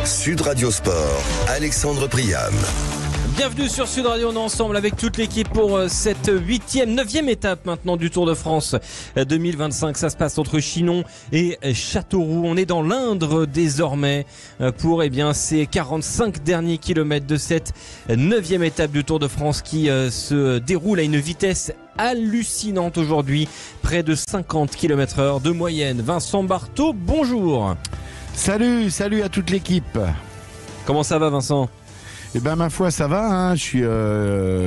Sud Radio Sport, Alexandre Priam. Bienvenue sur Sud Radio, on est ensemble avec toute l'équipe pour cette 9e étape maintenant du Tour de France 2025. Ça se passe entre Chinon et Châteauroux. On est dans l'Indre désormais pour ces 45 derniers kilomètres de cette 9e étape du Tour de France qui se déroule à une vitesse hallucinante aujourd'hui. Près de 50 km/h de moyenne. Vincent Barthaud, bonjour. Salut à toute l'équipe. Comment ça va, Vincent ? Eh ben ma foi ça va,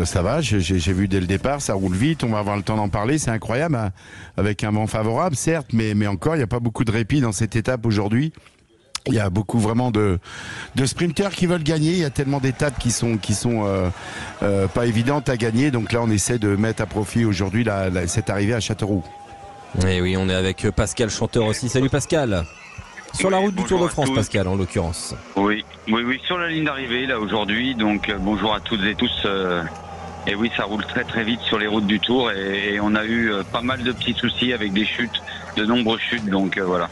ça va, j'ai vu dès le départ, ça roule vite, on va avoir le temps d'en parler, c'est incroyable, avec un vent favorable certes, mais encore il n'y a pas beaucoup de répit dans cette étape aujourd'hui. Il y a beaucoup vraiment de sprinteurs qui veulent gagner, il y a tellement d'étapes qui sont pas évidentes à gagner, donc là on essaie de mettre à profit aujourd'hui cette arrivée à Châteauroux. Et oui, on est avec Pascal Chanteur aussi, salut Pascal. Sur la route du Tour de France, Pascal, en l'occurrence. Oui, sur la ligne d'arrivée, là, aujourd'hui. Donc, bonjour à toutes et tous. Et oui, ça roule très, très vite sur les routes du Tour. Et on a eu pas mal de petits soucis avec des chutes, de nombreuses chutes. Donc, voilà.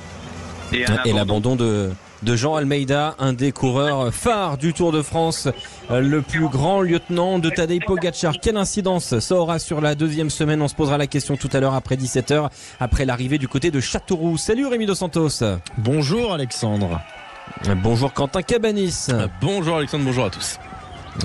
Et l'abandon de Jean Almeida, un des coureurs phares du Tour de France, le plus grand lieutenant de Tadej Pogačar. Quelle incidence ça aura sur la deuxième semaine? On se posera la question tout à l'heure après 17h, après l'arrivée du côté de Châteauroux. Salut Rémi Dos Santos. Bonjour Alexandre. Bonjour Quentin Cabanis. Bonjour Alexandre, bonjour à tous.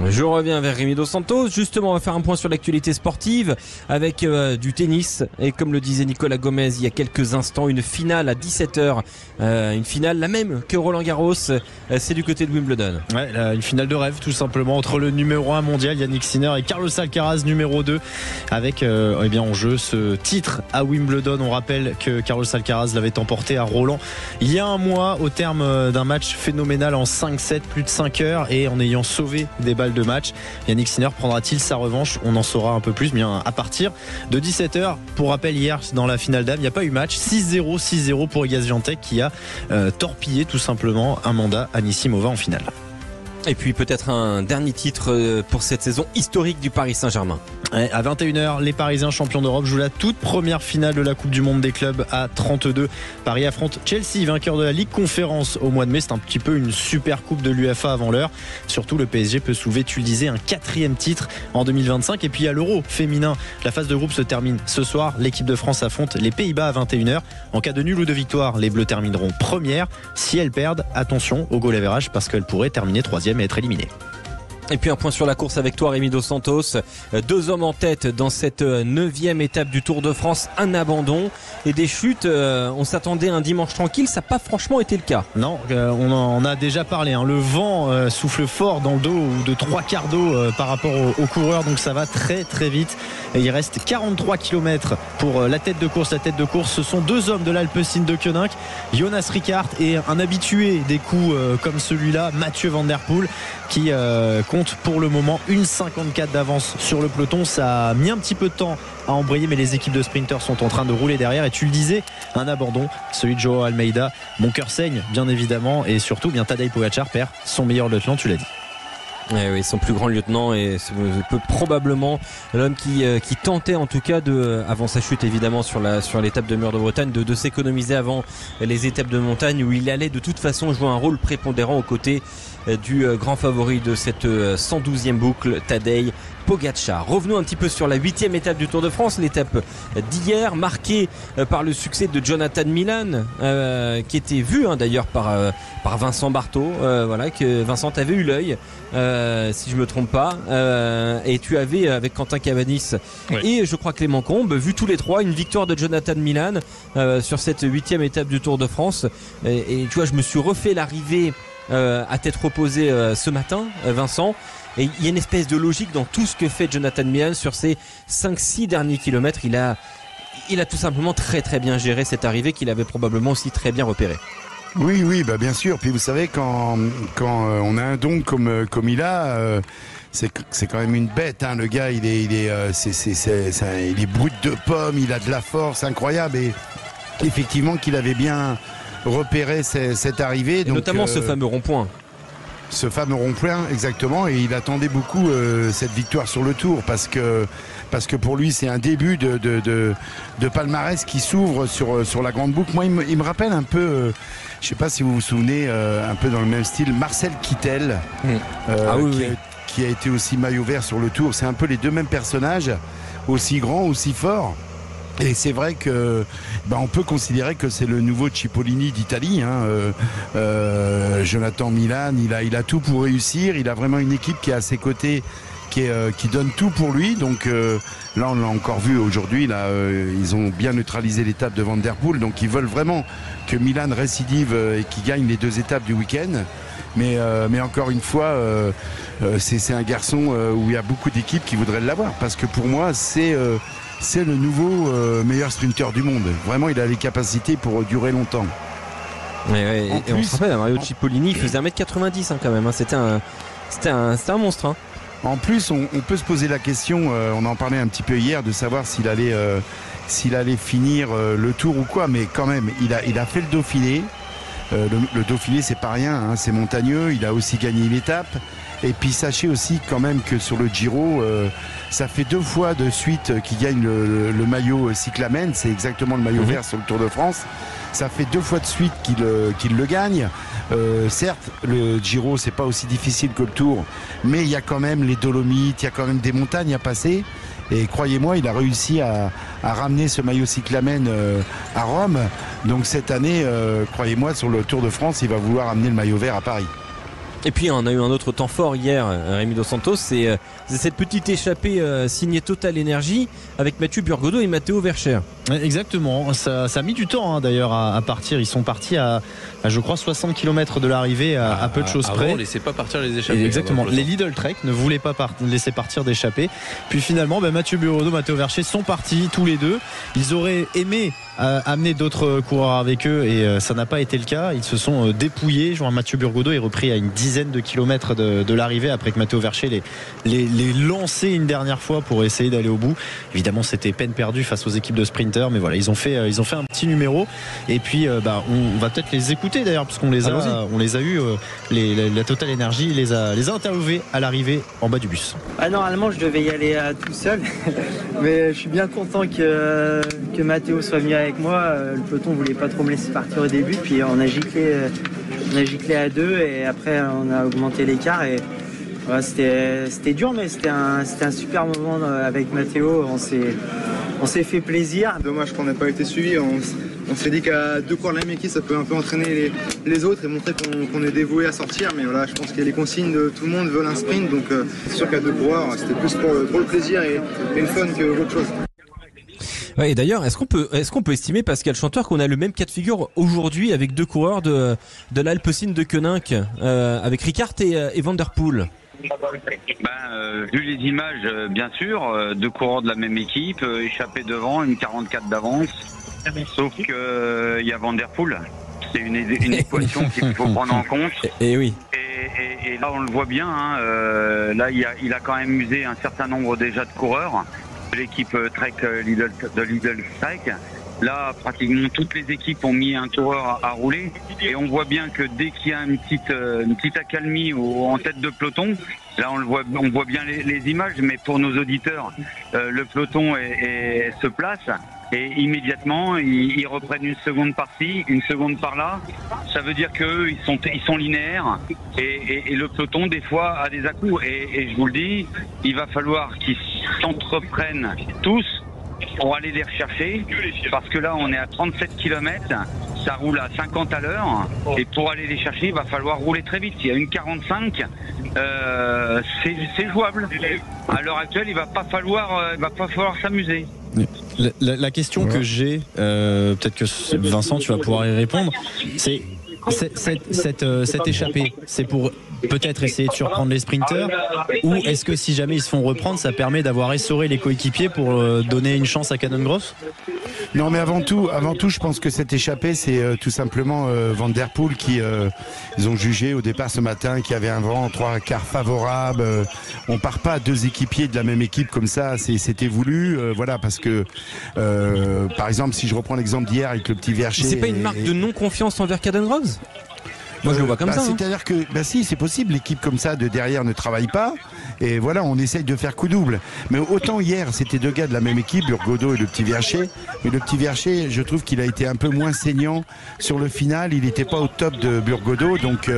Je reviens vers Rémi Dos Santos. Justement, on va faire un point sur l'actualité sportive avec du tennis. Et comme le disait Nicolas Gomez il y a quelques instants, une finale à 17h. Une finale la même que Roland Garros. C'est du côté de Wimbledon. Ouais, une finale de rêve tout simplement entre le numéro 1 mondial Yannick Sinner et Carlos Alcaraz numéro 2 avec en jeu ce titre à Wimbledon. On rappelle que Carlos Alcaraz l'avait emporté à Roland il y a un mois au terme d'un match phénoménal en 5-7, plus de 5 heures, et en ayant sauvé des balles de match. Yannick Sinner prendra-t-il sa revanche? On en saura un peu plus bien à partir de 17h. Pour rappel, hier dans la finale dames, il n'y a pas eu match. 6-0 pour Iga Swiatek qui a torpillé tout simplement Amanda Anisimova en finale. Et puis peut-être un dernier titre pour cette saison historique du Paris Saint-Germain. À 21h, les Parisiens champions d'Europe jouent la toute première finale de la Coupe du Monde des clubs à 32. Paris affronte Chelsea, vainqueur de la Ligue Conférence au mois de mai. C'est un petit peu une super coupe de l'UEFA avant l'heure. Surtout, le PSG peut soulever, tu le disais, un 4e titre en 2025. Et puis il y a l'Euro féminin. La phase de groupe se termine ce soir. L'équipe de France affronte les Pays-Bas à 21h. En cas de nul ou de victoire, les Bleus termineront première. Si elles perdent, attention au goal average parce qu'elles pourraient terminer 3e et être éliminées. Et puis un point sur la course avec toi Rémi Dos Santos. 2 hommes en tête dans cette 9e étape du Tour de France. Un abandon et des chutes. On s'attendait à un dimanche tranquille. Ça n'a pas franchement été le cas. Non, on en a déjà parlé. Le vent souffle fort dans le dos, ou de 3 quarts d'eau par rapport aux coureurs. Donc ça va très très vite. Et il reste 43 km pour la tête de course. La tête de course, ce sont 2 hommes de l'Alpecin de Koenig, Jonas Rickaert, et un habitué des coups comme celui-là, Mathieu Van Der Poel, qui compte pour le moment une 54 d'avance sur le peloton. Ça a mis un petit peu de temps à embrayer, mais les équipes de sprinters sont en train de rouler derrière. Et tu le disais, un abandon, celui de Joao Almeida. Mon cœur saigne bien évidemment, et surtout Tadej Pogačar perd son meilleur lieutenant, tu l'as dit. Oui, son plus grand lieutenant, et probablement l'homme qui tentait en tout cas avant sa chute évidemment sur l'étape de Mur de Bretagne, de s'économiser avant les étapes de montagne où il allait de toute façon jouer un rôle prépondérant aux côtés du grand favori de cette 112e boucle, Tadej Pogačar. Revenons un petit peu sur la 8e étape du Tour de France, l'étape d'hier, marquée par le succès de Jonathan Milan, qui était vu d'ailleurs par Vincent Barthaud. Que Vincent, t'avais eu l'œil, si je me trompe pas, et tu avais avec Quentin Cabanis et je crois Clément Combe vu tous les trois une victoire de Jonathan Milan sur cette 8e étape du Tour de France. Et tu vois, je me suis refait l'arrivée à tête reposée ce matin, Vincent. Et il y a une espèce de logique dans tout ce que fait Jonathan Milan sur ces 5-6 derniers kilomètres. Il a tout simplement très très bien géré cette arrivée qu'il avait probablement aussi très bien repérée. Oui, bien sûr. Puis vous savez, quand on a un don comme il a, c'est quand même une bête. Le gars, il est brut de pomme, il a de la force incroyable, et effectivement qu'il avait bien repéré cette arrivée. Et donc, notamment ce fameux rond-point. Ce fameux rond-point, exactement, et il attendait beaucoup cette victoire sur le Tour parce que pour lui c'est un début de palmarès qui s'ouvre sur la grande boucle. Moi il me rappelle un peu, je sais pas si vous vous souvenez, un peu dans le même style, Marcel Kittel, qui a été aussi maillot vert sur le Tour. C'est un peu les deux mêmes personnages, aussi grands, aussi forts. Et c'est vrai que on peut considérer que c'est le nouveau Cipollini d'Italie, Jonathan Milan, il a tout pour réussir, il a vraiment une équipe qui est à ses côtés, qui donne tout pour lui. Donc là on l'a encore vu aujourd'hui, ils ont bien neutralisé l'étape de Van Der Poel, donc ils veulent vraiment que Milan récidive et qu'il gagne les 2 étapes du week-end. Mais encore une fois, c'est un garçon où il y a beaucoup d'équipes qui voudraient l'avoir, parce que pour moi c'est le nouveau meilleur sprinter du monde. Vraiment, il a les capacités pour durer longtemps. Et on se rappelle, Mario Cipollini, il faisait 1m90 quand même. C'était un monstre. En plus, on peut se poser la question, on en parlait un petit peu hier, de savoir s'il allait finir le Tour ou quoi. Mais quand même, il a fait le Dauphiné. Le Dauphiné, c'est pas rien, c'est montagneux. Il a aussi gagné une étape. Et puis sachez aussi quand même que sur le Giro, ça fait 2 fois de suite qu'il gagne le maillot cyclamen. C'est exactement le maillot vert sur le Tour de France. Ça fait 2 fois de suite qu'il le gagne. Certes, le Giro, c'est pas aussi difficile que le Tour, mais il y a quand même les Dolomites, il y a quand même des montagnes à passer. Et croyez-moi, il a réussi à ramener ce maillot cyclamen à Rome. Donc cette année, croyez-moi, sur le Tour de France, il va vouloir amener le maillot vert à Paris. Et puis on a eu un autre temps fort hier, Rémi Dos Santos, c'est cette petite échappée signée Total Energy avec Mathieu Burgodeau et Matteo Verscher. Exactement, ça a mis du temps d'ailleurs à partir. Ils sont partis à je crois 60 km de l'arrivée à peu de choses près. On ne laissait pas partir les échappées. Exactement, les Lidl Trek ne voulaient pas laisser partir d'échappées. Puis finalement, Mathieu Burgodeau, Matteo Verscher sont partis tous les deux. Ils auraient aimé amener d'autres coureurs avec eux et ça n'a pas été le cas. Ils se sont dépouillés. Mathieu Burgodeau est repris à une dizaine de kilomètres de l'arrivée après que Matteo Verscher les lançait une dernière fois pour essayer d'aller au bout. Évidemment, c'était peine perdue face aux équipes de sprinters, mais voilà, ils ont fait un petit numéro. Et puis on va peut-être les écouter d'ailleurs, parce qu'on les a eu, la Total Energy les a interviewés à l'arrivée en bas du bus. Normalement je devais y aller tout seul mais je suis bien content que Matteo soit venu avec moi. Le peloton voulait pas trop me laisser partir au début, puis on a giclé à 2 et après on a augmenté l'écart et voilà, c'était dur, mais c'était un super moment avec Matteo. On s'est fait plaisir. Dommage qu'on n'ait pas été suivi. On s'est dit qu'à 2 coureurs de la même équipe, ça peut un peu entraîner les autres et montrer qu'on est dévoué à sortir. Mais voilà, je pense qu'il y a les consignes de tout le monde veulent un sprint. Donc c'est sûr qu'à 2 coureurs, c'était plus pour le plaisir et le fun que autre chose. Ouais, et d'ailleurs, est-ce qu'on peut estimer, Pascal Chanteur, qu'on a le même cas de figure aujourd'hui avec 2 coureurs de l'Alpecin de Koenig, avec Ricard et Van Der Poel? Vu les images, bien sûr, 2 coureurs de la même équipe, échappés devant, une 44 d'avance. Sauf que il y a Van Der Poel. C'est une équation qu'il faut prendre en compte. Et oui. Et là, on le voit bien. Là, il a quand même usé un certain nombre déjà de coureurs de l'équipe Trek de Lidl Trek. Là, pratiquement toutes les équipes ont mis un coureur à rouler et on voit bien que dès qu'il y a une petite accalmie en tête de peloton, là on voit bien les images, mais pour nos auditeurs, le peloton se place et immédiatement ils reprennent une seconde par-ci, une seconde par-là. Ça veut dire qu'eux ils sont linéaires et le peloton des fois a des à-coups et je vous le dis, il va falloir qu'ils s'entreprennent tous pour aller les rechercher, parce que là on est à 37 km, ça roule à 50 à l'heure et pour aller les chercher il va falloir rouler très vite. Il y a une 45, c'est jouable. À l'heure actuelle il va pas falloir s'amuser. La question que j'ai, peut-être que Vincent tu vas pouvoir y répondre, c'est cette échappée, c'est pour peut-être essayer de surprendre les sprinters, ou est-ce que si jamais ils se font reprendre, ça permet d'avoir essoré les coéquipiers pour donner une chance à Canon Gross? Non, mais avant tout, je pense que cette échappée, c'est tout simplement Van Der Poel qui ils ont jugé au départ ce matin qu'il y avait un vent 3/4 favorable. On part pas à 2 équipiers de la même équipe comme ça, c'était voulu, voilà, parce que par exemple, si je reprends l'exemple d'hier avec le petit Verscher. C'est pas une marque de non-confiance envers Caden Groves? Moi je le vois comme ça. C'est-à-dire que, si, c'est possible, l'équipe comme ça de derrière ne travaille pas, et voilà, on essaye de faire coup double. Mais autant hier, c'était 2 gars de la même équipe, Burgodeau et le petit Vercher, mais le petit Vercher, je trouve qu'il a été un peu moins saignant sur le final, il n'était pas au top de Burgodeau, donc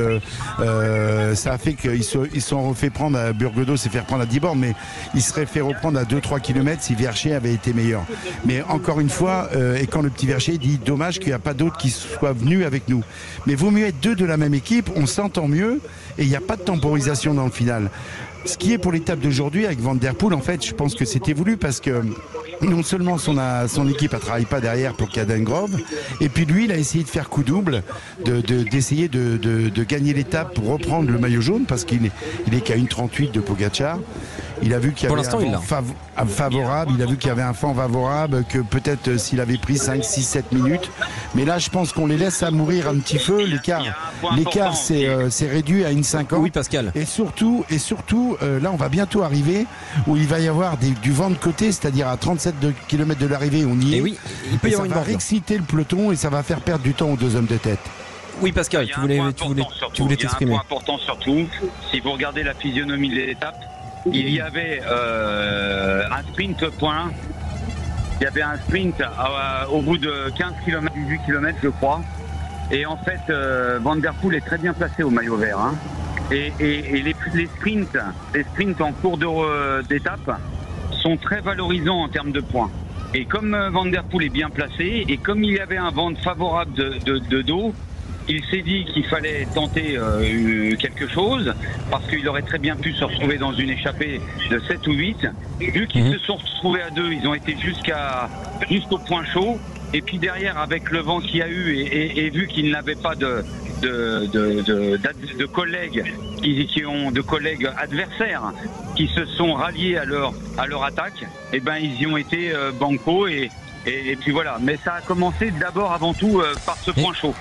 ça a fait qu'ils se sont refait prendre, Burgodeau s'est fait reprendre à 10 bornes, mais il serait fait reprendre à 2-3 km si Vercher avait été meilleur. Mais encore une fois, et quand le petit Vercher dit dommage qu'il n'y a pas d'autres qui soient venus avec nous. Mais vaut mieux être 2 de la même équipe, on s'entend mieux et il n'y a pas de temporisation dans le final. Ce qui est pour l'étape d'aujourd'hui avec Van Der Poel, en fait, je pense que c'était voulu parce que non seulement son équipe ne travaille pas derrière pour Cadengrove, et puis lui, il a essayé de faire coup double, d'essayer de gagner l'étape pour reprendre le maillot jaune parce qu'il est qu'à 1,38 de Pogacar. Il a vu qu'il y avait un vent favorable, il a vu qu'il y avait un vent favorable, que peut-être s'il avait pris 5, 6, 7 minutes. Mais là, je pense qu'on les laisse à mourir un petit peu. L'écart c'est réduit à 1,50. Oui, Pascal. Et surtout, là, on va bientôt arriver où il va y avoir du vent de côté, c'est-à-dire à 37 km de l'arrivée, on y est. Et oui, il peut y avoir une ça va réexciter le peloton et ça va faire perdre du temps aux 2 hommes de tête. Oui, Pascal, tu voulais t'exprimer. Il y a un point important surtout, si vous regardez la physionomie de l'étape, il y avait un sprint point. Il y avait un sprint au bout de 15 km, 18 km je crois. Et en fait, Van Der Poel est très bien placé au maillot vert. Hein. Et les sprints en cours d'étape sont très valorisants en termes de points. Et comme Van Der Poel est bien placé, et comme il y avait un vent favorable de dos, il s'est dit qu'il fallait tenter quelque chose parce qu'il aurait très bien pu se retrouver dans une échappée de 7 ou 8. Vu qu'ils se sont retrouvés à 2, ils ont été jusqu'au point chaud. Et puis derrière, avec le vent qu'il y a eu et vu qu'ils n'avaient pas de collègues adversaires qui se sont ralliés à leur attaque, et ben ils y ont été banco et puis voilà, mais ça a commencé d'abord avant tout par ce point chaud.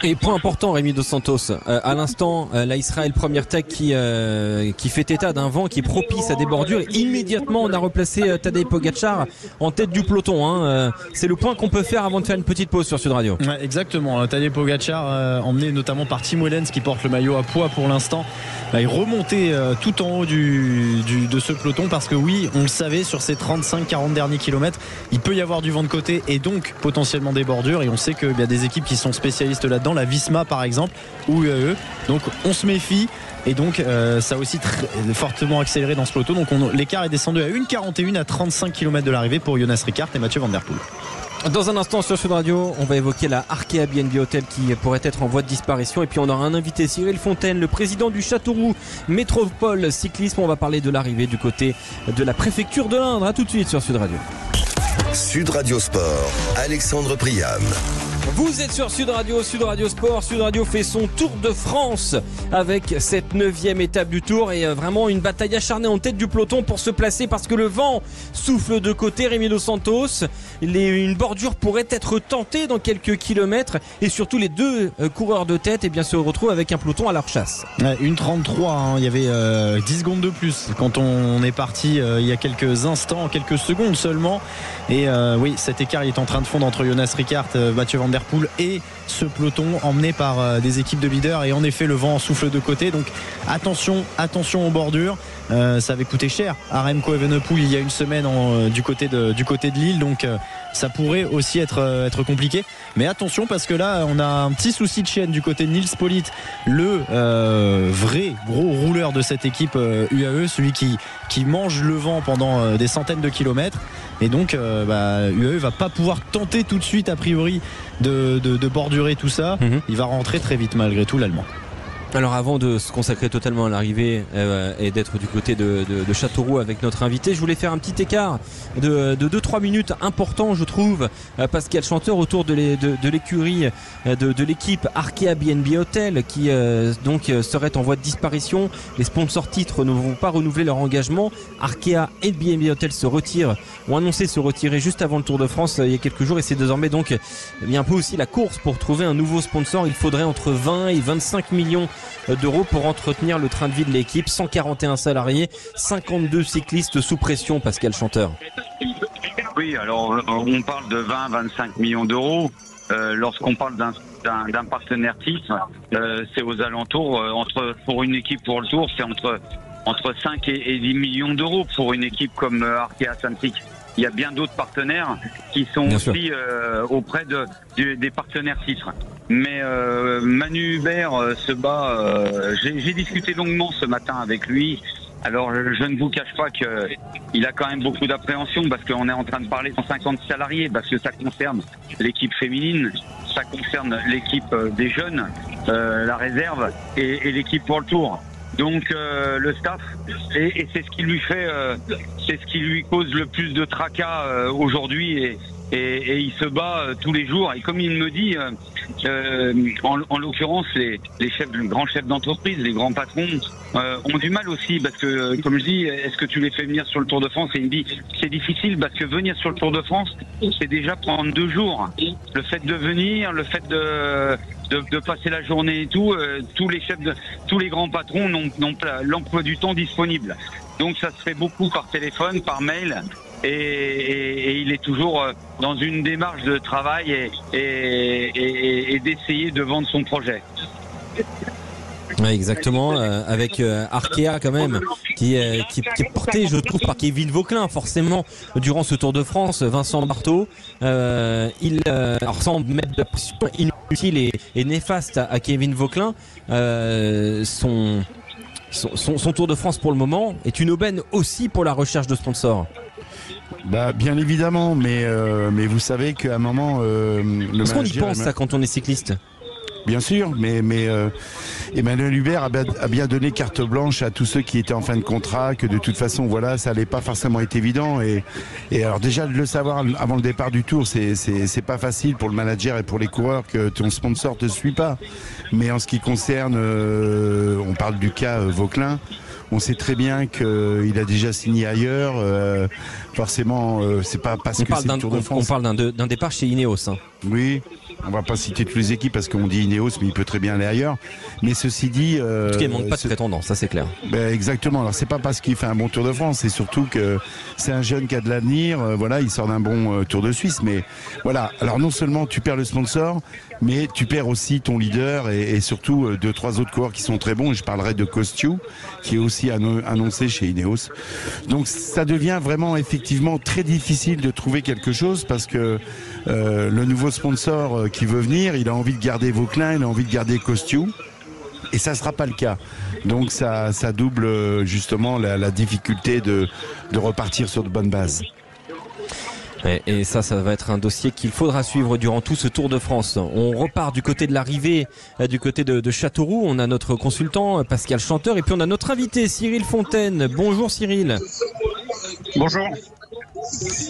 Et point important, Rémi Dos Santos, à l'instant, la Israël Première Tech qui fait état d'un vent qui est propice à des bordures, et immédiatement on a replacé Tadej Pogacar en tête du peloton. C'est le point qu'on peut faire avant de faire une petite pause sur Sud Radio. Ouais, exactement, Tadej Pogacar, emmené notamment par Tim Wellens qui porte le maillot à poids pour l'instant, est remonté tout en haut de ce peloton parce que oui, on le savait, sur ces 35-40 derniers kilomètres, il peut y avoir du vent de côté et donc potentiellement des bordures, et on sait qu'il y a des équipes qui sont spécialistes là-dedans, la Visma par exemple ou UAE, donc on se méfie. Et donc ça a aussi fortement accéléré dans ce peloton. Donc l'écart est descendu à 1,41 à 35 km de l'arrivée pour Jonas Rickart et Mathieu Van Der Poel. Dans un instant sur Sud Radio, on va évoquer la Arkea BNB Hotel qui pourrait être en voie de disparition, et puis on aura un invité, Cyril Fontaine, le président du Châteauroux Métropole Cyclisme. On va parler de l'arrivée du côté de la préfecture de l'Indre. À tout de suite sur Sud Radio. Sud Radio Sport, Alexandre Priam. Vous êtes sur Sud Radio Sport. Sud Radio fait son tour de France avec cette 9e étape du Tour, et vraiment une bataille acharnée en tête du peloton pour se placer parce que le vent souffle de côté. Rémi Dos Santos, une bordure pourrait être tentée dans quelques kilomètres, et surtout les 2 coureurs de tête se retrouvent avec un peloton à leur chasse. 1,33, il y avait 10 secondes de plus quand on est parti il y a quelques instants, quelques secondes seulement. Et oui, cet écart il est en train de fondre entre Jonas Rickart, Mathieu Van Der Poel et ce peloton emmené par des équipes de leaders. Et en effet, le vent souffle de côté, donc attention aux bordures. Ça avait coûté cher à Remco Evenepoel il y a une semaine du côté de Lille, donc ça pourrait aussi être compliqué. Mais attention, parce que là on a un petit souci de chaîne du côté de Nils Politt, le vrai gros rouleur de cette équipe UAE, celui qui mange le vent pendant des centaines de kilomètres. Et donc UAE va pas pouvoir tenter tout de suite a priori de bordurer tout ça. Il va rentrer très vite malgré tout, l'Allemand. Alors avant de se consacrer totalement à l'arrivée et d'être du côté de Châteauroux avec notre invité, je voulais faire un petit écart de 2-3 minutes important, je trouve, Pascal Chanteur, autour de l'écurie de l'équipe Arkea BNB Hotel qui donc serait en voie de disparition. Les sponsors titres ne vont pas renouveler leur engagement. Arkea et BNB Hotel ont annoncé se retirer juste avant le Tour de France il y a quelques jours, et c'est désormais donc un peu aussi la course pour trouver un nouveau sponsor. Il faudrait entre 20 et 25 millions d'euros pour entretenir le train de vie de l'équipe. 141 salariés, 52 cyclistes sous pression, Pascal Chanteur. Oui, alors on parle de 20-25 millions d'euros. Lorsqu'on parle d'un d'un partenaire titre, c'est aux alentours pour une équipe pour le Tour, c'est entre 5 et 10 millions d'euros pour une équipe comme Arkea Samsic. Il y a bien d'autres partenaires qui sont bien aussi auprès des partenaires titres. Mais Manu Hubert se bat. J'ai discuté longuement ce matin avec lui. Alors je ne vous cache pas qu'il a quand même beaucoup d'appréhension parce qu'on est en train de parler de 150 salariés, parce que ça concerne l'équipe féminine, ça concerne l'équipe des jeunes, la réserve et l'équipe pour le Tour. Donc le staff, et c'est ce qui lui fait, c'est ce qui lui cause le plus de tracas aujourd'hui, et il se bat tous les jours. Et comme il me dit, en l'occurrence, les grands chefs d'entreprise, les grands patrons ont du mal aussi, parce que comme je dis, est-ce que tu les fais venir sur le Tour de France? Et il me dit c'est difficile parce que venir sur le Tour de France, c'est déjà prendre 2 jours. Le fait de venir, le fait de passer la journée et tout, tous les grands patrons n'ont pas l'emploi du temps disponible. Donc ça se fait beaucoup par téléphone, par mail, et il est toujours dans une démarche de travail et d'essayer de vendre son projet. Ouais, exactement, avec Arkea quand même, qui est porté, je trouve, par Kevin Vauquelin, forcément, durant ce Tour de France. Vincent Barthaud, alors sans mettre de pression inutile et néfaste à Kevin Vauquelin, son Tour de France pour le moment est une aubaine aussi pour la recherche de sponsors. Bah, bien évidemment, mais vous savez qu'à un moment, Est-ce qu'on y pense ça quand on est cycliste? Bien sûr, mais Emmanuel Hubert a bien donné carte blanche à tous ceux qui étaient en fin de contrat, que de toute façon, voilà, ça n'allait pas forcément être évident. Et alors déjà de le savoir avant le départ du Tour, c'est pas facile pour le manager et pour les coureurs que ton sponsor te suit pas. Mais en ce qui concerne, on parle du cas Vauquelin. On sait très bien qu'il a déjà signé ailleurs. Forcément, c'est pas parce que c'est le Tour de France. On parle d'un départ chez Ineos. Hein. Oui. On va pas citer toutes les équipes parce qu'on dit Ineos, mais il peut très bien aller ailleurs. Mais ceci dit, en tout cas, il manque pas de prétendants, ça c'est clair. Ben exactement. Alors c'est pas parce qu'il fait un bon Tour de France, c'est surtout que c'est un jeune qui a de l'avenir. Voilà, il sort d'un bon Tour de Suisse, mais voilà. Alors non seulement tu perds le sponsor, mais tu perds aussi ton leader et surtout 2-3 autres coureurs qui sont très bons. Et je parlerai de Kostju, qui est aussi annoncé chez Ineos. Donc ça devient vraiment effectivement très difficile de trouver quelque chose parce que le nouveau sponsor qui veut venir, il a envie de garder Vauquelin, il a envie de garder Kostju, et ça sera pas le cas. Donc ça double justement la difficulté de repartir sur de bonnes bases. Et ça va être un dossier qu'il faudra suivre durant tout ce Tour de France. On repart du côté de l'arrivée, du côté de Châteauroux. On a notre consultant Pascal Chanteur, et puis on a notre invité Cyril Fontaine. Bonjour Cyril. Bonjour.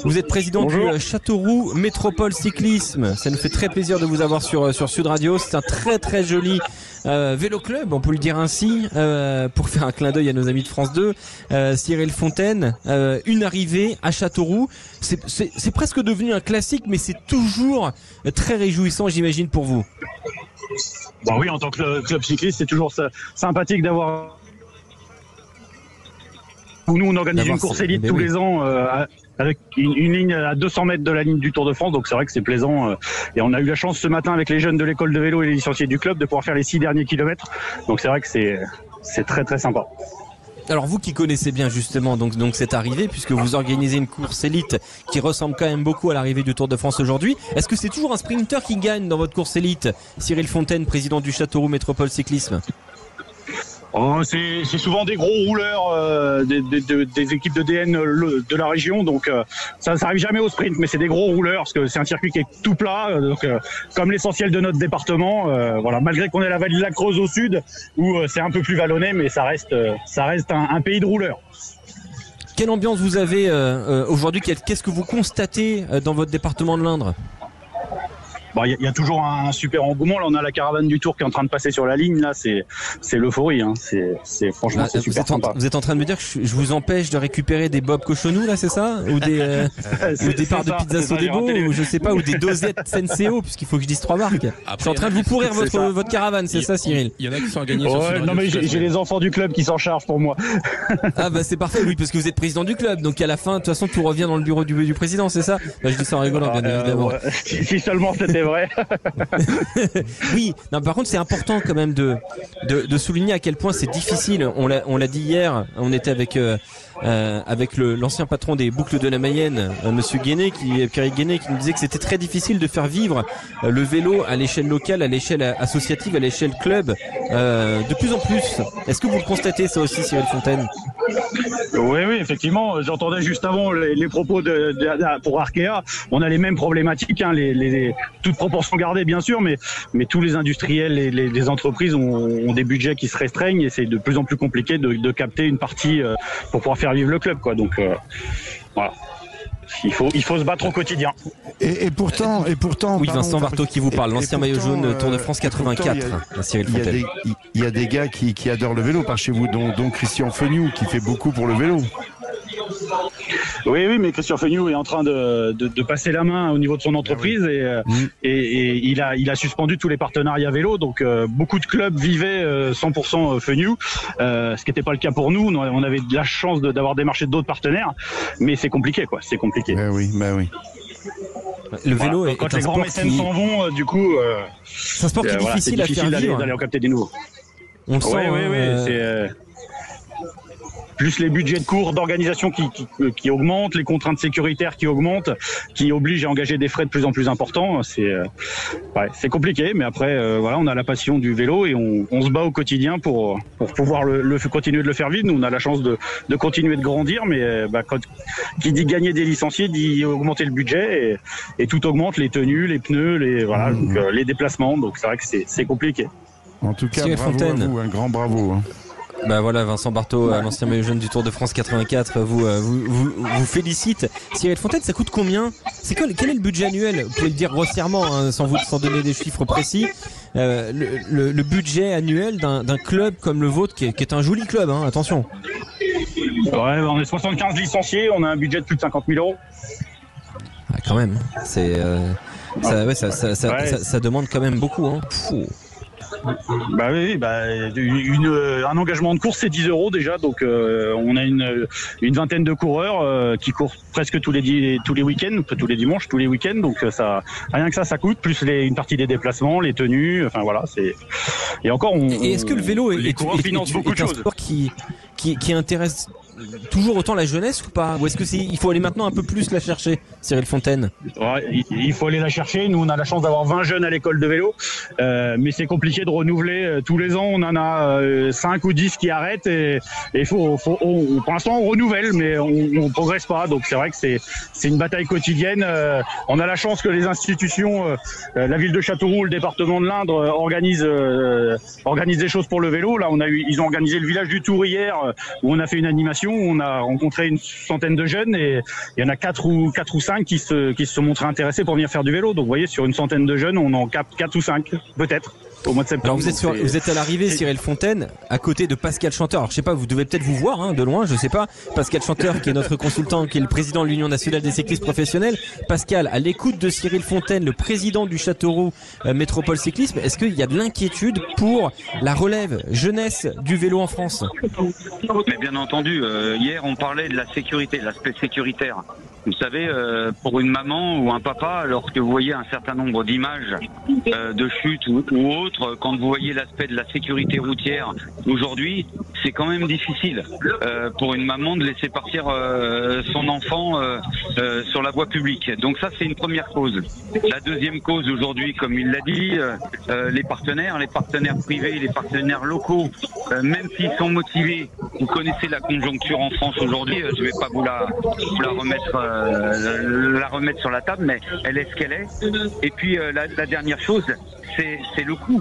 Vous êtes président du Châteauroux Métropole Cyclisme. Ça nous fait très plaisir de vous avoir sur Sud Radio. C'est un très très joli vélo club, on peut le dire ainsi, pour faire un clin d'œil à nos amis de France 2. Cyril Fontaine, une arrivée à Châteauroux. C'est presque devenu un classique, mais c'est toujours très réjouissant, j'imagine, pour vous. Bah oui, en tant que club cycliste, c'est toujours sympathique d'avoir... Nous, on organise une course élite tous les ans avec une ligne à 200 mètres de la ligne du Tour de France, donc c'est vrai que c'est plaisant. Et on a eu la chance ce matin avec les jeunes de l'école de vélo et les licenciés du club de pouvoir faire les 6 derniers kilomètres. Donc c'est vrai que c'est très très sympa. Alors vous qui connaissez bien justement donc cette arrivée, puisque vous organisez une course élite qui ressemble quand même beaucoup à l'arrivée du Tour de France aujourd'hui, est-ce que c'est toujours un sprinter qui gagne dans votre course élite? Cyril Fontaine, président du Châteauroux Métropole Cyclisme. C'est souvent des gros rouleurs des équipes de DN de la région, donc ça arrive jamais au sprint, mais c'est des gros rouleurs parce que c'est un circuit qui est tout plat, donc comme l'essentiel de notre département, voilà, malgré qu'on ait la vallée de la Creuse au sud où c'est un peu plus vallonné, mais ça reste un pays de rouleurs. Quelle ambiance vous avez aujourd'hui? Qu'est-ce que vous constatez dans votre département de l'Indre? Bon, il y a toujours un super engouement. Là, on a la caravane du Tour qui est en train de passer sur la ligne. Là, c'est l'euphorie. Hein. C'est franchement, c'est super sympa. Vous êtes en train de me dire que je vous empêche de récupérer des Bob Cochonou, là, c'est ça? Ou des parts de pizza Sodebo, ou je sais pas, ou des dosettes Senseo, puisqu'il faut que je dise 3 marques. Après, je suis en train de vous pourrir votre caravane, c'est ça, Cyril? Il y en a qui sont à gagner sur ce non, mais j'ai les enfants du club qui s'en chargent pour moi. Ah, bah, c'est parfait, oui, parce que vous êtes président du club. Donc, à la fin, de toute façon, tout revient dans le bureau du président, c'est ça? Bah, je dis ça en rigolant, bien évidemment. Si seulement c'était vrai. Oui, non, par contre c'est important quand même de souligner à quel point c'est difficile. On l'a dit hier, on était avec l'ancien patron des boucles de la Mayenne, monsieur Guéné, Pierre Guéné, qui nous disait que c'était très difficile de faire vivre le vélo à l'échelle locale, à l'échelle associative, à l'échelle club, de plus en plus. Est-ce que vous le constatez ça aussi, Cyril Fontaine? Oui, effectivement. J'entendais juste avant les propos pour Arkea. On a les mêmes problématiques, hein, toutes proportions gardées bien sûr, mais tous les industriels, les entreprises ont des budgets qui se restreignent et c'est de plus en plus compliqué de capter une partie pour pouvoir faire vivre le club, quoi. Donc voilà. Il faut se battre au quotidien. Et pourtant. Oui, Vincent Barthaud qui vous parle, l'ancien maillot jaune Tour de France 84. Cyril Fontaine. Il y a des gars qui adorent le vélo par chez vous, dont Christian Feniou qui fait beaucoup pour le vélo. Oui, mais Christian Feniou est en train de passer la main au niveau de son entreprise et il a suspendu tous les partenariats vélo. Donc beaucoup de clubs vivaient 100% Feniou, ce qui n'était pas le cas pour nous. On avait de la chance d'avoir démarché d'autres partenaires, mais c'est compliqué, quoi. C'est compliqué. Oui. Le vélo est quand un les grands sport mécènes s'en vont, du coup, c'est un sport qui est difficile à faire vivre. D'aller en capter des nouveaux. On le sent. C'est plus les budgets de cours d'organisation qui augmentent, les contraintes sécuritaires qui augmentent, qui obligent à engager des frais de plus en plus importants. C'est compliqué, mais après, voilà, on a la passion du vélo et on se bat au quotidien pour pouvoir continuer de le faire vivre. Nous, on a la chance de continuer de grandir, mais qui dit gagner des licenciés dit augmenter le budget et tout augmente, les tenues, les pneus, les déplacements. Donc c'est vrai que c'est compliqué. En tout cas, Cyril bravo Fontaine. à vous, un grand bravo. Hein. Bah voilà, Vincent Barthaud, l'ancien maillot jaune du Tour de France 84, vous félicite. Cyril Fontaine, ça coûte combien? Quel est le budget annuel? Vous pouvez le dire grossièrement, hein, sans donner des chiffres précis. Le budget annuel d'un club comme le vôtre, qui est un joli club, hein, attention. Ouais, on est 75 licenciés, on a un budget de plus de 50 000 €. Ah, quand même, ça demande quand même beaucoup, hein. Un engagement de course c'est 10 € déjà, donc on a une vingtaine de coureurs qui courent presque tous les week-ends, tous les dimanches, tous les week-ends, donc rien que ça coûte, plus une partie des déplacements, les tenues, enfin voilà, et encore est-ce que le vélo les coureurs financent beaucoup de choses. Un sport qui intéresse toujours autant la jeunesse ou pas? Ou est-ce que il faut aller maintenant un peu plus la chercher, Cyril Fontaine? Ouais, il faut aller la chercher. Nous, on a la chance d'avoir 20 jeunes à l'école de vélo, mais c'est compliqué de renouveler tous les ans. On en a 5 ou 10 qui arrêtent et pour l'instant on renouvelle, mais on progresse pas. Donc c'est vrai que c'est une bataille quotidienne. On a la chance que les institutions, la ville de Châteauroux, le département de l'Indre organisent des choses pour le vélo. Là, ils ont organisé le village du Tour hier, où on a fait une animation. On a rencontré une centaine de jeunes et il y en a 4 ou 5 qui se sont montrés intéressés pour venir faire du vélo. Donc vous voyez, sur une centaine de jeunes, on en capte 4 ou 5 peut-être au mois de septembre. Alors vous êtes à l'arrivée, Cyril Fontaine, à côté de Pascal Chanteur. Alors je sais pas, vous devez peut-être vous voir, hein, de loin, je sais pas. Pascal Chanteur, qui est notre consultant, qui est le président de l'Union nationale des cyclistes professionnels. Pascal, à l'écoute de Cyril Fontaine, le président du Châteauroux Métropole Cyclisme, est-ce qu'il y a de l'inquiétude pour la relève jeunesse du vélo en France? Mais bien entendu, hier on parlait de la sécurité, l'aspect sécuritaire. Vous savez, pour une maman ou un papa, lorsque vous voyez un certain nombre d'images de chutes ou autres, quand vous voyez l'aspect de la sécurité routière aujourd'hui, c'est quand même difficile pour une maman de laisser partir son enfant sur la voie publique. Donc ça, c'est une première cause. La deuxième cause aujourd'hui, comme il l'a dit, les partenaires privés, les partenaires locaux, même s'ils sont motivés, vous connaissez la conjoncture en France aujourd'hui, je ne vais pas vous la remettre sur la table, mais elle est ce qu'elle est. Et puis la dernière chose, c'est le coût.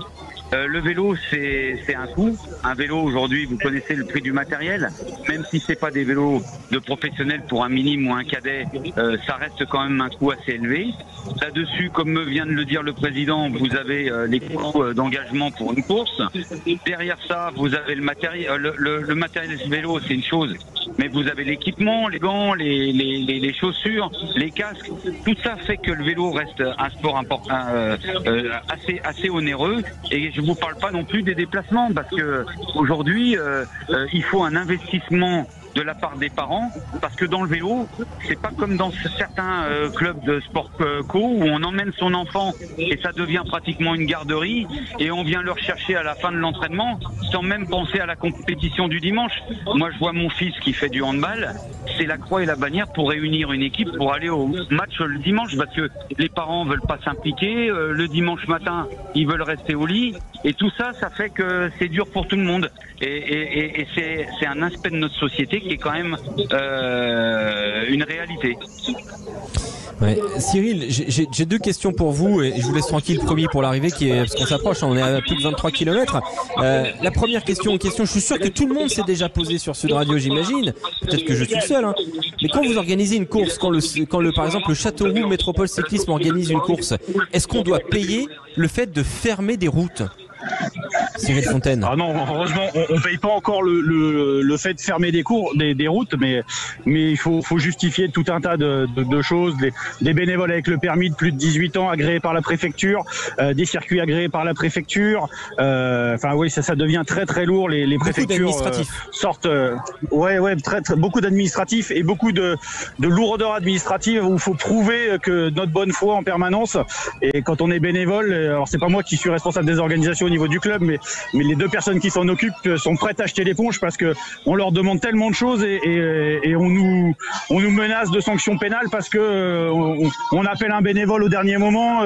Le vélo, c'est un coût. Un vélo aujourd'hui, vous connaissez le prix du matériel. Même si c'est pas des vélos de professionnels pour un minime ou un cadet, ça reste quand même un coût assez élevé. Là-dessus, comme vient de le dire le président, vous avez les coûts d'engagement pour une course. Derrière ça, vous avez le matériel. Le matériel de vélo, c'est une chose, mais vous avez l'équipement, les gants, les chaussures, les casques. Tout ça fait que le vélo reste un sport important, assez onéreux. Et je vous parle pas non plus des déplacements, parce que aujourd'hui, il faut un investissement de la part des parents, parce que dans le vélo, c'est pas comme dans certains clubs de sport co où on emmène son enfant et ça devient pratiquement une garderie et on vient le rechercher à la fin de l'entraînement sans même penser à la compétition du dimanche. Moi, je vois mon fils qui fait du handball, c'est la croix et la bannière pour réunir une équipe pour aller au match le dimanche, parce que les parents veulent pas s'impliquer, le dimanche matin, ils veulent rester au lit, et tout ça, ça fait que c'est dur pour tout le monde. Et c'est un aspect de notre société qui est quand même une réalité. Ouais. Cyril, j'ai deux questions pour vous et je vous laisse tranquille premier pour l'arrivée parce qu'on s'approche, on est à plus de 23 km. La première question, je suis sûr que tout le monde s'est déjà posé sur Sud Radio, j'imagine. Peut-être que je suis le seul, hein. Mais quand vous organisez une course, quand par exemple le Châteauroux Métropole Cyclisme organise une course, est-ce qu'on doit payer le fait de fermer des routes? Cyril Fontaine. Ah non, heureusement, on paye pas encore le fait de fermer des routes, mais il faut justifier tout un tas de choses, des bénévoles avec le permis de plus de 18 ans agréés par la préfecture, des circuits agréés par la préfecture. Enfin oui, ça devient très très lourd. Les préfectures sortent, très beaucoup d'administratifs et beaucoup de lourdeur administrative où il faut prouver que notre bonne foi en permanence. Et quand on est bénévole, alors c'est pas moi qui suis responsable des organisations au niveau du club, mais les deux personnes qui s'en occupent sont prêtes à jeter l'éponge parce que on leur demande tellement de choses et on nous menace de sanctions pénales parce que on appelle un bénévole au dernier moment.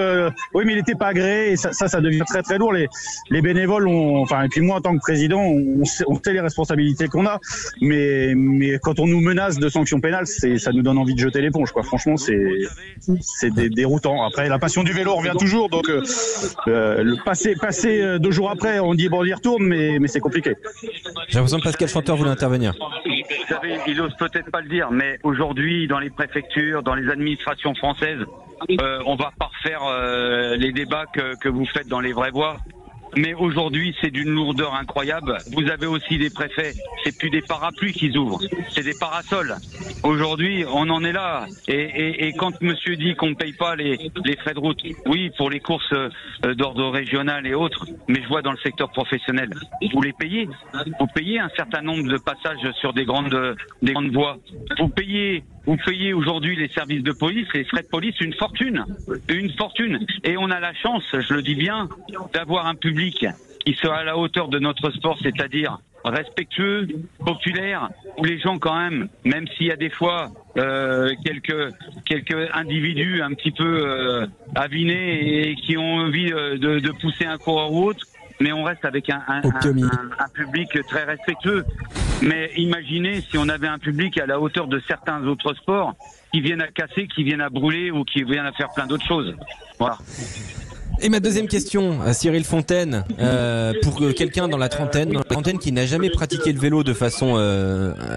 Oui, mais il n'était pas agréé et ça devient très très lourd. Les bénévoles, et puis moi en tant que président, on sait les responsabilités qu'on a, mais quand on nous menace de sanctions pénales, ça nous donne envie de jeter l'éponge, quoi. Franchement, c'est déroutant. Après, la passion du vélo revient toujours, donc le passer 2 jours après, on dit bon, on y retourne, mais c'est compliqué. J'ai l'impression que Pascal Chanteur voulait intervenir. Vous savez, il ose peut-être pas le dire, mais aujourd'hui, dans les préfectures, dans les administrations françaises, on va pas refaire les débats que vous faites dans les vraies voies. Mais aujourd'hui, c'est d'une lourdeur incroyable. Vous avez aussi des préfets, c'est plus des parapluies qu'ils ouvrent, c'est des parasols. Aujourd'hui, on en est là. Et quand monsieur dit qu'on ne paye pas les frais de route, oui, pour les courses d'ordre régional et autres, mais je vois dans le secteur professionnel, vous les payez. Vous payez un certain nombre de passages sur des grandes voies. Vous payez aujourd'hui les services de police, les frais de police, une fortune. Et on a la chance, je le dis bien, d'avoir un public qui sera à la hauteur de notre sport, c'est-à-dire respectueux, populaire, où les gens quand même s'il y a des fois quelques individus un petit peu avinés et qui ont envie de pousser un coureur ou autre, mais on reste avec un public très respectueux. Mais imaginez si on avait un public à la hauteur de certains autres sports qui viennent à casser, qui viennent à brûler ou qui viennent à faire plein d'autres choses. Voilà. Et ma deuxième question, Cyril Fontaine, pour quelqu'un dans la trentaine qui n'a jamais pratiqué le vélo de façon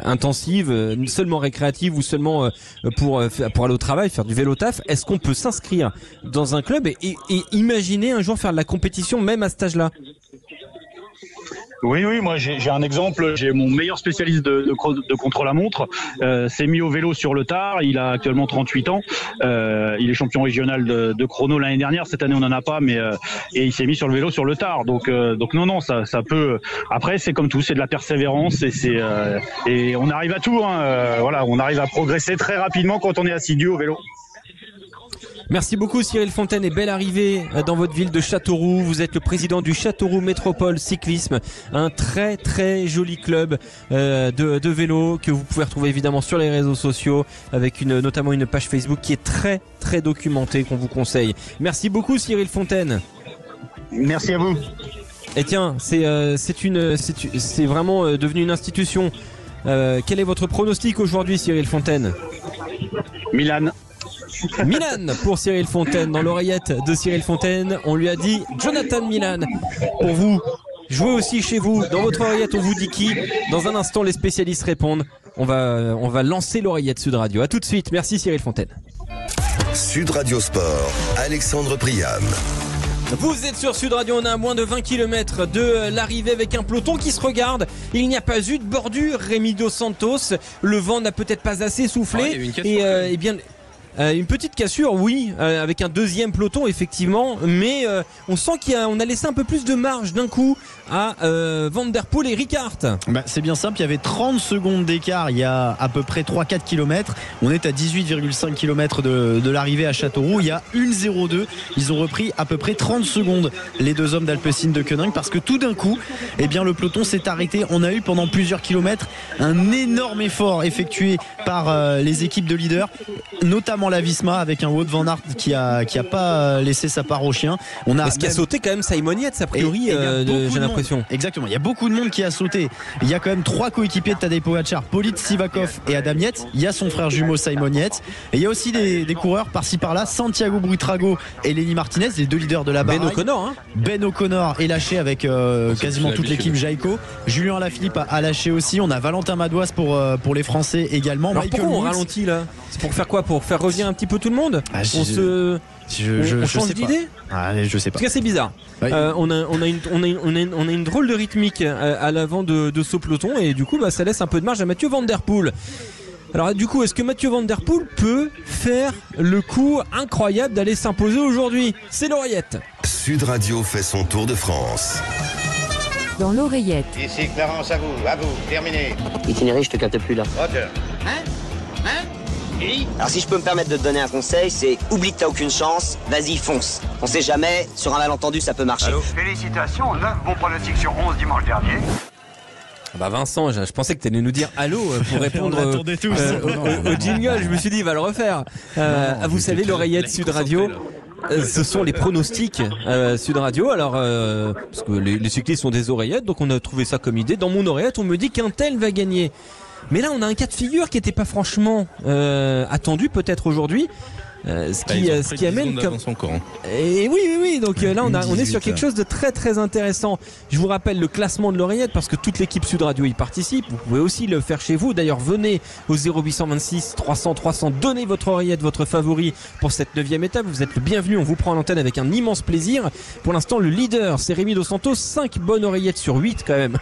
intensive, seulement récréative ou seulement pour aller au travail, faire du vélo taf, est-ce qu'on peut s'inscrire dans un club et imaginer un jour faire de la compétition même à cet âge-là? Oui, moi j'ai un exemple. J'ai mon meilleur spécialiste de contre-la-montre s'est mis au vélo sur le tard. Il a actuellement 38 ans. Il est champion régional de chrono l'année dernière. Cette année on n'en a pas, mais et il s'est mis sur le vélo sur le tard. Donc non, ça peut. Après c'est comme tout, c'est de la persévérance et on arrive à tout. Voilà, on arrive à progresser très rapidement quand on est assidu au vélo. Merci beaucoup Cyril Fontaine et belle arrivée dans votre ville de Châteauroux. Vous êtes le président du Châteauroux Métropole Cyclisme, un très très joli club de vélo que vous pouvez retrouver évidemment sur les réseaux sociaux avec notamment une page Facebook qui est très très documentée qu'on vous conseille. Merci beaucoup Cyril Fontaine. Merci à vous. Et tiens, c'est vraiment devenu une institution. Quel est votre pronostic aujourd'hui Cyril Fontaine? Milan pour Cyril Fontaine. Dans l'oreillette de Cyril Fontaine, on lui a dit Jonathan Milan. Pour vous, jouez aussi chez vous. Dans votre oreillette, on vous dit qui? Dans un instant, les spécialistes répondent. On va lancer l'oreillette Sud Radio. À tout de suite. Merci Cyril Fontaine. Sud Radio Sport, Alexandre Priam. Vous êtes sur Sud Radio, on est à moins de 20 km de l'arrivée avec un peloton qui se regarde. Il n'y a pas eu de bordure, Rémi Dos Santos. Le vent n'a peut-être pas assez soufflé. Et bien... une petite cassure, oui, avec un deuxième peloton effectivement, mais on sent qu'on a laissé un peu plus de marge d'un coup à Van Der Poel et Rickaert. C'est bien simple, il y avait 30 secondes d'écart il y a à peu près 3-4 km. On est à 18,5 km de l'arrivée à Châteauroux. Il y a 1,02. Ils ont repris à peu près 30 secondes, les deux hommes d'Alpecin de Koenig, parce que tout d'un coup, eh bien, le peloton s'est arrêté. On a eu pendant plusieurs kilomètres un énorme effort effectué par les équipes de leaders, notamment la Visma avec un Wout van Aert qui a pas laissé sa part au chien. Est-ce qu'il a sauté quand même Simon Yates a priori, j'ai l'impression. Exactement, il y a beaucoup de monde qui a sauté. Il y a quand même 3 coéquipiers de Tadej Pogačar, Polić, Sivakov et Adam Yates. Il y a son frère jumeau Simon Yates. Et il y a aussi des coureurs par-ci par-là, Santiago Buitrago et Lenny Martinez, les deux leaders de la bataille. Ben O'Connor est lâché avec quasiment toute l'équipe Jayco. Julien Alaphilippe a lâché aussi. On a Valentin Madouas pour les Français également. Alors pourquoi on ralentit là? C'est pour faire quoi? Pour faire revenir un petit peu tout le monde? On change d'idée? Je sais pas. En tout cas, c'est bizarre. Oui. On a une drôle de rythmique à l'avant de ce peloton et du coup, ça laisse un peu de marge à Mathieu Van Der Poel. Alors du coup, est-ce que Mathieu Van Der Poel peut faire le coup incroyable d'aller s'imposer aujourd'hui? C'est l'oreillette. Sud Radio fait son tour de France. Dans l'oreillette. Ici Clarence, à vous, terminé. Itinéraire, je te capte plus là. Roger. Alors si je peux me permettre de te donner un conseil, c'est oublie que t'as aucune chance, vas-y fonce. On sait jamais, sur un malentendu ça peut marcher. Allô. Félicitations, 9 bons pronostics sur 11 dimanche dernier. Vincent, je pensais que tu allais nous dire allô pour répondre au jingle. Je me suis dit il va le refaire. Vous savez, l'oreillette Sud Radio, ce sont les pronostics Sud Radio. Alors parce que les cyclistes ont des oreillettes, donc on a trouvé ça comme idée. Dans mon oreillette, on me dit qu'un tel va gagner. Mais là, on a un cas de figure qui n'était pas franchement attendu peut-être aujourd'hui. Ce qui amène comme et oui donc là on est sur quelque chose de très très intéressant. Je vous rappelle le classement de l'oreillette parce que toute l'équipe Sud Radio y participe. Vous pouvez aussi le faire chez vous. D'ailleurs, venez au 0826 300 300, donnez votre oreillette, votre favori pour cette 9e étape. Vous êtes le bienvenu, on vous prend à l'antenne avec un immense plaisir. Pour l'instant, le leader c'est Rémi Dos Santos, 5 bonnes oreillettes sur 8 quand même.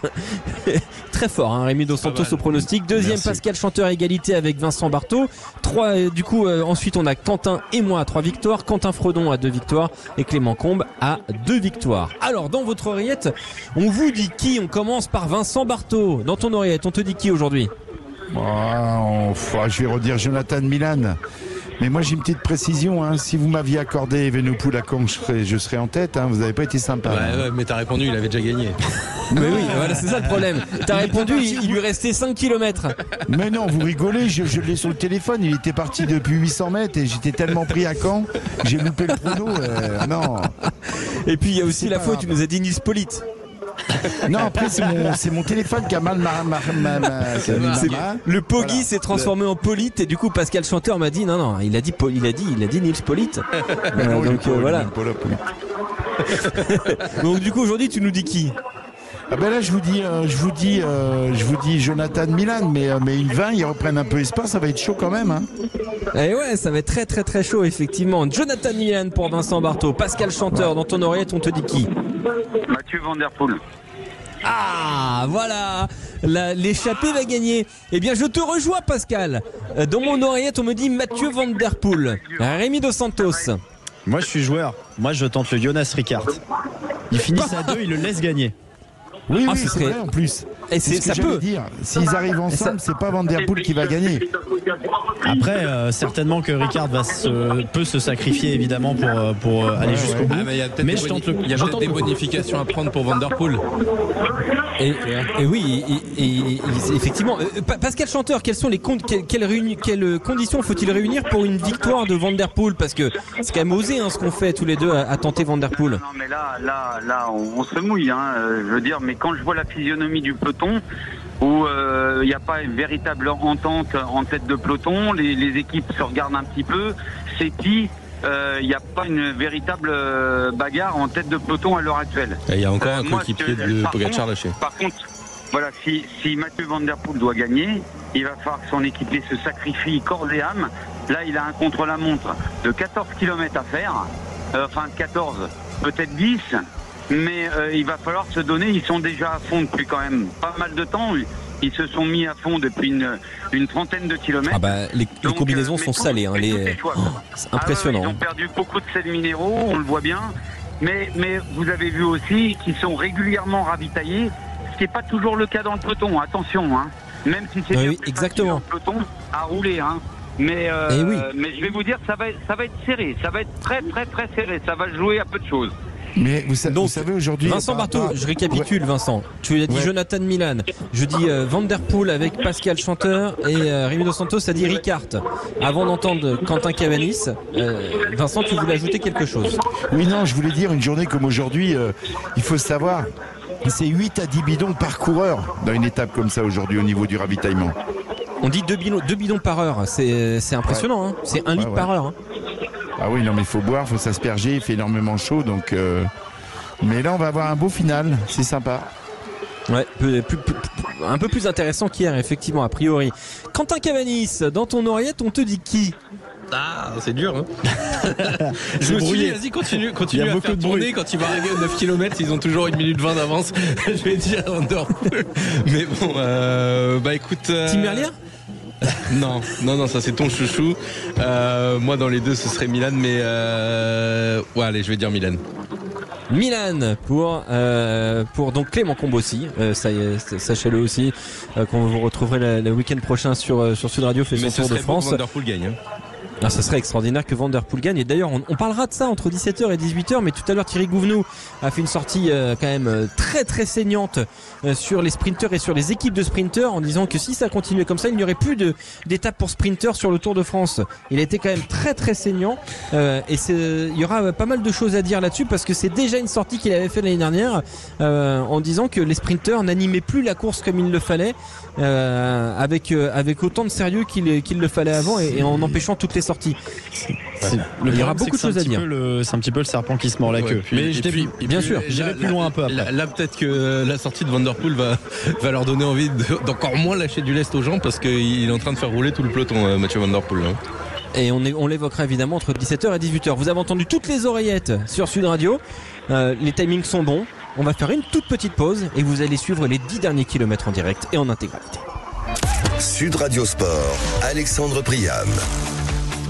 Très fort Rémi Dos Santos au pronostic. Deuxième, merci. Pascal Chanteur à égalité avec Vincent Barthaud. 3 du coup ensuite on a Quentin et moi à 3 victoires, Quentin Fredon à 2 victoires et Clément Combe à 2 victoires. Alors dans votre oreillette, on vous dit qui? On commence par Vincent Barthaud. Dans ton oreillette, on te dit qui aujourd'hui? Je vais redire Jonathan Milan. Mais moi j'ai une petite précision, si vous m'aviez accordé Evenepoel à Caen, je serais en tête, vous n'avez pas été sympa. Ouais, mais t'as répondu, il avait déjà gagné. Mais oui, voilà, c'est ça le problème. T'as répondu, il lui restait 5 km. Mais non, vous rigolez, je l'ai sur le téléphone, il était parti depuis 800 mètres et j'étais tellement pris à Caen, j'ai loupé le prono. Non. Et puis il y a aussi la fois où tu nous as dit Nils Pollitt. Non, après c'est mon téléphone qui a mal le Poggi s'est transformé en Pollitt et du coup Pascal Chanteur m'a dit non, il a dit Nils Pollitt. Donc voilà. Donc du coup aujourd'hui tu nous dis qui? Là je vous dis Jonathan Milan, mais ils reprennent un peu espoir, ça va être chaud quand même. Et ouais, ça va être très très très chaud effectivement. Jonathan Milan pour Vincent Barthaud. Pascal Chanteur, dans ton oreillette on te dit qui? Mathieu Van Der Poel. Ah voilà, l'échappée va gagner. Eh bien je te rejoins Pascal. Dans mon oreillette on me dit Mathieu Van Der Poel. Rémi Dos Santos. Moi je suis joueur, moi je tente le Jonas Rickaert. Ils finissent à 2, ils le laissent gagner. Oui, c'est vrai en plus. Et c'est ce que j'allais dire. S'ils arrivent ensemble, c'est pas Van Der Poel qui va gagner. Après, certainement que Rickaert peut se sacrifier évidemment pour aller jusqu'au bout. Mais il y a peut-être des bonifications à prendre pour Van Der Poel. Et oui, effectivement. Pascal Chanteur, quelles conditions faut-il réunir pour une victoire de Van Der Poel? Parce que c'est quand même osé ce qu'on fait tous les deux à tenter Van Der Poel. Non mais là on se mouille. Je veux dire, mais quand je vois la physionomie du peloton, où il n'y a pas une véritable entente en tête de peloton, les équipes se regardent un petit peu, c'est qui il n'y a pas une véritable bagarre en tête de peloton à l'heure actuelle. Il y a encore un coéquipier de Pogačar lâché. Par contre, voilà, si Mathieu Van Der Poel doit gagner, il va falloir que son équipier se sacrifie corps et âme. Là, il a un contre-la-montre de 14 km à faire, 14, peut-être 10. Mais il va falloir se donner, ils sont déjà à fond depuis quand même pas mal de temps. Ils se sont mis à fond depuis une trentaine de kilomètres. Les combinaisons sont salées. C'est impressionnant. Ils ont perdu beaucoup de sels minéraux, on le voit bien. Mais vous avez vu aussi qu'ils sont régulièrement ravitaillés, ce qui n'est pas toujours le cas dans le peloton, attention, hein. Même si c'est bien plus facile dans le peloton à rouler, hein. Mais je vais vous dire, ça va être serré, ça va être très très très serré, ça va jouer à peu de choses. Mais vous savez aujourd'hui... Vincent Barthaud, je récapitule Vincent. Tu as dit Jonathan Milan, je dis Van Der Poel avec Pascal Chanteur et Rémi Dos Santos a dit Ricard. Avant d'entendre Quentin Cavanis, Vincent, tu voulais ajouter quelque chose? Oui, non, je voulais dire une journée comme aujourd'hui, il faut savoir, c'est 8 à 10 bidons par coureur dans une étape comme ça aujourd'hui au niveau du ravitaillement. On dit 2 bidons par heure, c'est impressionnant, hein. C'est 1 litre par heure. Hein. Ah oui, non mais il faut boire, il faut s'asperger, il fait énormément chaud, donc... Mais là on va avoir un beau final, c'est sympa. Ouais, un peu plus intéressant qu'hier, effectivement, a priori. Quentin Cavanis, dans ton oreillette, on te dit qui? Ah, c'est dur, hein. Je me suis dit, vas-y, continue à faire tourner. Quand il va arriver aux 9 km, ils ont toujours 1 minute 20 d'avance. Je vais dire Van Der Poel. Mais bon, bah écoute... Tim Merlier? Non, ça c'est ton chouchou. Moi dans les deux ce serait Milan, mais ouais, allez, je vais dire Milan. Milan pour donc Clément Combossi, ça y est, sachez-le aussi, qu'on vous retrouverez le week-end prochain sur Sud Radio fait son tour de France. Van Der Poel gagne, hein. Ah, ça serait extraordinaire que Van Der Poel gagne. Et d'ailleurs, on parlera de ça entre 17h et 18h. Mais tout à l'heure, Thierry Gouvenou a fait une sortie quand même très très saignante sur les sprinteurs et sur les équipes de sprinteurs en disant que si ça continuait comme ça, il n'y aurait plus d'étapes pour sprinteurs sur le Tour de France. Il a été quand même très très saignant et il y aura pas mal de choses à dire là-dessus parce que c'est déjà une sortie qu'il avait fait l'année dernière en disant que les sprinteurs n'animaient plus la course comme il le fallait avec autant de sérieux qu'il le fallait avant et en empêchant toutes les sorties. Il y aura beaucoup de choses à dire. C'est un petit peu le serpent qui se mord la queue. Mais bien sûr, j'irai plus loin un peu après. Là, peut-être que la sortie de Van Der Poel va leur donner envie d'encore moins lâcher du lest aux gens parce qu'il est en train de faire rouler tout le peloton, Mathieu Van Der Poel. Hein. Et on l'évoquera évidemment entre 17h et 18h. Vous avez entendu toutes les oreillettes sur Sud Radio. Les timings sont bons. On va faire une toute petite pause et vous allez suivre les 10 derniers kilomètres en direct et en intégralité. Sud Radio Sport, Alexandre Priam.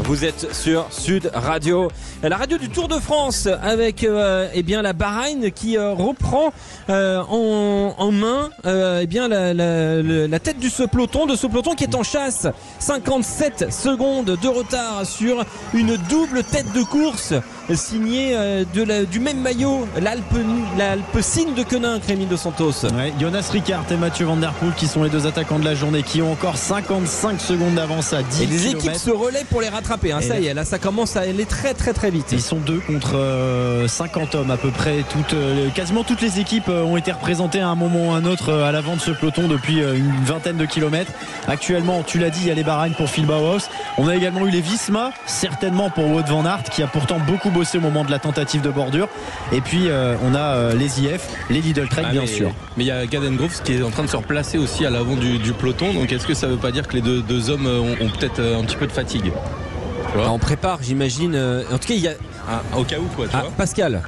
Vous êtes sur Sud Radio, la radio du Tour de France avec eh bien la Bahreïn qui reprend en main eh bien la tête de ce peloton qui est en chasse. 57 secondes de retard sur une double tête de course signée du même maillot, l'Alpecin de Koenig, Rémi Dos Santos. Ouais, Jonas Ricard et Mathieu Van Der Poel qui sont les deux attaquants de la journée qui ont encore 55 secondes d'avance à 10 et les km. Équipes se relaient pour les rattraper. Hein, ça y est, là ça commence à aller très très très vite. Ils sont 2 contre 50 hommes à peu près. Quasiment toutes les équipes ont été représentées à un moment ou à un autre à l'avant de ce peloton depuis une vingtaine de kilomètres. Actuellement, tu l'as dit, il y a les Bahreïn pour Phil Bauhaus. On a également eu les Visma, certainement pour Wout van Aert qui a pourtant beaucoup bossé au moment de la tentative de bordure. Et puis on a les IF, les Lidl Trek bien sûr. Mais il y a Caden Groves qui est en train de se replacer aussi à l'avant du peloton. Donc est-ce que ça veut pas dire que les deux hommes ont peut-être un petit peu de fatigue? On prépare, j'imagine. En tout cas, il y a au cas où, quoi. Tu vois Pascal.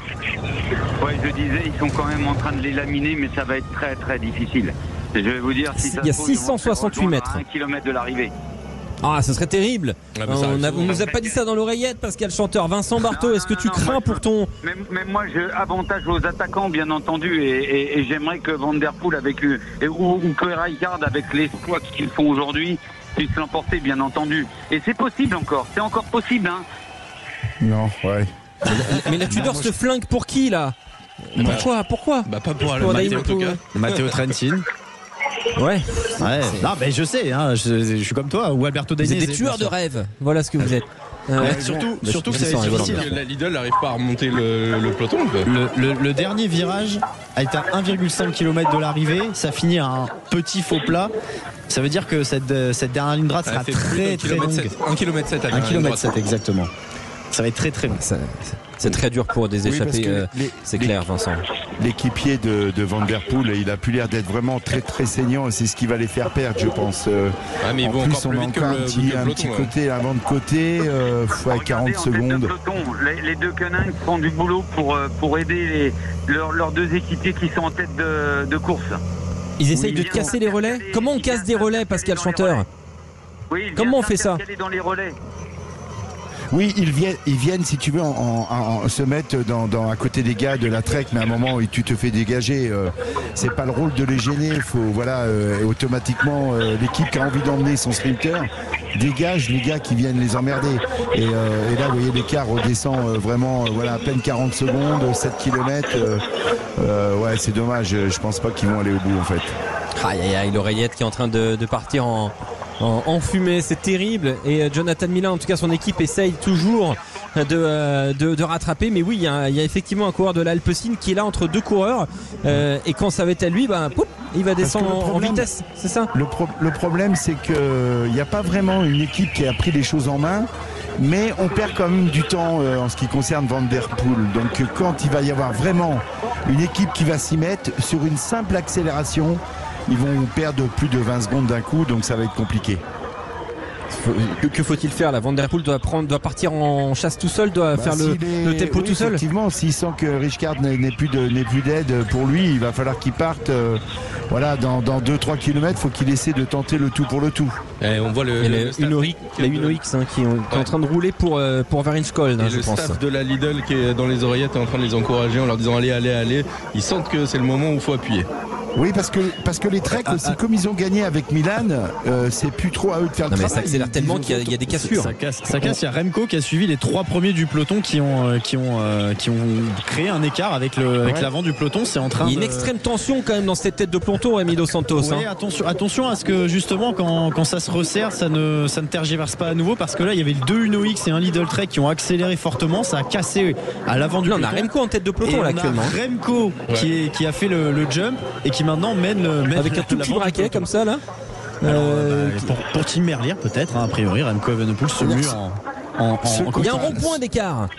Ouais, je disais, ils sont quand même en train de les laminer, mais ça va être très très difficile. Je vais vous dire, si ça il y a 668 mètres. À 1 km de l'arrivée. Ah, ce serait terrible. On nous a pas dit ça dans l'oreillette, Pascal Chanteur. Vincent Barthaud, est-ce que tu crains pour ton... Même moi, je avantage aux attaquants, bien entendu, et j'aimerais que Van Der Poel ou que Ricard, avec l'exploit qu'ils font aujourd'hui, puissent l'emporter, bien entendu. Et c'est possible encore, c'est encore possible, hein. Non, ouais. Mais la Tudor se flingue pour qui, là? Pourquoi Bah pas pour Matteo, en tout cas. Matteo Trentin. Ouais. Non, mais je sais, hein, je suis comme toi, ou Alberto Dainese. Vous êtes des tueurs de rêves. Voilà ce que vous êtes. Surtout que ça va être difficile. La Lidl n'arrive pas à remonter le peloton. Le dernier virage est à 1,5 km de l'arrivée. Ça finit à un petit faux plat. Ça veut dire que cette dernière ligne droite sera très très longue. 1,7 km. 1,7 km exactement. Ça va être très très long. C'est très dur pour des échappés, c'est clair, Vincent. L'équipier de Van Der Poel, il a plus l'air d'être vraiment très très saignant et c'est ce qui va les faire perdre, je pense. Mais en plus, on a encore un petit côté, avant de côté, à 40 secondes. Les deux Koenig font du boulot pour aider leurs deux équipiers qui sont en tête de course. Ils essayent de casser les relais. Comment on casse des relais, Pascal Chanteur? Oui, comment on fait ça? dans les relais. Oui, ils viennent si tu veux se mettre à côté des gars de la Trek, mais à un moment où tu te fais dégager, c'est pas le rôle de les gêner. Il faut automatiquement l'équipe qui a envie d'emmener son sprinter dégage les gars qui viennent les emmerder. Et là, vous voyez, l'écart redescend vraiment, à peine 40 secondes, 7 km. Ouais, c'est dommage. Je pense pas qu'ils vont aller au bout en fait. Aïe, l'oreillette qui est en train de partir en fumée, c'est terrible. Et Jonathan Milin, en tout cas son équipe, essaye toujours de rattraper. Mais oui, il y a effectivement un coureur de l'Alpecin qui est là entre deux coureurs. Et quand ça va être à lui, il va descendre en vitesse, c'est ça? Le problème, c'est qu'il n'y a pas vraiment une équipe qui a pris les choses en main. Mais on perd quand même du temps en ce qui concerne Van Der Poel. Donc quand il va y avoir vraiment une équipe qui va s'y mettre sur une simple accélération, ils vont perdre plus de 20 secondes d'un coup, donc ça va être compliqué. Que faut-il faire là? Van Der Poel doit partir en chasse tout seul, doit faire le tempo tout seul. Effectivement, s'il sent que Richcard n'est plus d'aide pour lui, il va falloir qu'il parte. Dans 2-3 km, faut qu'il essaie de tenter le tout pour le tout. Et on voit la Uno-X qui est en train de rouler pour Varenskold, je pense. Le staff de la Lidl qui est dans les oreillettes est en train de les encourager en leur disant allez. Ils sentent que c'est le moment où il faut appuyer. Oui, parce que les Trek aussi, comme ils ont gagné avec Milan, c'est plus trop à eux de faire le travail. Mais ça accélère tellement qu'il y a des cassures. Ça casse. Il y a Remco qui a suivi les 3 premiers du peloton qui ont créé un écart avec l'avant du peloton. C'est en train. Il y a une extrême tension quand même dans cette tête de peloton, Rémi Dos Santos. Oui, attention à ce que justement quand ça se resserre, ça ne tergiverse pas à nouveau, parce que là il y avait 2 Uno-X et un Lidl Trek qui ont accéléré fortement. Ça a cassé à l'avant du peloton. On a Remco en tête de peloton là actuellement. Remco qui a fait le jump et qui maintenant mène avec un tout petit braquet comme ça là. Pour Tim Merlier peut-être, a priori Remco Evenepoel se mue en il y a un rond-point d'écart.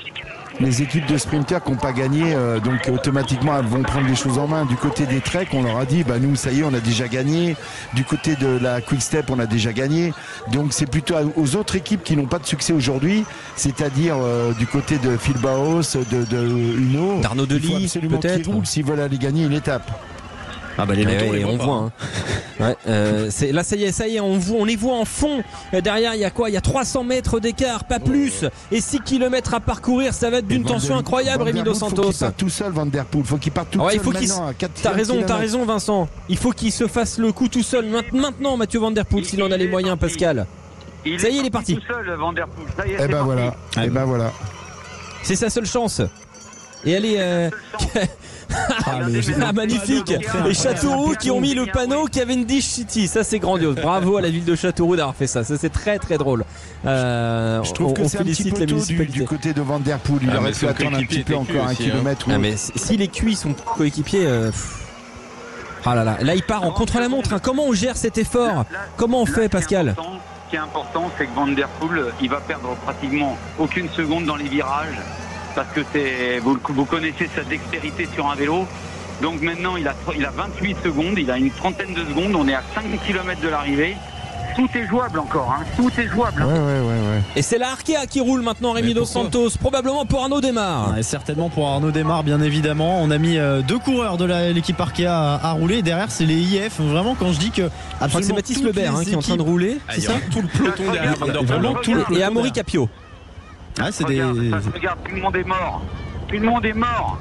Les équipes de sprinters qui n'ont pas gagné, donc automatiquement elles vont prendre les choses en main. Du côté des Trek, on leur a dit nous ça y est, on a déjà gagné. Du côté de la Quick Step, on a déjà gagné. Donc c'est plutôt aux autres équipes qui n'ont pas de succès aujourd'hui, c'est-à-dire du côté de Phil Baos, de Uno, d'Arnaud Delis peut-être, qu'ils roulent s'ils veulent aller gagner une étape. On voit. Là ça y est, on les voit en fond. Derrière il y a quoi? Il y a 300 mètres d'écart, pas plus. Et 6 km à parcourir, ça va être d'une tension incroyable, Rémi Dos Santos. Il faut qu'il parte tout seul, Van Der Poel. Faut qu'il parte tout seul maintenant. T'as raison Vincent. Il faut qu'il se fasse le coup tout seul maintenant, Mathieu Van Der Poel, s'il en a les moyens, Pascal. Ça y est, il est parti. Tout seul, Van Der Poel. Ça y est, et voilà. C'est sa seule chance. Et elle est magnifique. Et Châteauroux qui ont mis le panneau Cavendish City, ça c'est grandiose. Bravo à la ville de Châteauroux d'avoir fait ça. Ça c'est très très drôle. Je trouve que c'est un petit peu tôt du côté de Van Der Poel. Il aurait pu attendre un petit peu encore un kilomètre. Mais si les cuits sont coéquipiers. Là il part en contre-la-montre. Comment on gère cet effort? Comment on fait, Pascal? Ce qui est important, c'est que Van Der Poel, il va perdre pratiquement aucune seconde dans les virages. Parce que vous connaissez sa dextérité sur un vélo. Donc maintenant il a 28 secondes, il a une trentaine de secondes, on est à 5 km de l'arrivée. Tout est jouable encore, tout est jouable. Ouais. Et c'est la Arkea qui roule maintenant, Rémi Dos Santos, probablement pour Arnaud Démare. Et certainement pour Arnaud Démare, bien évidemment. On a mis 2 coureurs de l'équipe Arkea à rouler. Derrière c'est les IF. Vraiment, quand je dis que c'est Mathis Lebert qui est en train de rouler, c'est ça? Tout le peloton derrière Van Der Poel. Et Amaury Capio. Regarde, tout le monde est mort. Tout le monde est mort.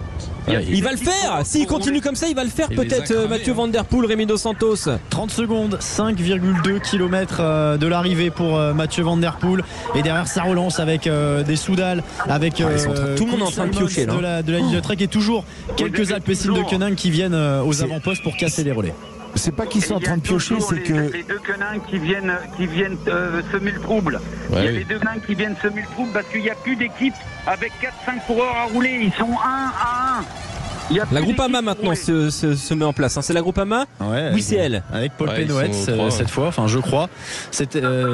Il va le faire. S'il continue comme ça, il va le faire peut-être, Mathieu Van Der Poel, Rémi Dos Santos. 30 secondes, 5,2 km de l'arrivée pour Mathieu Van Der Poel. Et derrière ça relance avec des Soudal, avec tout le monde est en train de piocher là. de la Lidl Trek, et toujours quelques Alpecin de Koenig qui viennent aux avant-postes pour casser les relais. C'est pas qu'ils sont en train de piocher, c'est que les 2 Koenig qui viennent semer le trouble. Il y a les 2 Koenig qui viennent semer le trouble parce qu'il n'y a plus d'équipe avec 4-5 coureurs à rouler. Ils sont 1 à 1. La Groupama maintenant se met en place. C'est la Groupama. Oui, c'est elle. Avec Paul Pénoët cette fois. Je crois.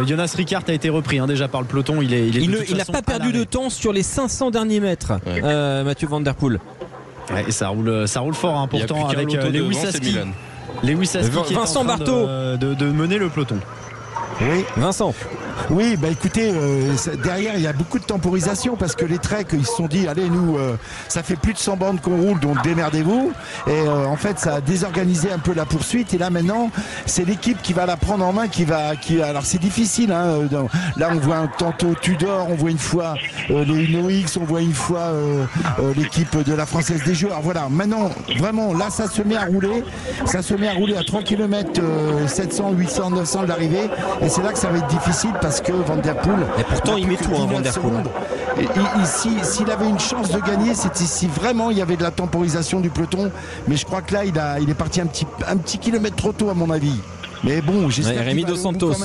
Jonas Rickaert a été repris déjà par le peloton. Il n'a pas perdu de temps sur les 500 derniers mètres. Mathieu Van Der Poel. Et ça roule fort pourtant avec Lewis Aski. Lewis Aski qui est Vincent en train Barthaud de mener le peloton. Oui, Vincent. Oui, bah écoutez, derrière il y a beaucoup de temporisation parce que les Trek ils se sont dit allez nous ça fait plus de 100 bandes qu'on roule donc démerdez-vous et en fait ça a désorganisé un peu la poursuite et là maintenant c'est l'équipe qui va la prendre en main alors c'est difficile hein, là on voit tantôt Tudor, on voit une fois les UnoX, on voit une fois l'équipe de la Française des Jeux. Alors voilà, maintenant vraiment là ça se met à rouler à 3 km 700, 800, 900 de l'arrivée et c'est là que ça va être difficile parce que Van Der Poel. Et pourtant il met tout Van Der Poel. S'il avait une chance de gagner, c'était si vraiment il y avait de la temporisation du peloton, mais je crois que là il est parti un petit kilomètre trop tôt à mon avis. Mais bon, j'espère Rémi Dos Santos.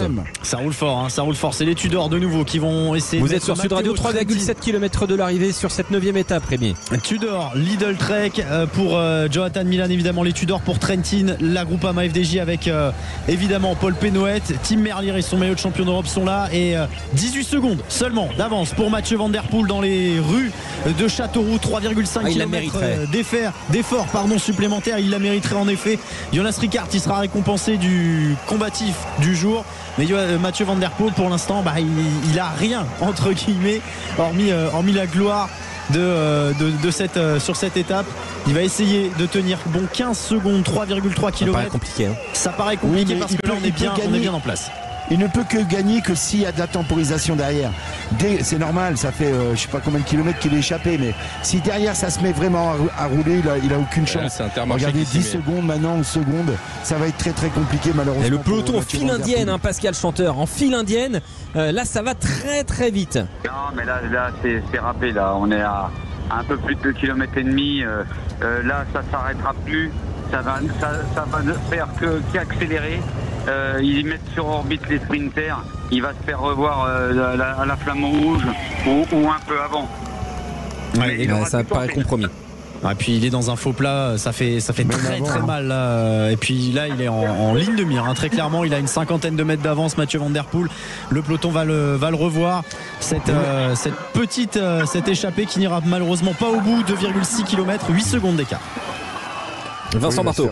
Ça roule fort, hein, ça roule fort. C'est les Tudor de nouveau qui vont essayer. Vous êtes sur Sud Radio, 3,7 km de l'arrivée sur cette 9e étape, Rémi. Tudor, Lidl Trek pour Jonathan Milan, évidemment les Tudor pour Trentin, la Groupama FDJ avec évidemment Paul Pénoët, Tim Merlier et son maillot de champion d'Europe sont là et 18 secondes seulement d'avance pour Mathieu Van Der Poel dans les rues de Châteauroux, 3,5 km d'effort supplémentaire, il la mériterait en effet. Jonas Rickaert il sera récompensé du combatif du jour, mais Mathieu Van Der Poel pour l'instant il a rien entre guillemets hormis la gloire sur cette étape. Il va essayer de tenir 15 secondes, 3,3 km. Ça paraît compliqué, hein. Ça paraît compliqué parce que là on est bien en place. Il ne peut que gagner que s'il y a de la temporisation derrière. C'est normal, ça fait je sais pas combien de kilomètres qu'il est échappé, mais si derrière ça se met vraiment à rouler, il a aucune chance. Regardez 10 secondes maintenant, 11 secondes, ça va être très très compliqué malheureusement. Et le peloton en file indienne, hein, Pascal Chanteur, en file indienne, là ça va très très vite. Non mais là c'est râpé, là on est à un peu plus de 2,5 km. Là ça s'arrêtera plus, ça va faire qu'accélérer. Ils mettent sur orbite les sprinters, il va se faire revoir à la Flamme Rouge ou un peu avant. Ouais, ça paraît compromis. Et puis il est dans un faux plat, ça fait très mal là. Et puis là il est en ligne de mire, hein. Très clairement il a une 50aine de mètres d'avance Mathieu Van Der Poel. Le peloton va le revoir. Cette échappée qui n'ira malheureusement pas au bout, 2,6 km, 8 secondes d'écart. Vincent Marteau.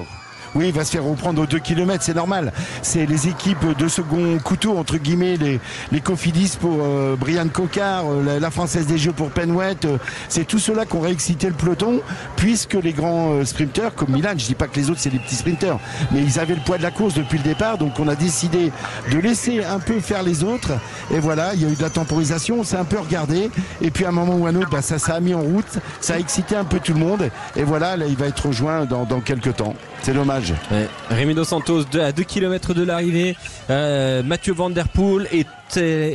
Oui, il va se faire reprendre aux 2 km, c'est normal. C'est les équipes de second couteau, entre guillemets, les Cofidis pour Brian Cocard, la Française des Jeux pour Pénoët. C'est tout cela qui ont réexcité le peloton, puisque les grands sprinteurs, comme Milan, je dis pas que les autres c'est des petits sprinteurs, mais ils avaient le poids de la course depuis le départ, donc on a décidé de laisser un peu faire les autres. Et voilà, il y a eu de la temporisation, on s'est un peu regardé, et puis à un moment ou à un autre, ça a mis en route, ça a excité un peu tout le monde, et voilà, là il va être rejoint dans quelques temps. C'est dommage. Ouais. Rémi Dos Santos à 2 km de l'arrivée. Mathieu Van Der Poel est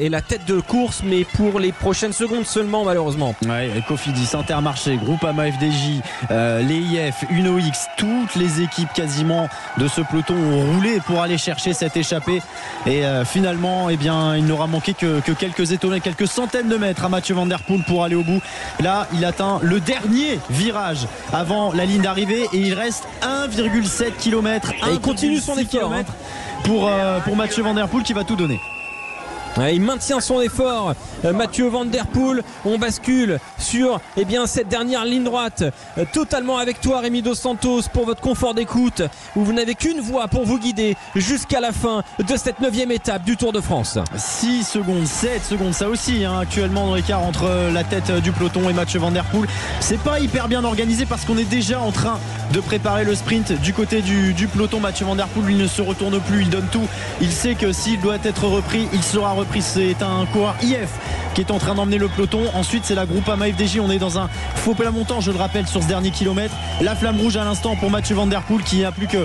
la tête de course, mais pour les prochaines secondes seulement malheureusement. Ouais, Cofidis, Intermarché, Groupama FDJ, les IF, UnoX, toutes les équipes quasiment de ce peloton ont roulé pour aller chercher cette échappée. Et finalement, eh bien, il n'aura manqué que quelques étoiles, quelques centaines de mètres à Mathieu Van Der Poel pour aller au bout. Là, il atteint le dernier virage avant la ligne d'arrivée et il reste 1,7 km. Il continue son effort pour Mathieu Van Der Poel qui va tout donner. Il maintient son effort, Mathieu Van Der Poel. On bascule sur cette dernière ligne droite, totalement avec toi Rémi Dos Santos pour votre confort d'écoute, où vous n'avez qu'une voie pour vous guider jusqu'à la fin de cette 9e étape du Tour de France. 6 secondes, 7 secondes, ça aussi actuellement dans l'écart entre la tête du peloton et Mathieu Van Der Poel. C'est pas hyper bien organisé parce qu'on est déjà en train de préparer le sprint du côté du peloton. Mathieu Van Der Poel, lui, ne se retourne plus, il donne tout, il sait que s'il doit être repris, il sera repris. C'est un coureur IF qui est en train d'emmener le peloton. Ensuite c'est la Groupama FDJ, on est dans un faux plat montant, je le rappelle, sur ce dernier kilomètre. La flamme rouge à l'instant pour Mathieu Van Der Poel qui n'a plus que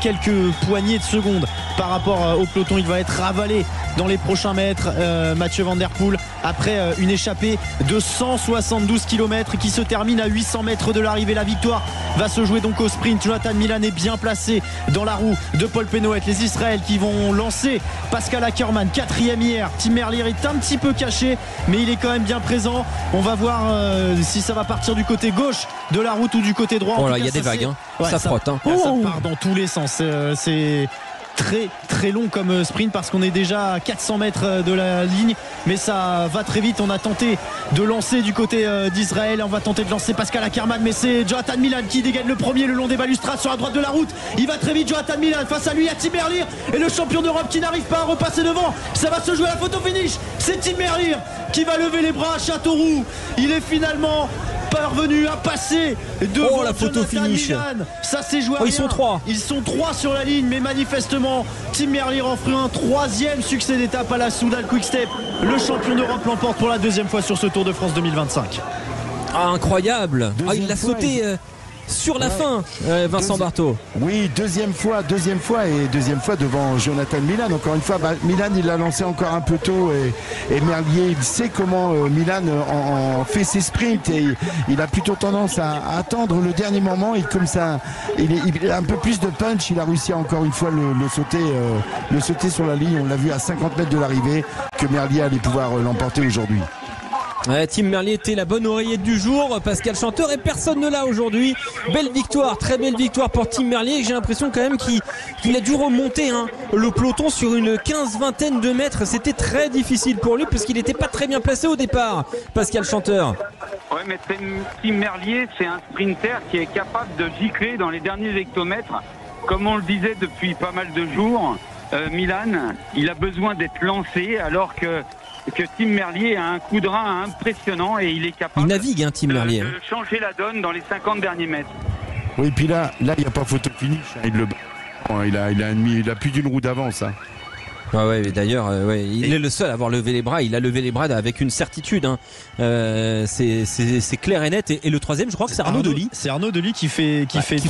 quelques poignées de secondes par rapport au peloton. Il va être ravalé dans les prochains mètres, Mathieu Van Der Poel, après une échappée de 172 km qui se termine à 800 mètres de l'arrivée. La victoire va se jouer donc au sprint. Jonathan Milan est bien placé dans la roue de Paul Pénoët. Les Israël qui vont lancer Pascal Ackermann, 4e hier. Tim Merlier est un petit peu caché, mais il est quand même bien présent. On va voir si ça va partir du côté gauche de la route ou du côté droit. Oh là, il y a des vagues, ça frotte. Ça part dans tous les sens. C'est très très long comme sprint parce qu'on est déjà à 400 mètres de la ligne, mais ça va très vite. On a tenté de lancer du côté d'Israël, on va tenter de lancer Pascal Ackermann, mais c'est Jonathan Milan qui dégaine le premier le long des balustrades sur la droite de la route. Il va très vite, Jonathan Milan. Face à lui, il y a Tim Merlier et le champion d'Europe qui n'arrive pas à repasser devant. Ça va se jouer à la photo finish. C'est Tim Merlier qui va lever les bras à Châteauroux. Il est finalement parvenu à passer devant la photo Jonathan finish. Milan. Ça s'est joué à ils rien. sont 3. Ils sont 3 sur la ligne, mais manifestement Tim Merlier en ferait un 3e succès d'étape à la Soudal Quick-Step. Le champion d'Europe l'emporte pour la 2e fois sur ce Tour de France 2025. Incroyable. Il l'a sauté sur la fin, Vincent Barthaud. Oui, deuxième fois devant Jonathan Milan. Encore une fois, Milan il l'a lancé encore un peu tôt et Merlier il sait comment Milan en fait ses sprints et il a plutôt tendance à attendre le dernier moment et comme ça il a un peu plus de punch. Il a réussi à encore une fois le sauter sur la ligne. On l'a vu à 50 mètres de l'arrivée que Merlier allait pouvoir l'emporter aujourd'hui. Tim Merlier était la bonne oreillette du jour, Pascal Chanteur, et personne ne l'a aujourd'hui. Belle victoire, très belle victoire pour Tim Merlier. J'ai l'impression quand même qu'il a dû remonter le peloton sur une 15-20 de mètres. C'était très difficile pour lui parce qu'il n'était pas très bien placé au départ, Pascal Chanteur. Ouais, mais Tim Merlier, c'est un sprinter qui est capable de gicler dans les derniers hectomètres. Comme on le disait depuis pas mal de jours, Milan, il a besoin d'être lancé alors que Tim Merlier a un coup de rein impressionnant et il est capable Tim Merlier. de changer la donne dans les 50 derniers mètres. Oui, puis là il n'y a pas photo finish. Il a plus d'une roue d'avance. D'ailleurs, il est le seul à avoir levé les bras. Il a levé les bras avec une certitude. C'est clair et net. Et le 3e, je crois que c'est Arnaud Delis. C'est Arnaud Delis qui fait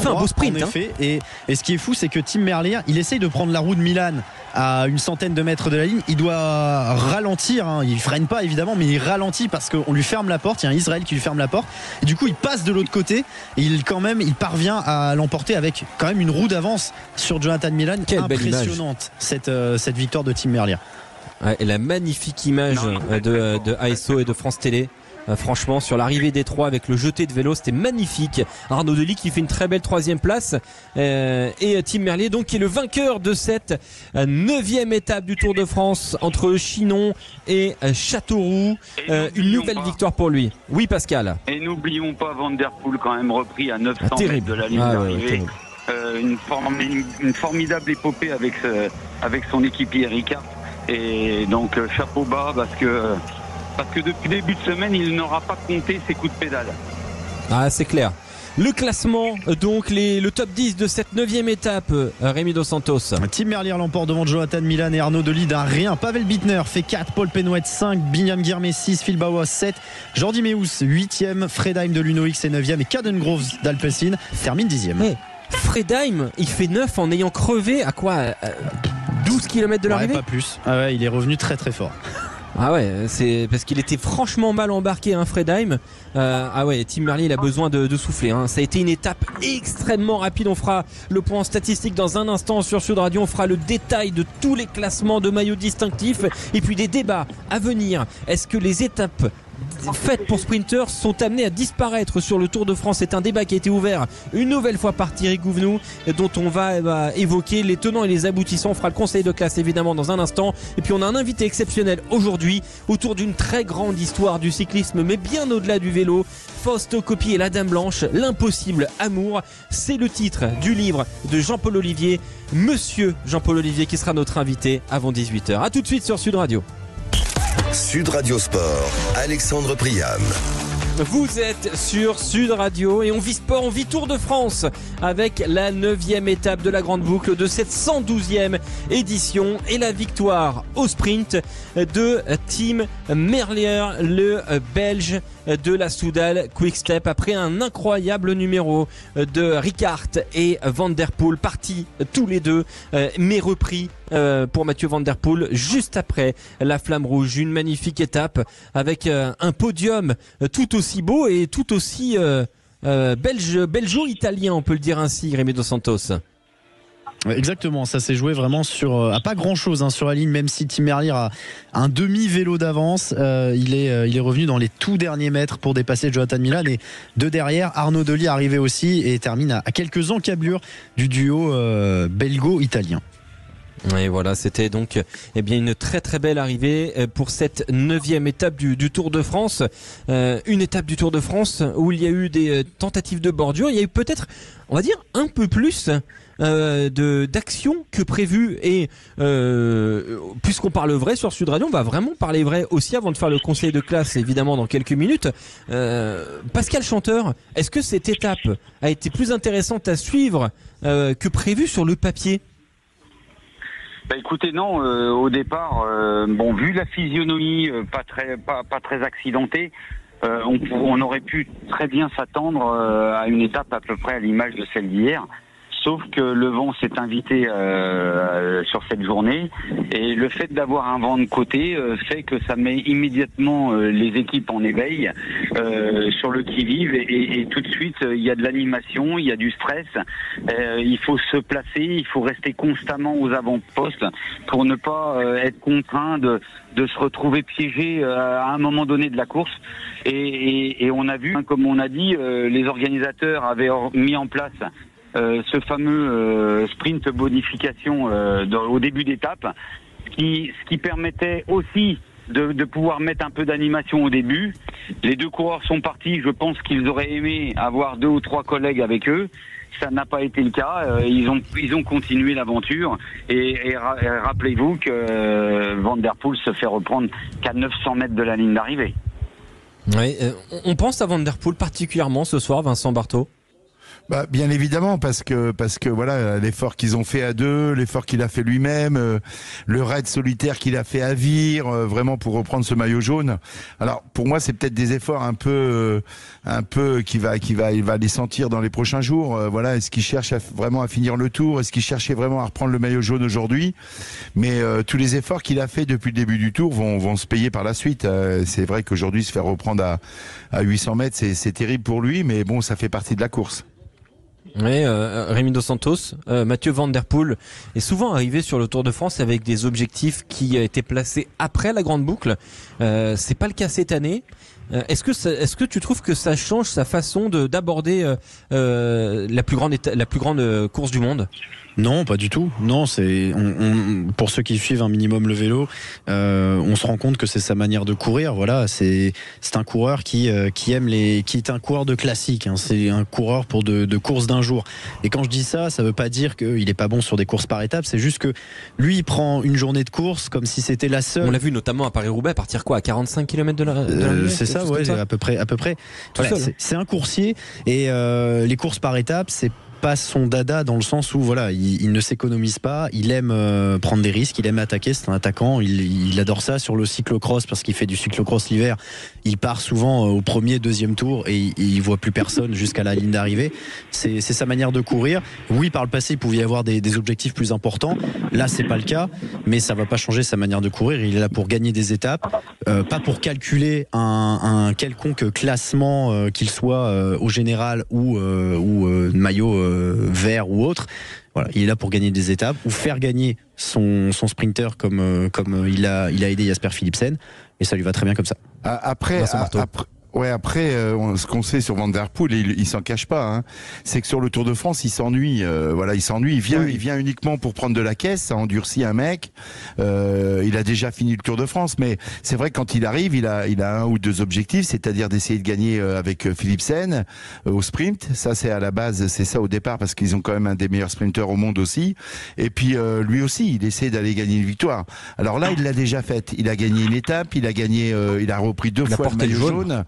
un beau sprint. En effet. Et ce qui est fou, c'est que Tim Merlier, il essaye de prendre la roue de Milan à une centaine de mètres de la ligne. Il doit ralentir. Il freine pas évidemment, mais il ralentit parce qu'on lui ferme la porte. Il y a un Israël qui lui ferme la porte. Et du coup, il passe de l'autre côté. Et il parvient à l'emporter avec quand même une roue d'avance sur Jonathan Milan. Quelle impressionnante cette victoire de Tim Merlier. Et la magnifique image de ASO et de France Télé. Franchement, sur l'arrivée des 3 avec le jeté de vélo, c'était magnifique. Arnaud Delis qui fait une très belle 3e place et Tim Merlier donc qui est le vainqueur de cette 9e étape du Tour de France entre Chinon et Châteauroux. Une nouvelle victoire pour lui. Oui, Pascal. Et n'oublions pas Van Der Poel quand même repris à 900 mètres de la ligne d'arrivée. Une formidable épopée avec son équipier Ricard. Et donc chapeau bas parce que depuis début de semaine, il n'aura pas compté ses coups de pédale. C'est clair. Le classement, donc le top 10 de cette 9e étape, Rémi Dos Santos. Tim Merlier l'emporte devant Jonathan Milan et Arnaud Delis d'un rien. Pavel Bittner fait 4, Paul Penouet 5, Binyam Guermé 6, Phil Bauer 7, Jordi Meus 8e, Fredheim de l'Uno-X est 9e et Caden Groves d'Alpecin termine 10e. Fredheim, il fait 9 en ayant crevé à quoi 12 km de l'arrivée. Pas plus. Il est revenu très très fort. C'est parce qu'il était franchement mal embarqué, Fredheim. Tim Merlier il a besoin de souffler. Ça a été une étape extrêmement rapide. On fera le point statistique dans un instant sur Sud Radio. On fera le détail de tous les classements de maillots distinctifs et puis des débats à venir. Est-ce que les étapes faites pour sprinters sont amenées à disparaître sur le Tour de France? C'est un débat qui a été ouvert une nouvelle fois par Thierry Gouvenou, dont on va évoquer les tenants et les aboutissants. On fera le conseil de classe évidemment dans un instant, et puis on a un invité exceptionnel aujourd'hui autour d'une très grande histoire du cyclisme, mais bien au-delà du vélo. Fausto Coppi et la Dame Blanche, l'impossible amour, c'est le titre du livre de Jean-Paul Olivier, Monsieur Jean-Paul Olivier, qui sera notre invité avant 18h. A tout de suite sur Sud Radio. Sud Radio Sport, Alexandre Priam. Vous êtes sur Sud Radio et on vit sport, on vit Tour de France avec la 9e étape de la Grande Boucle de cette 112e édition et la victoire au sprint de Tim Merlier, le Belge de la Soudal Quick-Step, après un incroyable numéro de Ricard et Van Der Poel, partis tous les deux, mais repris pour Mathieu Van Der Poel juste après la Flamme Rouge. Une magnifique étape avec un podium tout aussi beau et tout aussi belgeo-italien, on peut le dire ainsi, Rémi Dos Santos. Exactement, ça s'est joué vraiment à pas grand chose sur la ligne, même si Tim Merlier a un demi-vélo d'avance. Il est revenu dans les tout derniers mètres pour dépasser Jonathan Milan, et de derrière Arnaud Delis arrivé aussi et termine à quelques encablures du duo belgo-italien. Et voilà, c'était donc une très très belle arrivée pour cette 9e étape du Tour de France. Une étape du Tour de France où il y a eu des tentatives de bordure. Il y a eu peut-être, on va dire, un peu plus d'action que prévu. Et puisqu'on parle vrai sur Sud Radio, on va vraiment parler vrai aussi avant de faire le conseil de classe, évidemment, dans quelques minutes. Pascal Chanteur, est-ce que cette étape a été plus intéressante à suivre que prévu sur le papier ? Écoutez, non, au départ, vu la physionomie pas très accidentée, on aurait pu très bien s'attendre à une étape à peu près à l'image de celle d'hier. Sauf que le vent s'est invité sur cette journée, et le fait d'avoir un vent de côté fait que ça met immédiatement les équipes en éveil sur le qui-vive, et tout de suite il y a de l'animation, il y a du stress, il faut se placer, il faut rester constamment aux avant-postes pour ne pas être contraint de se retrouver piégé à un moment donné de la course. Et on a vu, comme on a dit, les organisateurs avaient mis en place ce fameux sprint bonification au début d'étape, ce qui permettait aussi de pouvoir mettre un peu d'animation au début. Les deux coureurs sont partis, je pense qu'ils auraient aimé avoir 2 ou 3 collègues avec eux. Ça n'a pas été le cas. Ils ont continué l'aventure, et rappelez-vous que Van Der Poel se fait reprendre qu'à 900 mètres de la ligne d'arrivée. Oui, on pense à Van Der Poel particulièrement ce soir, Vincent Barthaud. Bien évidemment, parce que voilà, l'effort qu'ils ont fait à 2, l'effort qu'il a fait lui-même, le raid solitaire qu'il a fait à Vire, vraiment pour reprendre ce maillot jaune. Alors pour moi, c'est peut-être des efforts un peu il va les sentir dans les prochains jours. Voilà, est-ce qu'il cherche vraiment à finir le tour? Est-ce qu'il cherchait vraiment à reprendre le maillot jaune aujourd'hui? Mais tous les efforts qu'il a fait depuis le début du tour vont se payer par la suite. C'est vrai qu'aujourd'hui se faire reprendre à 800 mètres, c'est terrible pour lui, mais bon, ça fait partie de la course. Oui, Rémi Dos Santos, Mathieu Van Der Poel est souvent arrivé sur le Tour de France avec des objectifs qui étaient placés après la grande boucle. C'est pas le cas cette année. Est-ce que tu trouves que ça change sa façon d'aborder la plus grande course du monde? Non, pas du tout. Non, pour ceux qui suivent un minimum le vélo, on se rend compte que c'est sa manière de courir. Voilà, c'est un coureur qui est un coureur de classique. Hein. C'est un coureur pour de courses d'un jour. Et quand je dis ça, ça veut pas dire qu'il est pas bon sur des courses par étapes. C'est juste que lui, il prend une journée de course comme si c'était la seule. On l'a vu notamment à Paris-Roubaix, partir à 45 km de la c'est ça, ouais, à peu près. Voilà, c'est un coursier, et les courses par étapes, c'est pas son dada, dans le sens où voilà, il ne s'économise pas, il aime prendre des risques, il aime attaquer, c'est un attaquant, il adore ça. Sur le cyclocross, parce qu'il fait du cyclocross l'hiver, il part souvent au premier, deuxième tour, et il voit plus personne jusqu'à la ligne d'arrivée. C'est sa manière de courir. Oui, par le passé, il pouvait y avoir des objectifs plus importants. Là, c'est pas le cas, mais ça va pas changer sa manière de courir. Il est là pour gagner des étapes, pas pour calculer un quelconque classement, qu'il soit au général ou maillot vert ou autre. Voilà, il est là pour gagner des étapes ou faire gagner son sprinter comme il a aidé Jasper Philipsen, et ça lui va très bien comme ça. Après, ce qu'on sait sur Van Der Poel, il s'en cache pas, hein, c'est que sur le Tour de France, il s'ennuie. Il vient uniquement pour prendre de la caisse. Ça endurcit un mec. Il a déjà fini le Tour de France, mais c'est vrai que quand il arrive, il a 1 ou 2 objectifs, c'est-à-dire d'essayer de gagner avec Philipsen au sprint. Ça, c'est à la base, c'est ça au départ, parce qu'ils ont quand même un des meilleurs sprinteurs au monde aussi. Et puis lui aussi, il essaie d'aller gagner une victoire. Alors là, il l'a déjà faite. Il a gagné une étape. Il a repris 2 fois le maillot jaune.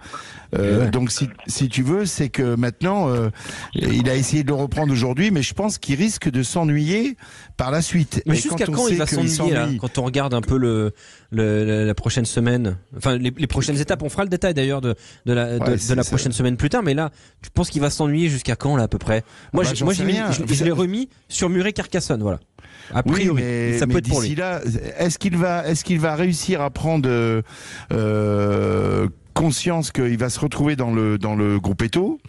Donc si tu veux, c'est que maintenant il a essayé de le reprendre aujourd'hui, mais je pense qu'il risque de s'ennuyer par la suite. Mais jusqu'à quand il va s'ennuyer là, quand on regarde un peu la prochaine semaine, enfin les prochaines étapes? On fera le détail d'ailleurs de la prochaine semaine plus tard, mais là tu penses qu'il va s'ennuyer jusqu'à quand là à peu près? Moi je l'ai remis sur Muret-Carcassonne, voilà. A priori, oui, ça peut être pour lui. Là, est-ce qu'il va réussir à prendre conscience qu'il va se retrouver dans le groupe Eto.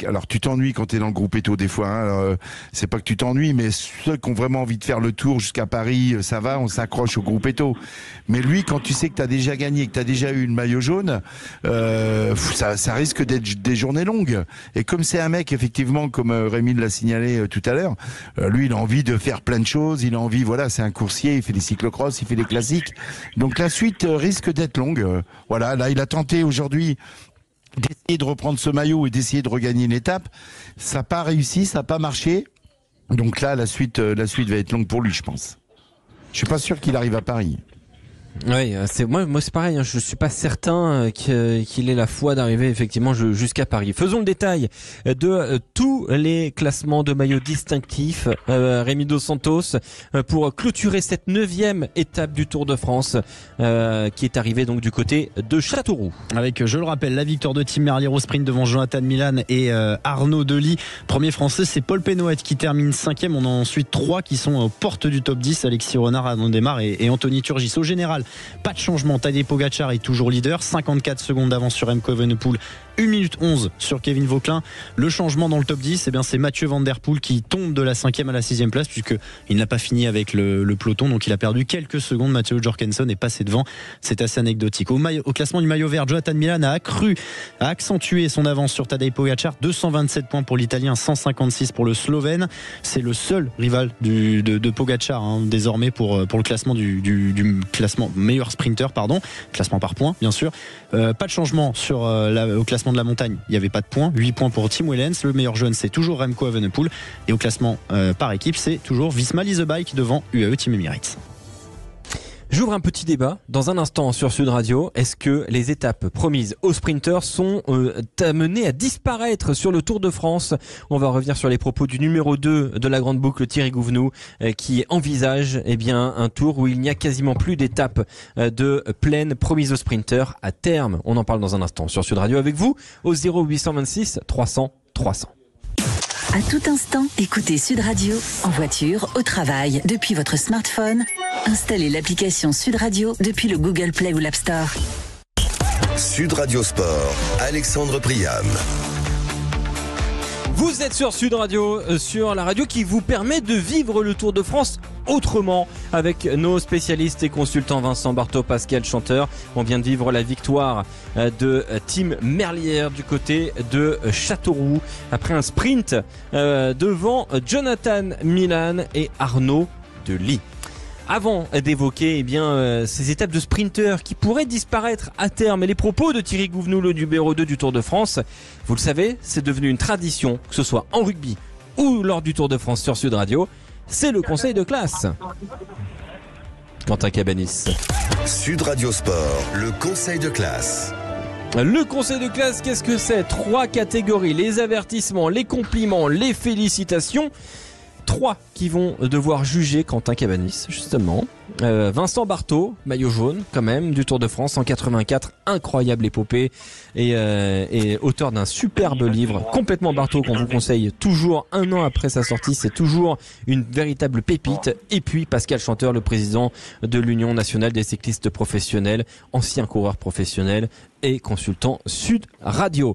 Alors tu t'ennuies quand tu es dans le groupe Eto des fois, hein, c'est pas que tu t'ennuies, mais ceux qui ont vraiment envie de faire le tour jusqu'à Paris, ça va, on s'accroche au groupe Eto. Mais lui, quand tu sais que tu as déjà gagné, que tu as déjà eu une maillot jaune, ça risque d'être des journées longues. Et comme c'est un mec, effectivement, comme Rémi l'a signalé tout à l'heure, lui il a envie de faire plein de choses, il a envie, voilà, c'est un coursier, il fait des cyclocross, il fait des classiques. Donc la suite risque d'être longue. Voilà, là il a tenté aujourd'hui d'essayer de reprendre ce maillot et d'essayer de regagner une étape. Ça n'a pas réussi, ça n'a pas marché. Donc là, la suite va être longue pour lui, je pense. Je suis pas sûr qu'il arrive à Paris. Oui, moi c'est pareil, hein, je suis pas certain qu'il ait la foi d'arriver effectivement jusqu'à Paris. Faisons le détail de tous les classements de maillots distinctifs, Rémi Dos Santos, pour clôturer cette 9e étape du Tour de France qui est arrivée donc du côté de Châteauroux. Avec, je le rappelle, la victoire de Tim Merlier au sprint devant Jonathan Milan et Arnaud Delis. Premier français, c'est Paul Pénoët qui termine 5e. On a ensuite 3 qui sont aux portes du top 10, Alexis Renard, Arnaud Desmar et Anthony Turgis. Au général, pas de changement, Tadej Pogačar est toujours leader, 54 secondes d'avance sur Remco Evenepoel, 1 minute 11 sur Kevin Vauquelin. Le changement dans le top 10, c'est Mathieu Van Der Poel qui tombe de la 5e à la 6e place, puisqu'il n'a pas fini avec le peloton, donc il a perdu quelques secondes. Mathieu Jorgensen est passé devant, c'est assez anecdotique. Au classement du maillot vert, Jonathan Milan a accentué son avance sur Tadej Pogačar, 227 points pour l'Italien, 156 pour le Slovène. C'est le seul rival de Pogačar, hein, désormais pour le classement du classement meilleur sprinter, classement par points bien sûr. Pas de changement au classement de la montagne, il n'y avait pas de points, 8 points pour Tim Wellens. Le meilleur jeune, c'est toujours Remco Evenepoel, et au classement par équipe, c'est toujours Visma Lease Bike devant UAE Team Emirates. J'ouvre un petit débat dans un instant sur Sud Radio. Est-ce que les étapes promises aux sprinteurs sont amenées à disparaître sur le Tour de France? On va revenir sur les propos du numéro 2 de la grande boucle, Thierry Gouvenou, qui envisage un tour où il n'y a quasiment plus d'étapes de plaine promises aux sprinteurs à terme. On en parle dans un instant sur Sud Radio avec vous au 0826 300 300. À tout instant, écoutez Sud Radio en voiture, au travail, depuis votre smartphone. Installez l'application Sud Radio depuis le Google Play ou l'App Store. Sud Radio Sport, Alexandre Priam. Vous êtes sur Sud Radio, sur la radio qui vous permet de vivre le Tour de France autrement, avec nos spécialistes et consultants Vincent Barthaud, Pascal Chanteur. On vient de vivre la victoire de Tim Merlier du côté de Châteauroux après un sprint devant Jonathan Milan et Arnaud Delis. Avant d'évoquer ces étapes de sprinteurs qui pourraient disparaître à terme et les propos de Thierry Gouvenou, le numéro 2 du Tour de France, vous le savez, c'est devenu une tradition, que ce soit en rugby ou lors du Tour de France sur Sud Radio, c'est le conseil de classe. Quentin Cabanis. Sud Radio Sport, le conseil de classe. Le conseil de classe, qu'est-ce que c'est? 3 catégories, les avertissements, les compliments, les félicitations. 3 qui vont devoir juger Quentin Cabanis, justement. Vincent Barthaud, maillot jaune quand même du Tour de France en 84, incroyable épopée, et auteur d'un superbe livre, complètement Barthaud, qu'on vous conseille toujours 1 an après sa sortie, c'est toujours une véritable pépite. Et puis Pascal Chanteur, le président de l'Union nationale des cyclistes professionnels, ancien coureur professionnel et consultant Sud Radio.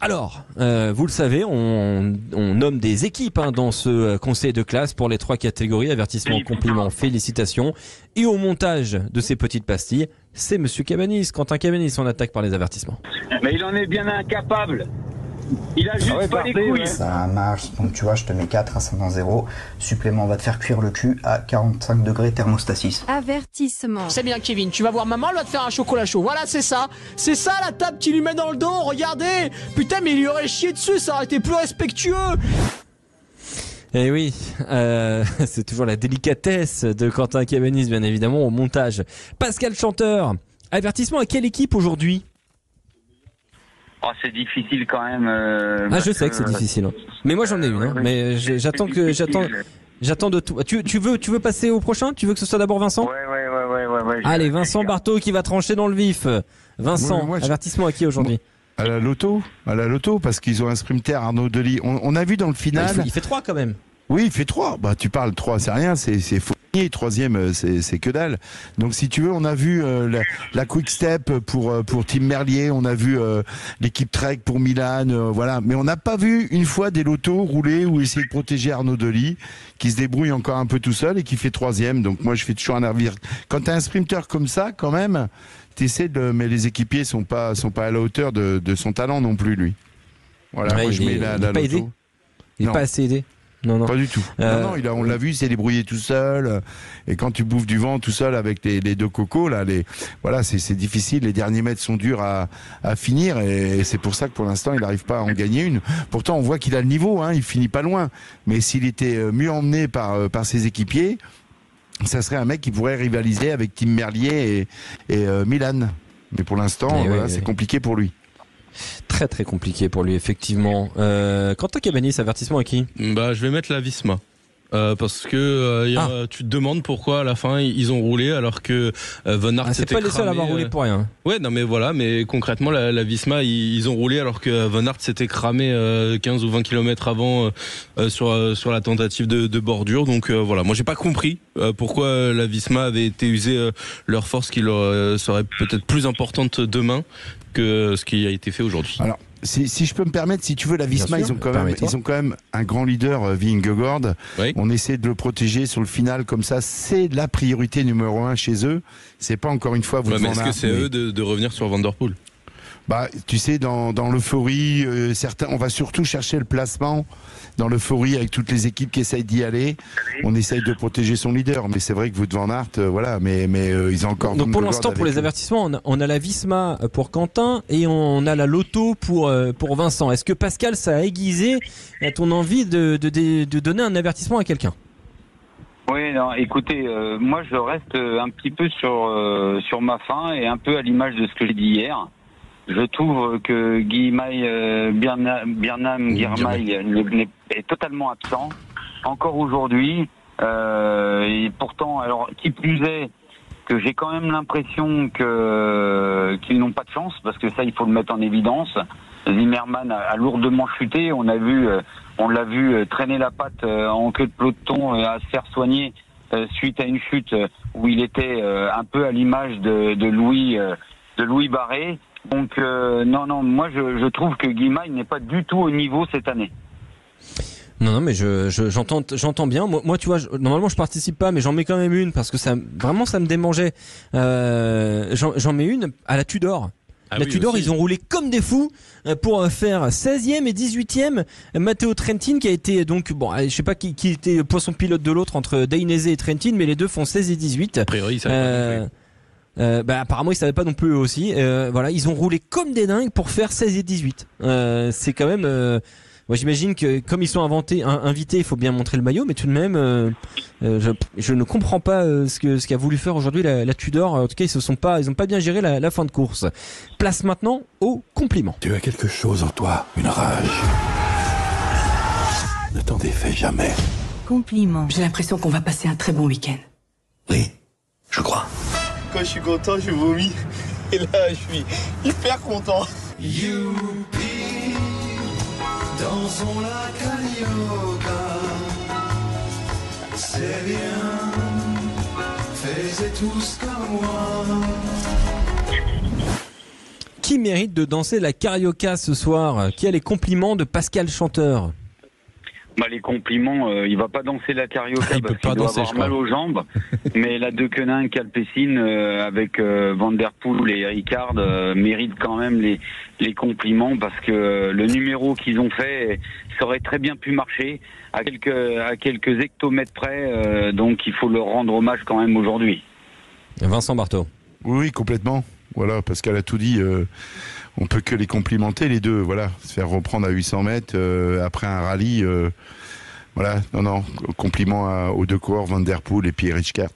Alors, vous le savez, on nomme des équipes dans ce conseil de classe pour les 3 catégories, avertissement, compliment, félicitations. Et au montage de ces petites pastilles, c'est Monsieur Cabanis, Quentin Cabanis, on attaque par les avertissements. Mais il en est bien incapable. Il a juste pas les couilles. Ça marche, donc tu vois, je te mets 4, ascendant 0. Supplément, on va te faire cuire le cul à 45 degrés thermostat 6. Avertissement. C'est bien, Kevin, tu vas voir maman, elle va te faire un chocolat chaud. Voilà, c'est ça. C'est ça la table qu'il lui met dans le dos, regardez. Putain, mais il lui aurait chié dessus, ça aurait été plus respectueux. Eh oui, c'est toujours la délicatesse de Quentin Cabanis, bien évidemment, au montage. Pascal Chanteur, avertissement à quelle équipe aujourd'hui? Oh, c'est difficile quand même. Je sais que c'est difficile. Mais moi j'en ai une. Mais j'attends de tout. Tu veux passer au prochain? Tu veux que ce soit d'abord Vincent? Ouais. Allez, Vincent Barthaud qui va trancher dans le vif. Vincent, avertissement à qui aujourd'hui? À la loto, parce qu'ils ont un sprinter, Arnaud Delis. On a vu dans le final. Il fait 3 quand même. Oui, il fait 3. Bah, tu parles 3, c'est rien, c'est faux. Et troisième, c'est que dalle. Donc si tu veux, on a vu la Quick Step pour Tim Merlier, on a vu l'équipe Trek pour Milan, voilà. Mais on n'a pas vu une fois des lotos rouler ou essayer de protéger Arnaud Delis, qui se débrouille encore un peu tout seul et qui fait troisième. Donc moi, je fais toujours un avis. Quand t'as un sprinter comme ça, quand même, mais les équipiers sont pas à la hauteur de son talent non plus, lui. Voilà, ouais, moi je mets la pas loto. aidé. Il n'est pas assez aidé. Non. Pas du tout. Non, on l'a vu, il s'est débrouillé tout seul. Et quand tu bouffes du vent tout seul avec les deux cocos, là, voilà, c'est difficile. Les derniers mètres sont durs à finir. Et c'est pour ça que pour l'instant, il n'arrive pas à en gagner une. Pourtant, on voit qu'il a le niveau, hein, il finit pas loin. Mais s'il était mieux emmené par ses équipiers, ça serait un mec qui pourrait rivaliser avec Tim Merlier et Milan. Mais pour l'instant, c'est compliqué pour lui. Très très compliqué pour lui, effectivement. Quentin Cabanis, avertissement à qui ? Je vais mettre la Visma. Parce que tu te demandes pourquoi à la fin ils ont roulé alors que Van Aert s'était cramé. C'est pas les seuls à avoir roulé pour rien. Ouais, non mais voilà, mais concrètement la Visma ils ont roulé alors que Van Aert s'était cramé 15 ou 20 km avant sur la tentative de bordure. Donc voilà, moi j'ai pas compris pourquoi la Visma avait été usée leur force qui leur serait peut-être plus importante demain que ce qui a été fait aujourd'hui. Alors, si je peux me permettre, si tu veux, la Visma, ils ont quand même un grand leader, Vingegaard. Oui. On essaie de le protéger sur le final, comme ça, c'est la priorité numéro 1 chez eux. C'est pas encore une fois. Mais est-ce que c'est eux de revenir sur Van der Poel ? Tu sais, dans l'euphorie, on va surtout chercher le placement. Dans l'euphorie, avec toutes les équipes qui essayent d'y aller, on essaye de protéger son leader. Mais c'est vrai que Wout van Aert, mais ils ont encore. Donc pour l'instant, pour les avertissements, on a la Visma pour Quentin et on a la Lotto pour Vincent. Est-ce que Pascal, ça a aiguisé ton envie de donner un avertissement à quelqu'un ? Oui, non, écoutez, moi je reste un petit peu sur ma faim et un peu à l'image de ce que j'ai dit hier. Je trouve que Bernam Girmay est totalement absent, encore aujourd'hui. Et pourtant, alors qui plus est, que j'ai quand même l'impression qu'ils n'ont pas de chance, parce que ça, il faut le mettre en évidence. Zimmermann a lourdement chuté. On l'a vu traîner la patte en queue de peloton à se faire soigner suite à une chute où il était un peu à l'image de Louis Barré. Donc non, moi je trouve que Guimay n'est pas du tout au niveau cette année. Non, mais j'entends bien. Moi, tu vois, normalement je participe pas, mais j'en mets quand même une parce que ça me démangeait. J'en mets une à la Tudor. La Tudor, ils ont roulé comme des fous pour faire 16e et 18e. Matteo Trentin qui a été donc, je sais pas qui était poisson pilote de l'autre entre Dainese et Trentin, mais les deux font 16 et 18. A priori, ça apparemment ils savaient pas non plus eux aussi. Voilà, ils ont roulé comme des dingues pour faire 16 et 18. C'est quand même moi j'imagine que comme ils sont invités, il faut bien montrer le maillot, mais tout de même je ne comprends pas ce qu'a voulu faire aujourd'hui la Tudor. En tout cas, ils ont pas bien géré la fin de course. Place maintenant au compliment. Tu as quelque chose en toi, une rage. Ne t'en défais jamais. Compliment. J'ai l'impression qu'on va passer un très bon week-end. Oui, je crois. Quand je suis content, je vomis. Et là, je suis hyper content. Youpi, dansons la carioca. C'est bien, faites tous comme moi. Qui mérite de danser la carioca ce soir ? Qui a les compliments de Pascal Chanteur ? Les compliments, il va pas danser la carioca parce qu'il doit avoir mal aux jambes. Mais la De Koninck, Alpecin avec Van der Poel et Ricard méritent quand même les compliments parce que le numéro qu'ils ont fait, ça aurait très bien pu marcher à quelques hectomètres près. Donc il faut leur rendre hommage quand même aujourd'hui. Vincent Barthaud. Oui, complètement. Voilà, Pascal a tout dit. On peut que les complimenter les deux. Voilà, se faire reprendre à 800 mètres après un rallye. Voilà, non, compliment aux deux coureurs, Van der Poel et puis Ricard.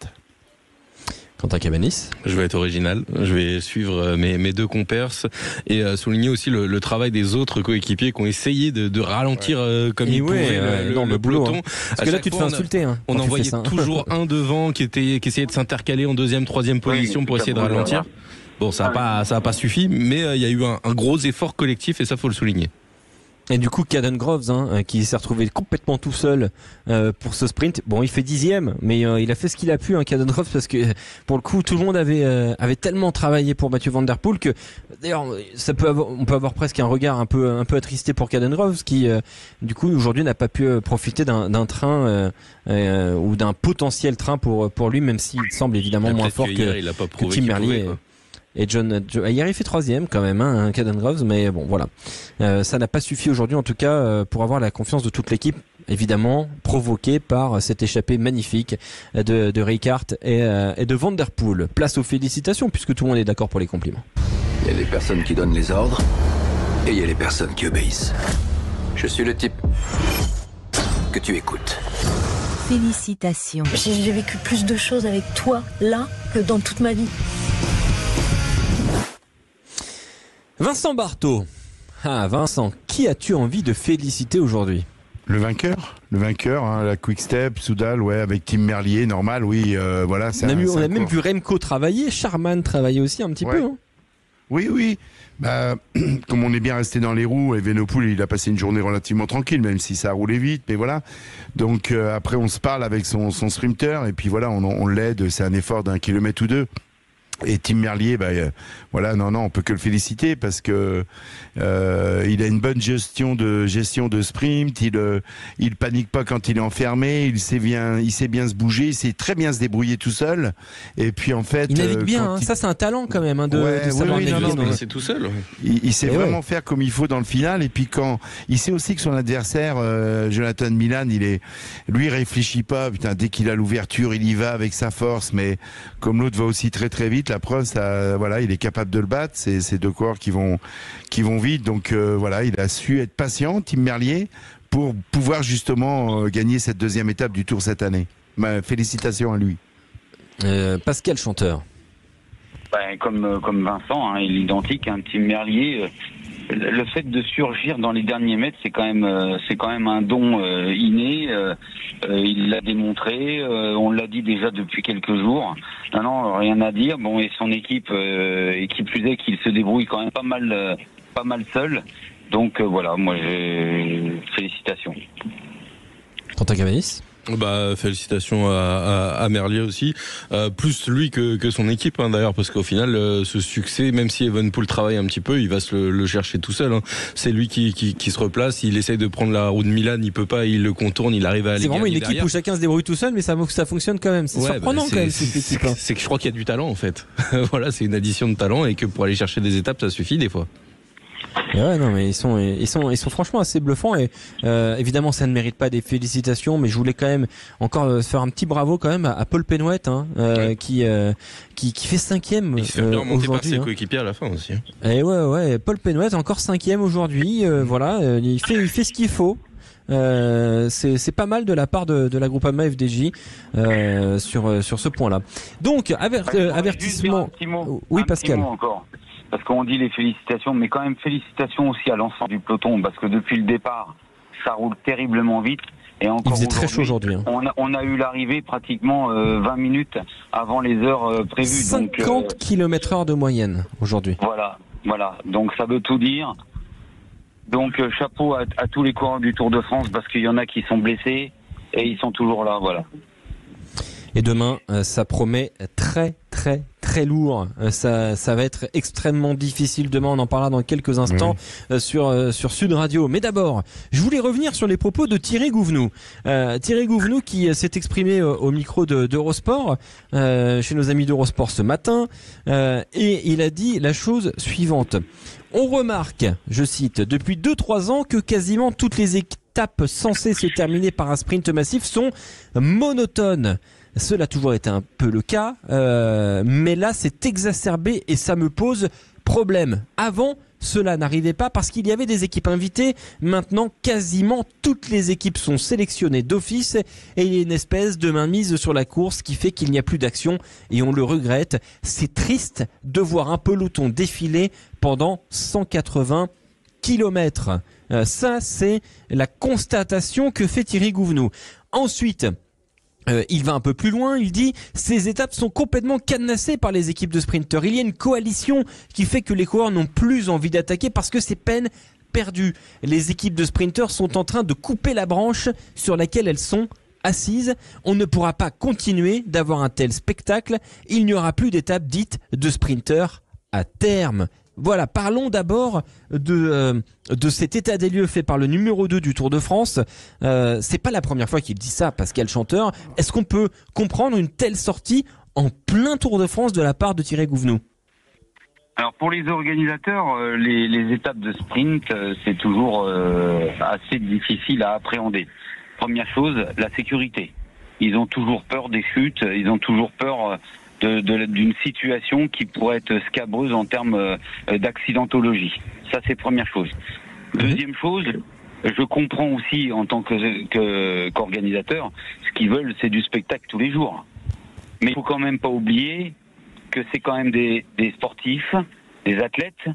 Quentin Cabanis. Je vais être original, je vais suivre mes deux compères et souligner aussi le travail des autres coéquipiers qui ont essayé de ralentir comme ils pouvaient le peloton. Parce que là tu te fais insulter. On en voyait toujours un devant qui essayait de s'intercaler en deuxième, troisième position pour essayer de ralentir. Bon, ça a pas suffi, mais il y a eu un gros effort collectif et ça faut le souligner. Et du coup, Caden Groves, qui s'est retrouvé complètement tout seul pour ce sprint. Bon, il fait 10e, mais il a fait ce qu'il a pu, Caden Groves, parce que pour le coup, tout le monde avait tellement travaillé pour Mathieu Van Der Poel que, d'ailleurs, on peut avoir presque un regard un peu attristé pour Caden Groves, qui, du coup, aujourd'hui, n'a pas pu profiter d'un train ou d'un potentiel train pour lui, même s'il semble évidemment moins fort que Tim Merlier. Et hier il fait 3e quand même, Caden Groves, mais bon voilà, ça n'a pas suffi aujourd'hui en tout cas pour avoir la confiance de toute l'équipe, évidemment provoquée par cette échappée magnifique de Rickaert et de Van Der Poel. Place aux félicitations puisque tout le monde est d'accord pour les compliments. Il y a les personnes qui donnent les ordres et il y a les personnes qui obéissent. Je suis le type que tu écoutes. Félicitations. J'ai vécu plus de choses avec toi là que dans toute ma vie. Vincent Barthaud. Ah Vincent, qui as-tu envie de féliciter aujourd'hui ? Le vainqueur, la Quick Step, Soudal, ouais, avec Tim Merlier, normal, oui, voilà. On a même vu Remco travailler, Charman travailler aussi un petit peu. Hein. Oui. Bah, comme on est bien resté dans les roues, Evenepoel, il a passé une journée relativement tranquille, même si ça a roulé vite, mais voilà. Donc après, on se parle avec son sprinter, et puis voilà, on l'aide, c'est un effort d'1 kilomètre ou 2. Et Tim Merlier, voilà, on peut que le féliciter parce que il a une bonne gestion de sprint. Il panique pas quand il est enfermé. Il sait bien se bouger. Il sait très bien se débrouiller tout seul. Et puis en fait, il navigue bien. Ça, c'est un talent quand même de savoir naviguer. C'est tout seul. Il sait vraiment faire comme il faut dans le final. Et puis quand il sait aussi que son adversaire, Jonathan Milan, lui réfléchit pas. Putain, dès qu'il a l'ouverture, il y va avec sa force. Mais comme l'autre va aussi très très vite. La preuve, voilà, il est capable de le battre. C'est ces deux coureurs qui vont vite. Donc voilà, il a su être patient, Tim Merlier, pour pouvoir justement gagner cette deuxième étape du Tour cette année. Félicitations à lui. Pascal Chanteur. Comme Vincent, il est identique. Tim Merlier. Le fait de surgir dans les derniers mètres, c'est quand même un don inné. Il l'a démontré. On l'a dit déjà depuis quelques jours. Non, rien à dire. Bon, et son équipe, et qui plus est, qu'il se débrouille quand même pas mal seul. Donc voilà, moi, félicitations. Quentin Cavanis. Félicitations à Merlier aussi, plus lui que son équipe d'ailleurs, parce qu'au final ce succès, même si Evenepoel travaille un petit peu, il va le chercher tout seul. C'est lui qui se replace, il essaye de prendre la roue de Milan, il peut pas, il le contourne, il arrive à aller. C'est vraiment une équipe derrière. où chacun se débrouille tout seul, mais ça fonctionne quand même. C'est surprenant quand même cette équipe. C'est que je crois qu'il y a du talent en fait. Voilà, c'est une addition de talent et que pour aller chercher des étapes, ça suffit des fois. Et ouais, non, mais ils sont franchement assez bluffants et évidemment ça ne mérite pas des félicitations, mais je voulais quand même encore faire un petit bravo quand même à Paul Penouet, qui fait 5e il se fait bien remonter aujourd'hui. Par ses coéquipiers à la fin aussi. Et ouais, Paul Penouet encore 5e aujourd'hui. Voilà, il fait ce qu'il faut. C'est pas mal de la part de la Groupama FDJ sur ce point-là. Donc avertissement. Oui, Pascal. Encore. Parce qu'on dit les félicitations, mais quand même félicitations aussi à l'ensemble du peloton, parce que depuis le départ, ça roule terriblement vite. Et encore il faisait très chaud aujourd'hui. On a eu l'arrivée pratiquement 20 minutes avant les heures prévues. 50 km/h de moyenne aujourd'hui. Voilà. Donc ça veut tout dire. Donc chapeau à tous les coureurs du Tour de France, parce qu'il y en a qui sont blessés et ils sont toujours là, voilà. Et demain, ça promet très très très lourd. Ça va être extrêmement difficile demain. On en parlera dans quelques instants sur Sud Radio. Mais d'abord, je voulais revenir sur les propos de Thierry Gouvenou. Thierry Gouvenou qui s'est exprimé au micro d'Eurosport, chez nos amis d'Eurosport ce matin, et il a dit la chose suivante. On remarque, je cite, depuis 2-3 ans que quasiment toutes les étapes censées se terminer par un sprint massif sont monotones. Cela a toujours été un peu le cas, mais là c'est exacerbé et ça me pose problème. Avant, cela n'arrivait pas parce qu'il y avait des équipes invitées. Maintenant, quasiment toutes les équipes sont sélectionnées d'office et il y a une espèce de mainmise sur la course qui fait qu'il n'y a plus d'action et on le regrette. C'est triste de voir un peloton défiler pendant 180 km. Ça, c'est la constatation que fait Thierry Gouvenou. Ensuite, il va un peu plus loin, il dit « Ces étapes sont complètement cadenassées par les équipes de sprinteurs. Il y a une coalition qui fait que les coureurs n'ont plus envie d'attaquer parce que c'est peine perdu. Les équipes de sprinteurs sont en train de couper la branche sur laquelle elles sont assises. On ne pourra pas continuer d'avoir un tel spectacle. Il n'y aura plus d'étape dite de sprinteurs à terme. Voilà, parlons d'abord de cet état des lieux fait par le numéro 2 du Tour de France. C'est pas la première fois qu'il dit ça, Pascal Chanteur. Est-ce qu'on peut comprendre une telle sortie en plein Tour de France de la part de Thierry Gouvenou? Alors pour les organisateurs, les étapes de sprint, c'est toujours assez difficile à appréhender. Première chose, la sécurité. Ils ont toujours peur des chutes, ils ont toujours peur d'une situation qui pourrait être scabreuse en termes d'accidentologie. Ça, c'est première chose. Deuxième chose, je comprends aussi en tant qu'organisateur, ce qu'ils veulent, c'est du spectacle tous les jours. Mais il faut quand même pas oublier que c'est quand même des sportifs, des athlètes,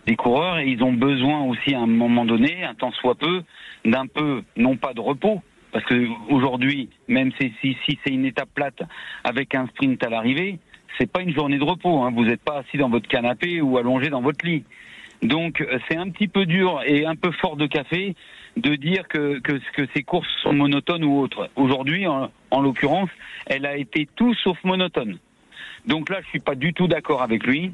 des coureurs, et ils ont besoin aussi à un moment donné, un temps soit peu, d'un peu, non pas de repos, parce que aujourd'hui, même si c'est une étape plate avec un sprint à l'arrivée, c'est pas une journée de repos, hein. Vous n'êtes pas assis dans votre canapé ou allongé dans votre lit. Donc c'est un petit peu dur et un peu fort de café de dire que ces courses sont monotones ou autres. Aujourd'hui, en l'occurrence, elle a été tout sauf monotone. Donc là, je suis pas du tout d'accord avec lui.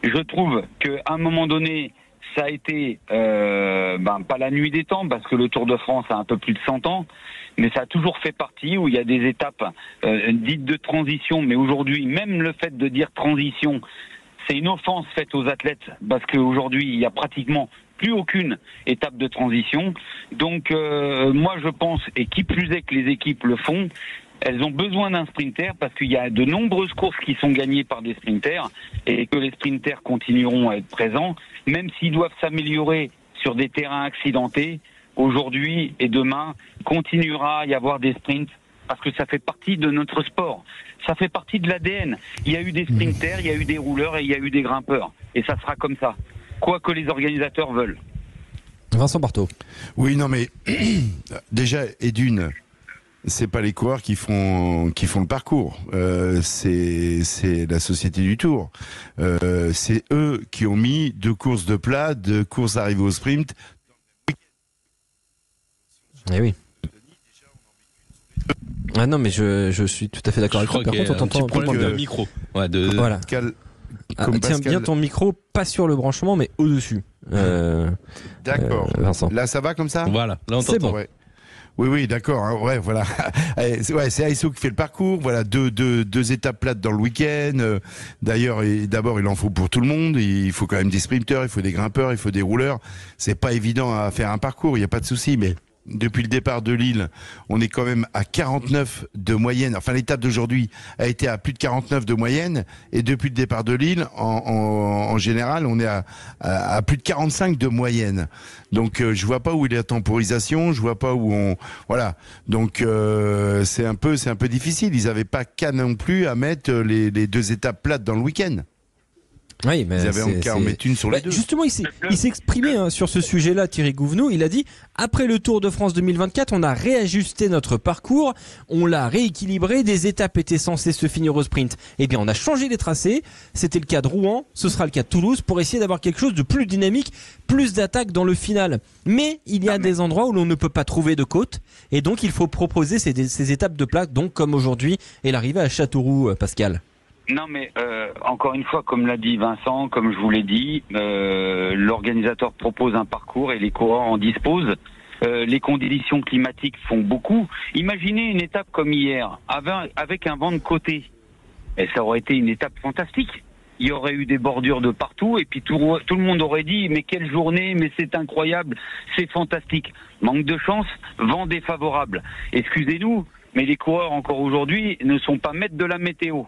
Je trouve qu'à un moment donné, ça a été pas la nuit des temps, parce que le Tour de France a un peu plus de 100 ans, mais ça a toujours fait partie où il y a des étapes dites de transition. Mais aujourd'hui, même le fait de dire transition, c'est une offense faite aux athlètes, parce qu'aujourd'hui, il y a pratiquement plus aucune étape de transition. Donc moi, je pense, et qui plus est que les équipes le font, elles ont besoin d'un sprinter, parce qu'il y a de nombreuses courses qui sont gagnées par des sprinters, et que les sprinters continueront à être présents, même s'ils doivent s'améliorer sur des terrains accidentés. Aujourd'hui et demain, continuera à y avoir des sprints, parce que ça fait partie de notre sport. Ça fait partie de l'ADN. Il y a eu des sprinters, il y a eu des rouleurs et il y a eu des grimpeurs. Et ça sera comme ça, quoi que les organisateurs veulent. Vincent Barthaud. Oui, non mais déjà, et d'une, c'est pas les coureurs qui font le parcours. C'est la Société du Tour. C'est eux qui ont mis 2 courses de plat, 2 courses arrivées au sprint. Eh oui. Ah non, mais je suis tout à fait d'accord avec toi. Par contre, on t'entend un problème de micro. Ouais, voilà. Pascal, tiens bien ton micro, pas sur le branchement, mais au-dessus. D'accord. Vincent. Là, ça va comme ça? Voilà, là on t'entend. C'est bon. Ouais. Oui, d'accord. Hein, ouais, voilà. C'est ASO qui fait le parcours. Voilà, deux étapes plates dans le week-end. D'ailleurs, d'abord, il en faut pour tout le monde. Il faut quand même des sprinteurs, il faut des grimpeurs, il faut des rouleurs. C'est pas évident à faire un parcours. Il y a pas de souci, mais depuis le départ de Lille, on est quand même à 49 de moyenne. Enfin, l'étape d'aujourd'hui a été à plus de 49 de moyenne. Et depuis le départ de Lille, en général, on est à plus de 45 de moyenne. Donc, je vois pas où est la temporisation. Je vois pas où voilà. Donc, c'est un peu difficile. Ils avaient pas qu'à non plus à mettre les 2 étapes plates dans le week-end. Oui, mais ils avaient qu'à en mettre une sur les 2. Justement, il s'est exprimé sur ce sujet-là, Thierry Gouvenou. Il a dit, après le Tour de France 2024, on a réajusté notre parcours, on l'a rééquilibré, des étapes étaient censées se finir au sprint. Eh bien, on a changé les tracés. C'était le cas de Rouen, ce sera le cas de Toulouse, pour essayer d'avoir quelque chose de plus dynamique, plus d'attaques dans le final. Mais il y a des endroits où l'on ne peut pas trouver de côte, et donc il faut proposer ces étapes de plaque, donc comme aujourd'hui, et l'arrivée à Châteauroux, Pascal. Non, mais encore une fois, comme l'a dit Vincent, comme je vous l'ai dit, l'organisateur propose un parcours et les coureurs en disposent. Les conditions climatiques font beaucoup. Imaginez une étape comme hier, avec un vent de côté. Et ça aurait été une étape fantastique. Il y aurait eu des bordures de partout, et puis tout le monde aurait dit « mais quelle journée, mais c'est incroyable, c'est fantastique ». Manque de chance, vent défavorable. Excusez-nous, mais les coureurs encore aujourd'hui ne sont pas maîtres de la météo.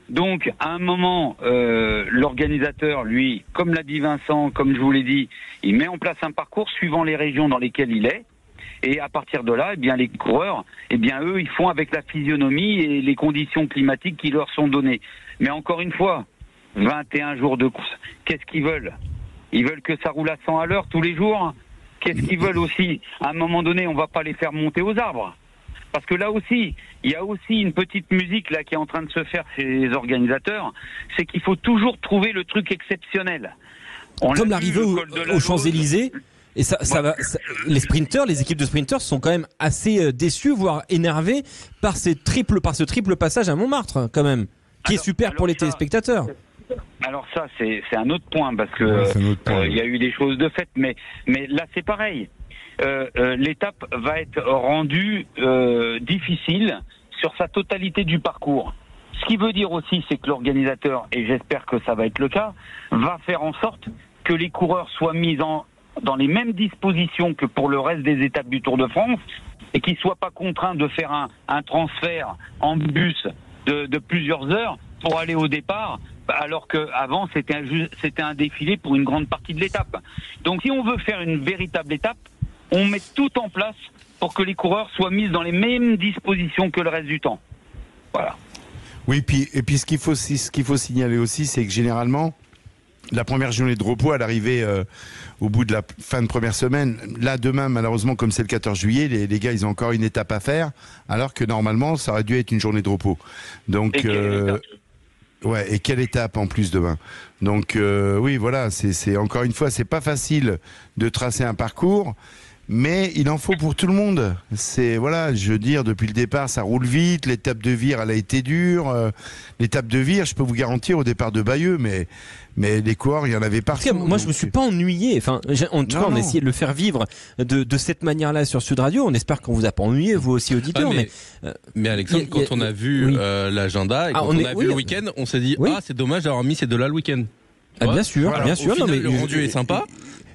Donc, à un moment, l'organisateur, lui, comme l'a dit Vincent, comme je vous l'ai dit, il met en place un parcours suivant les régions dans lesquelles il est. Et à partir de là, eh bien, les coureurs, eh bien, eux, ils font avec la physionomie et les conditions climatiques qui leur sont données. Mais encore une fois, 21 jours de course, qu'est-ce qu'ils veulent? Ils veulent que ça roule à 100 à l'heure tous les jours. Qu'est-ce qu'ils veulent aussi? À un moment donné, on va pas les faire monter aux arbres. Parce que là aussi, il y a aussi une petite musique là qui est en train de se faire chez les organisateurs, c'est qu'il faut toujours trouver le truc exceptionnel. Comme l'arrivée aux Champs-Élysées, Et les sprinters, les équipes de sprinters sont quand même assez déçus, voire énervés par ce triple passage à Montmartre, quand même, qui est super pour les téléspectateurs. Alors ça, c'est un autre point, parce que il y a eu des choses de fait, mais là c'est pareil. L'étape va être rendue difficile sur sa totalité du parcours. Ce qui veut dire aussi, c'est que l'organisateur, et j'espère que ça va être le cas, va faire en sorte que les coureurs soient mis dans les mêmes dispositions que pour le reste des étapes du Tour de France, et qu'ils ne soient pas contraints de faire un transfert en bus de plusieurs heures pour aller au départ, alors qu'avant c'était un défilé pour une grande partie de l'étape. Donc si on veut faire une véritable étape, on met tout en place pour que les coureurs soient mis dans les mêmes dispositions que le reste du temps. Voilà. Oui, et puis ce qu'il faut signaler aussi, c'est que généralement, la première journée de repos, elle arrivait au bout de la fin de première semaine. Là, demain, malheureusement, comme c'est le 14 juillet, les gars, ils ont encore une étape à faire, alors que normalement, ça aurait dû être une journée de repos. Donc, et quelle étape en plus demain. Donc, oui, voilà, c'est encore une fois, c'est pas facile de tracer un parcours. Mais il en faut pour tout le monde. Je veux dire, depuis le départ, ça roule vite. L'étape de Vire, elle a été dure. L'étape de Vire, je peux vous garantir, au départ de Bayeux, mais les coureurs, il y en avait partout. Moi, je me suis pas ennuyé. Enfin, en tout cas, on a essayé de le faire vivre de cette manière-là sur Sud Radio. On espère qu'on vous a pas ennuyé, vous aussi auditeurs. Mais Alexandre, quand on a vu l'agenda et quand on a vu le week-end, on s'est dit c'est dommage d'avoir mis ces deux-là le week-end. Bien sûr, bien sûr. Final, le rendu est sympa.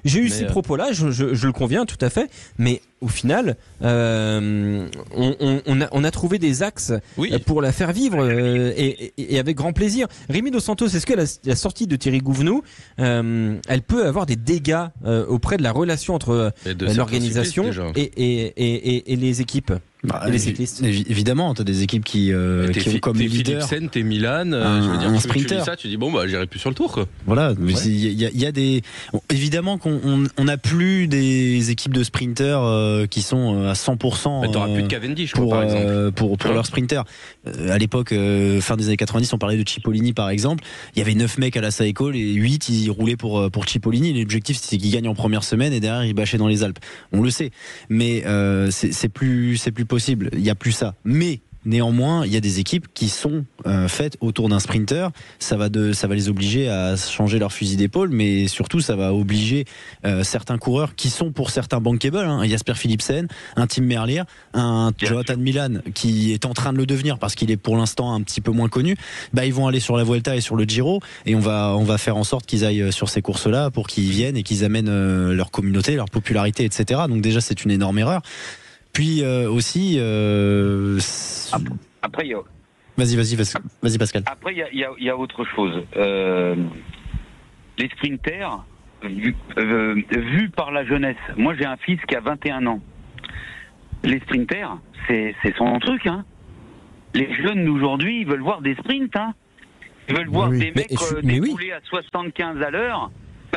J'ai eu ces propos-là, je le conviens tout à fait, mais au final, on a trouvé des axes pour la faire vivre et avec grand plaisir. Rémi Dos Santos, est-ce que la sortie de Thierry Gouvenou, elle peut avoir des dégâts auprès de la relation entre l'organisation et les équipes? Et les cyclistes. Évidemment, t'as des équipes qui ont comme leader Philipsen, t'es Milan, un sprinter. Tu dis ça, tu dis j'irai plus sur le Tour, quoi. Voilà, il y a des évidemment qu'on n'a plus des équipes de sprinters qui sont à 100%. T'auras plus de Cavendish, par exemple, pour leurs leurs sprinters. À l'époque, fin des années 90, on parlait de Cipollini, par exemple. Il y avait 9 mecs à la Saeco, et 8 ils roulaient pour Cipollini. L'objectif, c'était qu'il gagne en première semaine et derrière il bâchait dans les Alpes. On le sait, mais c'est plus possible, il n'y a plus ça. Mais néanmoins, il y a des équipes qui sont faites autour d'un sprinter. Ça va les obliger à changer leur fusil d'épaule, mais surtout, ça va obliger certains coureurs qui sont pour certains bankable, un Jasper Philipsen, un Tim Merlier, un Jonathan Milan qui est en train de le devenir parce qu'il est pour l'instant un petit peu moins connu. Ils vont aller sur la Vuelta et sur le Giro, et on va faire en sorte qu'ils aillent sur ces courses-là pour qu'ils viennent et qu'ils amènent leur communauté, leur popularité, etc. Donc déjà, c'est une énorme erreur. Puis aussi. Après, Vas-y, Pascal. Après, il y a autre chose. Les sprinters, vus par la jeunesse. Moi, j'ai un fils qui a 21 ans. Les sprinters, c'est son truc, hein. Les jeunes d'aujourd'hui, ils veulent voir des sprints, hein. Ils veulent voir des mecs dérouler à 75 à l'heure.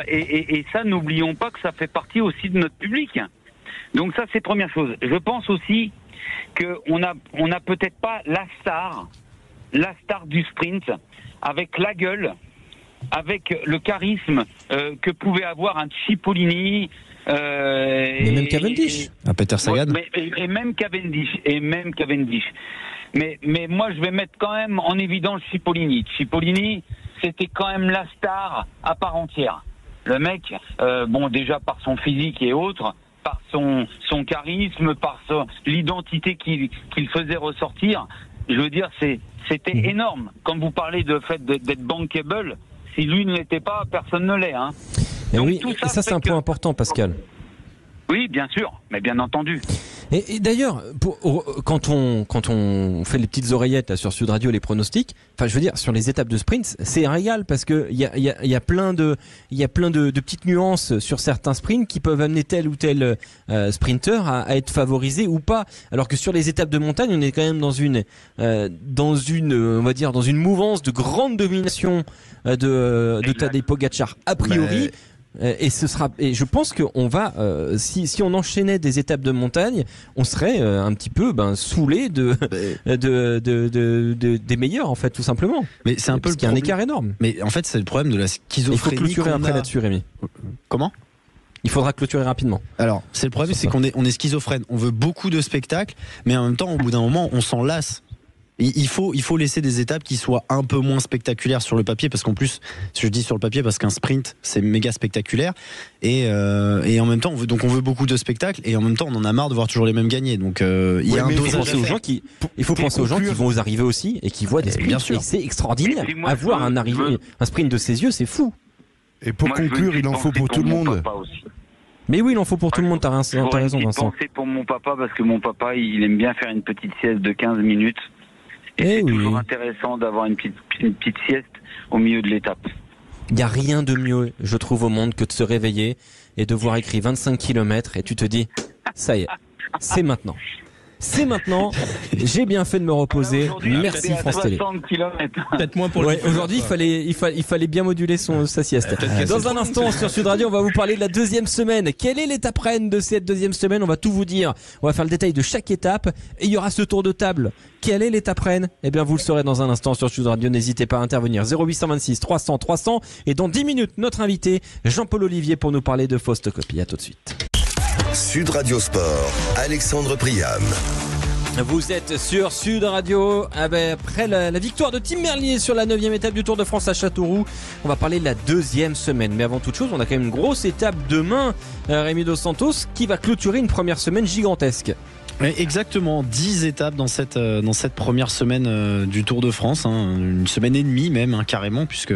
Et ça, n'oublions pas que ça fait partie aussi de notre public. Donc ça, c'est première chose. Je pense aussi qu'on a peut-être pas la star du sprint, avec la gueule, avec le charisme que pouvait avoir un Cipollini. Mais même Cavendish. Un Peter Sagan. Et même Cavendish. Mais moi, je vais mettre quand même en évidence Cipollini. Cipollini, c'était quand même la star à part entière. Le mec, déjà par son physique et autres, par son charisme, par l'identité qu'il faisait ressortir, je veux dire, c'était énorme. Quand vous parlez de fait d'être bankable, si lui ne l'était pas, personne ne l'est. Hein. Et ça c'est un point important, Pascal. Oui, bien sûr, mais bien entendu. Et d'ailleurs, quand on fait les petites oreillettes là, sur Sud Radio, les pronostics, enfin je veux dire sur les étapes de sprint, c'est un régal parce que il y a plein de petites nuances sur certains sprints qui peuvent amener tel ou tel sprinter à être favorisé ou pas. Alors que sur les étapes de montagne, on est quand même dans une on va dire dans une mouvance de grande domination de Tadej Pogačar a priori. Et je pense qu'on va, si on enchaînait des étapes de montagne, on serait un petit peu saoulé des meilleurs en fait, tout simplement. Mais c'est un peu parce qu'il y a un écart énorme. Mais en fait, c'est le problème de la schizophrénie. Il faut clôturer après là-dessus, Rémi. Comment ? Il faudra clôturer rapidement. Alors, c'est le problème, c'est qu'on est schizophrène. On veut beaucoup de spectacles, mais en même temps, au bout d'un moment, on s'en lasse. Il faut laisser des étapes qui soient un peu moins spectaculaires sur le papier, parce qu'en plus, je dis sur le papier parce qu'un sprint c'est méga spectaculaire, et en même temps on veut beaucoup de spectacles, et en même temps on en a marre de voir toujours les mêmes gagner. Donc il y a un dosage. Il faut penser aux gens qui vont aux arrivées aussi et qui voient des sprints. Bien sûr, c'est extraordinaire. Avoir un sprint de ses yeux, c'est fou. Et pour conclure, il en faut pour tout le monde. Mais oui, il en faut pour tout le monde, t'as raison Vincent. Penser pour mon papa, parce que mon papa il aime bien faire une petite sieste de 15 minutes. Et c'est toujours intéressant d'avoir une petite sieste au milieu de l'étape. Il n'y a rien de mieux, je trouve, au monde que de se réveiller et de voir écrit 25 km et tu te dis, ça y est, c'est maintenant. C'est maintenant, j'ai bien fait de me reposer. Merci France Télé. Peut-être moins pour le aujourd'hui, il fallait bien moduler sa sieste. Dans un instant, sur Sud Radio, on va vous parler de la deuxième semaine. Quelle est l'étape reine de cette deuxième semaine? On va tout vous dire. On va faire le détail de chaque étape et il y aura ce tour de table. Quelle est l'étape reine? Eh bien, vous le saurez dans un instant sur Sud Radio. N'hésitez pas à intervenir. 0826 300 300. Et dans 10 minutes, notre invité, Jean-Paul Olivier, pour nous parler de Faustocopie. À tout de suite. Sud Radio Sport, Alexandre Priam. Vous êtes sur Sud Radio. Après la victoire de Tim Merlier sur la 9e étape du Tour de France à Châteauroux, on va parler de la deuxième semaine. Mais avant toute chose, on a quand même une grosse étape demain, Rémi Dos Santos, qui va clôturer une première semaine gigantesque. Exactement, 10 étapes dans cette première semaine du Tour de France, une semaine et demie même, carrément, puisque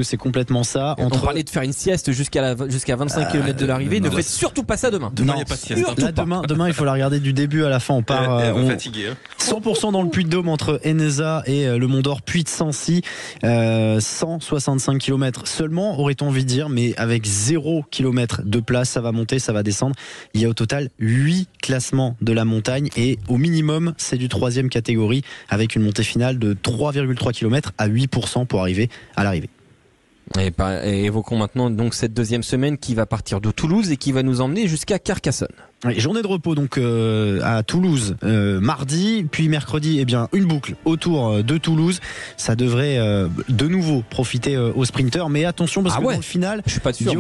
c'est complètement ça. On parlait de faire une sieste jusqu'à 25 km de l'arrivée. Ne faites surtout pas ça demain. Demain, il n'y a pas de sieste. Là, demain, il faut la regarder du début à la fin. On part fatigué. 100% dans le Puy-de-Dôme entre Eneza et le Mont d'Or, Puy de Sancy. 165 km seulement, aurait-on envie de dire, mais avec 0 km de place, ça va monter, ça va descendre. Il y a au total 8 classements de la montagne, et au minimum c'est du 3e catégorie, avec une montée finale de 3,3 km à 8% pour arriver à l'arrivée. Et évoquons maintenant donc cette deuxième semaine qui va partir de Toulouse et qui va nous emmener jusqu'à Carcassonne. Journée de repos donc à Toulouse mardi, puis mercredi une boucle autour de Toulouse. Ça devrait de nouveau profiter aux sprinteurs, mais attention parce que dans le final, je suis pas sûr, il y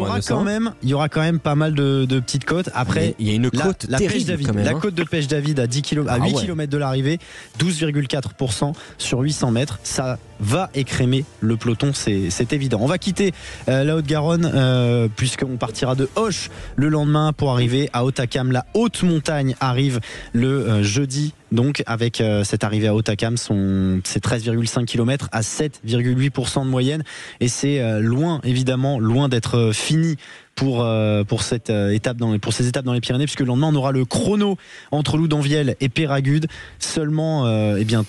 aura quand même pas mal de petites côtes. Après, il y a une côte la terrible Pêche David, quand même, la côte de Pêche David à 8 km de l'arrivée, 12,4% sur 800 mètres. Ça va écrémer le peloton, c'est évident. On va quitter la Haute-Garonne puisqu'on partira de Auch le lendemain pour arriver à Hautacam. La haute montagne arrive le jeudi, donc avec cette arrivée à Hautacam, c'est 13,5 km à 7,8% de moyenne, et c'est loin d'être fini pour cette étape pour ces étapes dans les Pyrénées, puisque le lendemain on aura le chrono entre Loudanvielle et Péragude, seulement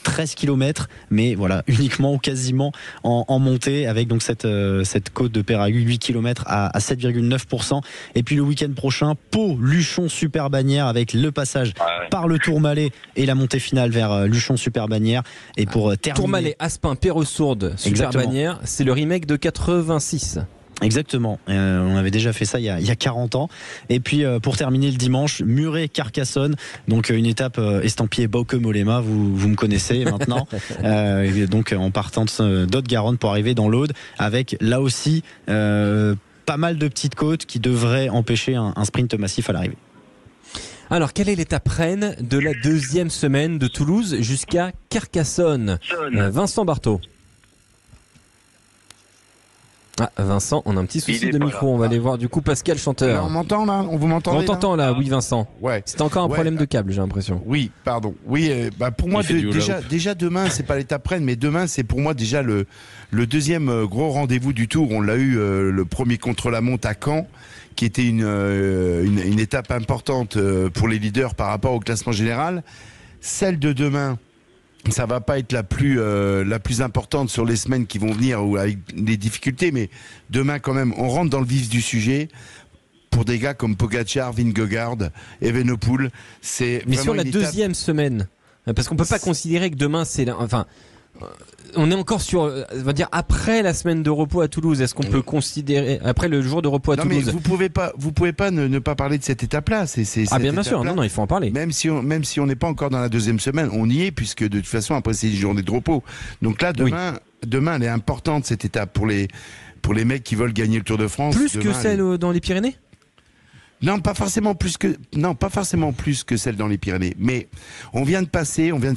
13 km, mais voilà, uniquement ou quasiment en montée, avec donc cette côte de Péragude, 8 km à 7,9%. Et puis le week-end prochain, Pau, Luchon, Super-Bagnères, avec le passage par le Tourmalet et la montée finale vers Luchon, Super-Bagnères. Et pour terminer, Tourmalet, Aspin, Perresourde, Super-Bagnères, c'est le remake de 86. Exactement, on avait déjà fait ça il y a 40 ans. Et puis pour terminer le dimanche, Muret-Carcassonne, donc une étape estampillée Bauke-Mollema, vous me connaissez maintenant. Donc en partant d'Haute-Garonne pour arriver dans l'Aude, avec là aussi pas mal de petites côtes qui devraient empêcher un sprint massif à l'arrivée. Alors, quelle est l'étape reine de la deuxième semaine de Toulouse jusqu'à Carcassonne? Vincent Barthaud. Vincent, on a un petit souci de micro, on va aller voir du coup Pascal Chanteur. On m'entend là? On vous m'entendez? On t'entend là, oui Vincent. Ouais. C'était encore un problème de câble, j'ai l'impression. Oui, pardon. Oui, pour moi déjà demain, c'est pas l'étape reine, mais demain c'est pour moi déjà le deuxième gros rendez-vous du Tour. On l'a eu le premier contre-la-montre à Caen, qui était une étape importante pour les leaders par rapport au classement général. Celle de demain, ça va pas être la plus importante sur les semaines qui vont venir ou avec des difficultés, mais demain quand même on rentre dans le vif du sujet pour des gars comme Pogacar, Vingegaard, Evenepoel. Mais sur la deuxième semaine, parce qu'on peut pas considérer que demain on est encore sur, on va dire, après la semaine de repos à Toulouse. Est-ce qu'on peut considérer après le jour de repos à Toulouse? Mais vous pouvez pas ne pas parler de cette étape-là. Bien sûr, non, il faut en parler. Même si on n'est pas encore dans la deuxième semaine, on y est, puisque de toute façon après c'est une journée de repos. Donc là, demain, elle est importante cette étape pour les mecs qui veulent gagner le Tour de France. Plus que celle dans les Pyrénées. Non, pas forcément plus que celle dans les Pyrénées. Mais on vient de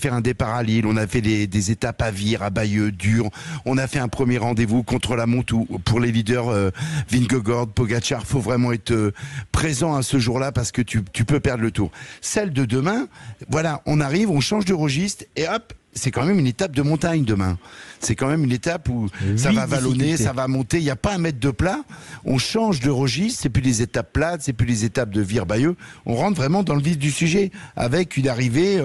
faire un départ à Lille, on a fait des étapes à Vire, à Bayeux, Dur. On a fait un premier rendez-vous contre la montre où, pour les leaders Vingegaard, Pogačar, faut vraiment être présent à ce jour-là parce que tu peux perdre le Tour. Celle de demain, voilà, on arrive, on change de registre et hop, c'est quand même une étape de montagne demain. C'est quand même une étape où ça va vallonner, ça va monter. Il n'y a pas un mètre de plat. On change de registre. C'est plus les étapes plates, c'est plus les étapes de Vire-Bayeux. On rentre vraiment dans le vif du sujet avec une arrivée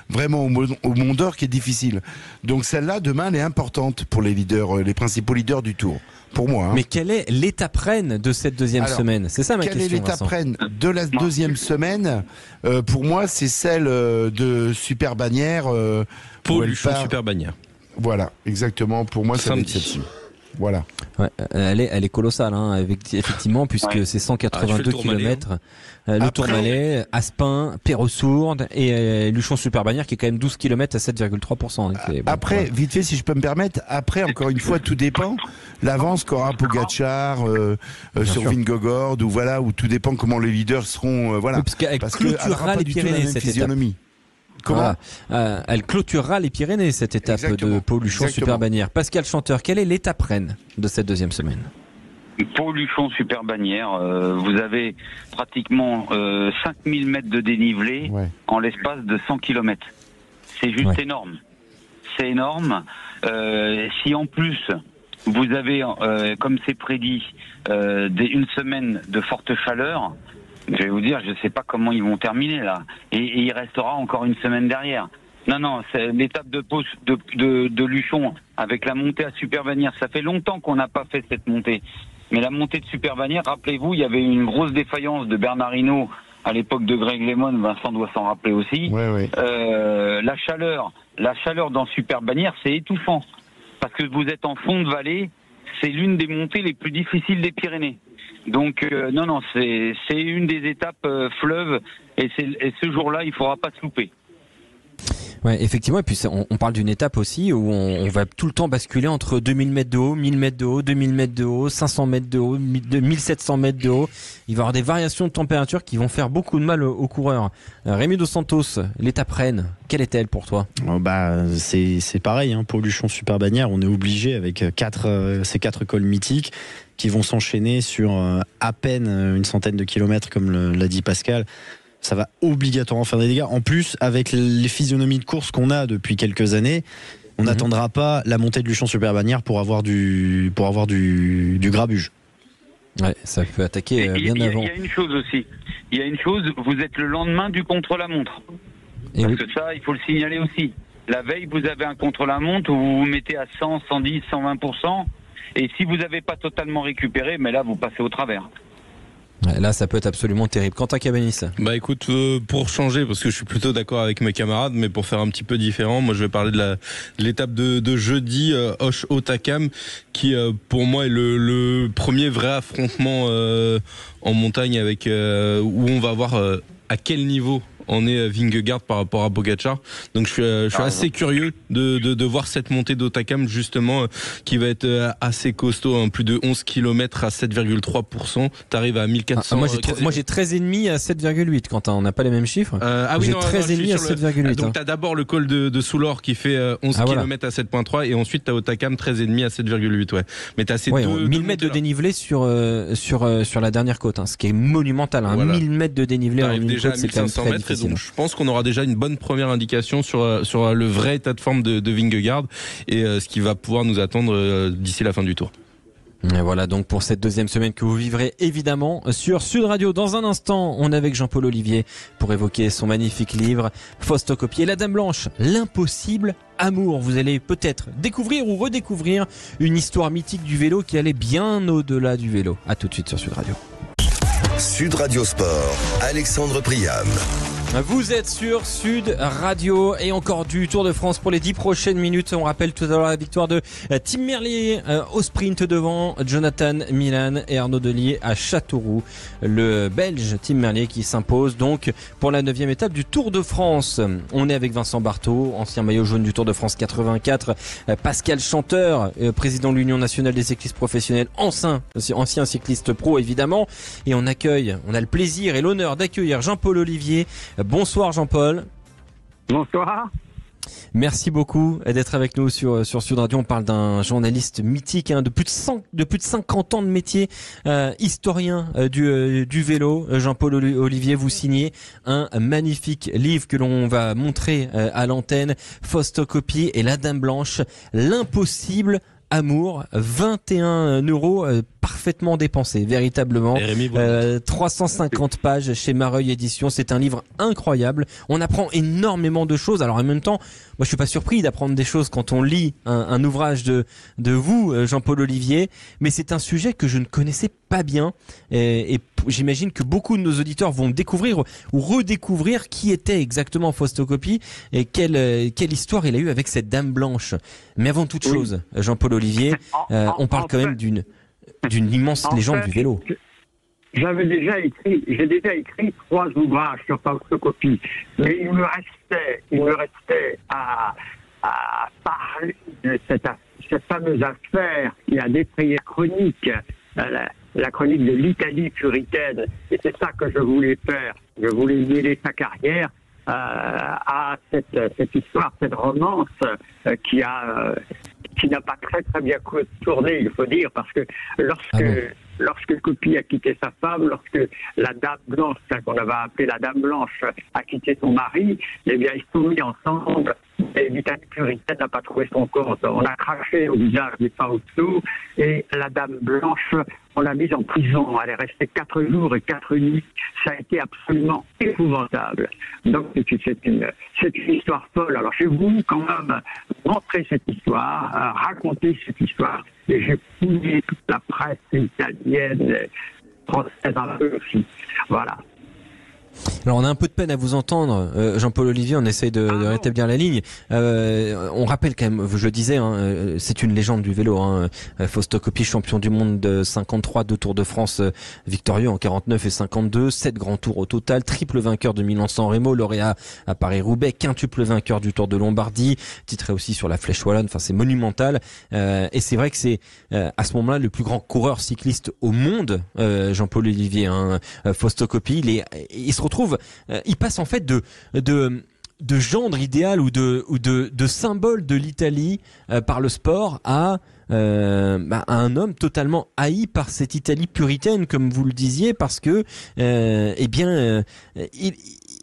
vraiment au Mont d'Or qui est difficile. Donc celle-là, demain, elle est importante pour les leaders, les principaux leaders du Tour. Pour moi. Mais quelle est l'étape reine de cette deuxième semaine? C'est ça ma question. Quelle est l'étape reine de la deuxième semaine? Pour moi, c'est celle de Super Bagnères. Pauluchon Super Bagnères. Voilà, exactement. Pour moi, ça va être celle-ci. Voilà. Ouais, elle est colossale, hein, effectivement, puisque c'est 182 km. Le Tourmalet, Aspin, Perresourde et Luchon Super Bagnères qui est quand même 12 km à 7,3%. Après, vite fait, si je peux me permettre, après, encore une fois, tout dépend. L'avance qu'aura Pogačar sur Vingegaard ou voilà, où tout dépend comment les leaders seront. Voilà. Oui, parce qu'elle clôturera les Pyrénées cette physionomie. Voilà. Elle clôturera les Pyrénées cette étape de Pauluchon Super Bagnères. Pascal Chanteur, quelle est l'étape reine de cette deuxième semaine? Pauluchon Super Bagnères, vous avez pratiquement 5000 mètres de dénivelé en l'espace de 100 km. C'est juste énorme. C'est énorme. Si en plus vous avez, comme c'est prédit, une semaine de forte chaleur, je vais vous dire, je ne sais pas comment ils vont terminer là. Et il restera encore une semaine derrière. Non, c'est l'étape de Luchon avec la montée à Super Bagnères. Ça fait longtemps qu'on n'a pas fait cette montée. Mais la montée de Super Bagnères, rappelez-vous, il y avait une grosse défaillance de Bernard Hinault à l'époque de Greg LeMond. Vincent doit s'en rappeler aussi. La chaleur dans Super Bagnères, c'est étouffant. Parce que vous êtes en fond de vallée, c'est l'une des montées les plus difficiles des Pyrénées. Donc non, c'est une des étapes fleuve et ce jour-là, il ne faudra pas se louper. Ouais, effectivement, et puis on parle d'une étape aussi où on va tout le temps basculer entre 2000 mètres de haut, 1000 mètres de haut, 2000 mètres de haut, 500 mètres de haut, 1700 mètres de haut. Il va y avoir des variations de température qui vont faire beaucoup de mal aux coureurs. Rémi Dos Santos, l'étape reine, quelle est-elle pour toi? C'est pareil, hein, pour Luchon Super Bagnères, on est obligé avec ces 4 cols mythiques qui vont s'enchaîner sur à peine une centaine de kilomètres, comme l'a dit Pascal. Ça va obligatoirement faire des dégâts. En plus, avec les physionomies de course qu'on a depuis quelques années, on n'attendra pas la montée de Luchon Super Bagnères pour avoir du grabuge. Ouais, ça peut attaquer bien avant. Il y a une chose aussi. Il y a une chose, vous êtes le lendemain du contre-la-montre. Parce que ça, il faut le signaler aussi. La veille, vous avez un contre-la-montre où vous vous mettez à 100, 110, 120%. Et si vous n'avez pas totalement récupéré, mais là, vous passez au travers. Là, ça peut être absolument terrible. Quentin Cabanis. Bah écoute, pour changer, parce que je suis plutôt d'accord avec mes camarades, mais pour faire un petit peu différent, moi je vais parler de l'étape de jeudi, Hoche-Hautacam, qui pour moi est le premier vrai affrontement en montagne avec où on va voir à quel niveau on est Vingegaard par rapport à Pogačar. Donc je suis assez curieux de voir cette montée d'Hautacam justement qui va être assez costaud, hein, plus de 11 km à 7,3%. T'arrives à 1400. Moi j'ai 13,5 à 7,8 Quentin, on n'a pas les mêmes chiffres. J'ai 13,5 à 7,8. Donc t'as d'abord le col de Soulor qui fait 11 km à 7,3 et ensuite t'as Hautacam 13,5 à 7,8. Ouais. Mais t'as ces 1000 mètres de dénivelé sur la dernière côte, hein, ce qui est monumental. 1000 mètres de dénivelé en une côte, c'est quand même très difficile. Donc je pense qu'on aura déjà une bonne première indication sur le vrai état de forme de Vingegaard et ce qui va pouvoir nous attendre d'ici la fin du Tour. Et voilà donc pour cette deuxième semaine que vous vivrez évidemment sur Sud Radio. Dans un instant, on est avec Jean-Paul Olivier pour évoquer son magnifique livre Photocopie. La Dame Blanche, l'impossible amour. Vous allez peut-être découvrir ou redécouvrir une histoire mythique du vélo qui allait bien au-delà du vélo. À tout de suite sur Sud Radio. Sud Radio Sport, Alexandre Priam. Vous êtes sur Sud Radio et encore du Tour de France pour les 10 prochaines minutes. On rappelle tout à l'heure la victoire de Tim Merlier au sprint devant Jonathan Milan et Arnaud Delis à Châteauroux. Le Belge Tim Merlier qui s'impose donc pour la 9e étape du Tour de France. On est avec Vincent Barthaud, ancien maillot jaune du Tour de France 84, Pascal Chanteur, président de l'Union nationale des cyclistes professionnels, ancien cycliste pro évidemment. Et on a le plaisir et l'honneur d'accueillir Jean-Paul Olivier. Bonsoir Jean-Paul. Bonsoir. Merci beaucoup d'être avec nous sur Sud Radio. On parle d'un journaliste mythique de plus de 50 ans de métier, historien du vélo. Jean-Paul Olivier, vous signez un magnifique livre que l'on va montrer à l'antenne, Faustocopie et la Dame Blanche, l'impossible amour, 21 € parfaitement dépensés, véritablement. 350 pages chez Mareuil Éditions. C'est un livre incroyable. On apprend énormément de choses. Alors en même temps, moi je suis pas surpris d'apprendre des choses quand on lit un ouvrage de vous, Jean-Paul Olivier, mais c'est un sujet que je ne connaissais pas bien et j'imagine que beaucoup de nos auditeurs vont découvrir ou redécouvrir qui était exactement Faustocopie et quelle histoire il a eu avec cette Dame Blanche. Mais avant toute chose, Jean-Paul Olivier, on parle quand même d'une immense légende du vélo. J'ai déjà écrit 3 ouvrages sur Faustocopie, mais il me restait à parler de cette fameuse affaire qui a défrayé la chronique, la chronique de l'Italie puritaine. Et c'est ça que je voulais faire. Je voulais mêler sa carrière à cette histoire, cette romance qui n'a pas très très bien tourné, il faut dire, parce que lorsque Copie a quitté sa femme, lorsque la Dame Blanche, qu'on avait appelée la Dame Blanche, a quitté son mari, eh bien ils se sont mis ensemble. Et l'Italie puritaine n'a pas trouvé son compte. On a craché au visage des Fausto et la Dame Blanche, on l'a mise en prison. Elle est restée 4 jours et 4 nuits. Ça a été absolument épouvantable. Donc c'est une histoire folle. Alors j'ai voulu quand même montrer cette histoire, raconter cette histoire. Et j'ai fouillé toute la presse italienne, française un peu aussi. Voilà. Alors on a un peu de peine à vous entendre, Jean-Paul Olivier, on essaye de rétablir la ligne. On rappelle quand même, je le disais, c'est une légende du vélo. Faustocopie, champion du monde de 53, 2 Tours de France victorieux en 49 et 52, 7 grands tours au total, triple vainqueur de Milan-San Remo, lauréat à Paris-Roubaix, quintuple vainqueur du Tour de Lombardie, titré aussi sur la Flèche Wallonne. Enfin, c'est monumental. Et c'est vrai que c'est à ce moment-là le plus grand coureur cycliste au monde, Jean-Paul Olivier. Faustocopie, il se retrouve, il passe en fait de gendre idéal ou de symbole de l'Italie par le sport à un homme totalement haï par cette Italie puritaine, comme vous le disiez, parce que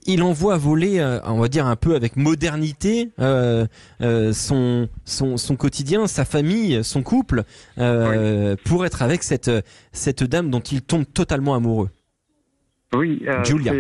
il envoie voler, on va dire un peu avec modernité, son quotidien, sa famille, son couple, pour être avec cette dame dont il tombe totalement amoureux. Oui, Giulia.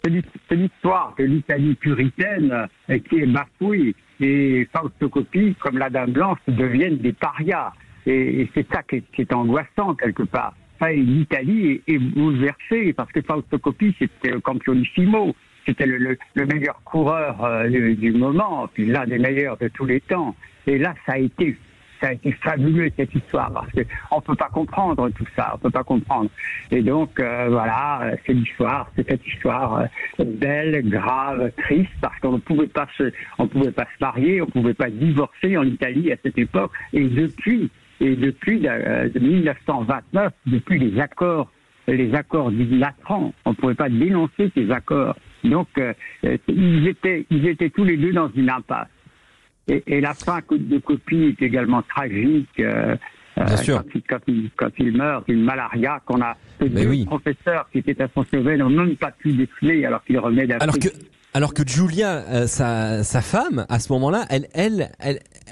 C'est l'histoire de l'Italie puritaine qui est bafouée, et Faustocopie, comme la Dame Blanche, deviennent des parias. Et c'est ça qui est angoissant quelque part. L'Italie est bouleversée parce que Faustocopie, c'était le campionissimo, c'était le meilleur coureur du moment, puis l'un des meilleurs de tous les temps. Et là, ça a été fabuleux cette histoire, parce que on peut pas comprendre tout ça, on peut pas comprendre. Et donc voilà, c'est cette histoire belle, grave, triste, parce qu'on ne pouvait pas se marier, on ne pouvait pas divorcer en Italie à cette époque. Et depuis 1929, depuis les accords du Latran, on ne pouvait pas dénoncer ces accords. Donc ils étaient tous les deux dans une impasse. Et la fin de Copie est également tragique. Quand il meurt d'une malaria qu'on a. Les professeurs qui étaient à son chevet n'ont même pas pu déceler alors qu'il revenait d'Afrique. Alors que Giulia, sa femme, à ce moment-là, elle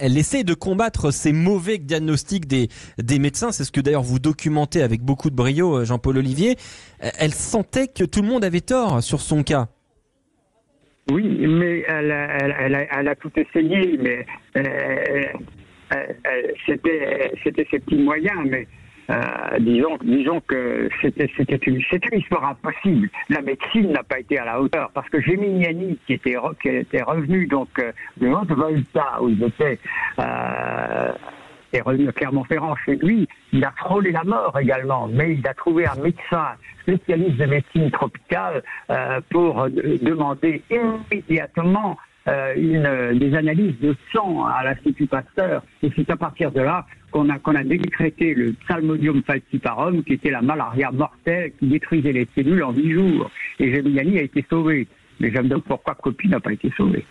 essaie de combattre ces mauvais diagnostics des médecins. C'est ce que d'ailleurs vous documentez avec beaucoup de brio, Jean-Paul Olivier. Elle sentait que tout le monde avait tort sur son cas. Oui, mais elle a tout essayé, mais c'était ses petits moyens. Mais disons que c'était une histoire impossible. La médecine n'a pas été à la hauteur parce que Gemignani, qui était revenu donc de Haute-Volta où il était revenu à Clermont-Ferrand chez lui, il a frôlé la mort également, mais il a trouvé un médecin spécialiste de médecine tropicale pour demander immédiatement des analyses de sang à l'Institut Pasteur, et c'est à partir de là qu'on a décrété le Psalmodium falciparum, qui était la malaria mortelle qui détruisait les cellules en 10 jours. Et Gemignani a été sauvé. Mais je me demande pourquoi Coppi n'a pas été sauvé.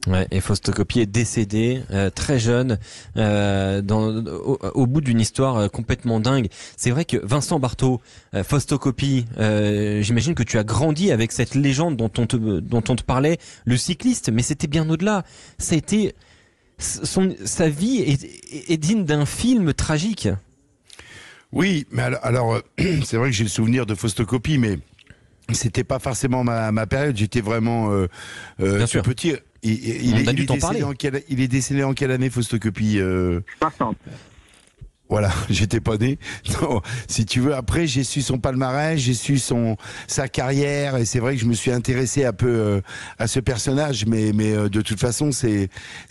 Ouais, et Fausto Coppi est décédé très jeune au bout d'une histoire complètement dingue. C'est vrai que Vincent Barthaud, Fausto Coppi, j'imagine que tu as grandi avec cette légende dont on te parlait, le cycliste, mais c'était bien au-delà. Ça a été sa vie est digne d'un film tragique. Oui, mais alors c'est vrai que j'ai le souvenir de Fausto Coppi, mais c'était pas forcément ma période. J'étais vraiment tout petit. Il est décédé en quelle année, Fausto Coppi 60. Voilà, j'étais pas né. Non, si tu veux, après j'ai su son palmarès, j'ai su sa carrière, et c'est vrai que je me suis intéressé un peu à ce personnage, mais de toute façon c'est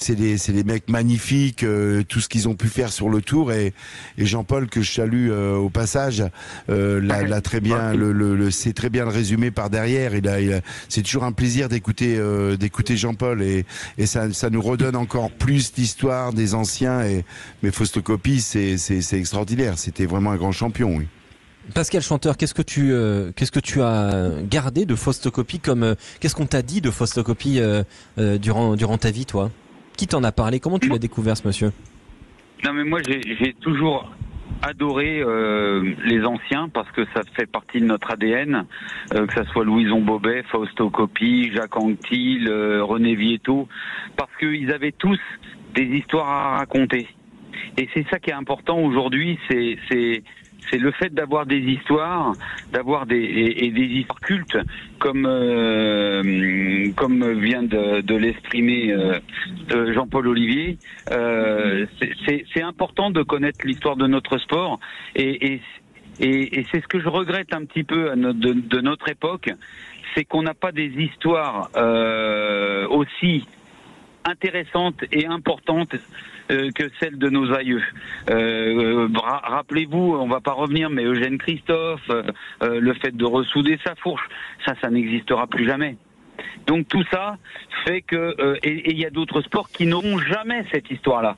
des mecs magnifiques, tout ce qu'ils ont pu faire sur le Tour, et Jean-Paul, que je salue au passage, l'a très bien sait très bien le résumer par derrière. C'est toujours un plaisir d'écouter Jean-Paul, et ça nous redonne encore plus d'histoire des anciens, mais Fausto Coppi c'est extraordinaire, c'était vraiment un grand champion, oui. Pascal Chanteur, qu'est-ce que tu as gardé de Fausto Coppi qu'est-ce qu'on t'a dit de Fausto Coppi durant ta vie, toi? Qui t'en a parlé? Comment tu l'as découvert, ce monsieur? Non, mais moi j'ai toujours adoré les anciens, parce que ça fait partie de notre ADN, que ça soit Louison Bobet, Fausto Coppi, Jacques Anquetil, René Vietto, parce qu'ils avaient tous des histoires à raconter. Et c'est ça qui est important aujourd'hui, c'est le fait d'avoir des histoires, des histoires cultes, comme vient de l'exprimer Jean-Paul Olivier. C'est important de connaître l'histoire de notre sport, et c'est ce que je regrette un petit peu de notre époque, c'est qu'on n'a pas des histoires aussi intéressantes et importantes que celle de nos aïeux. Rappelez-vous, on va pas revenir, mais Eugène Christophe, le fait de ressouder sa fourche, ça n'existera plus jamais. Donc tout ça fait que et il y a d'autres sports qui n'auront jamais cette histoire-là,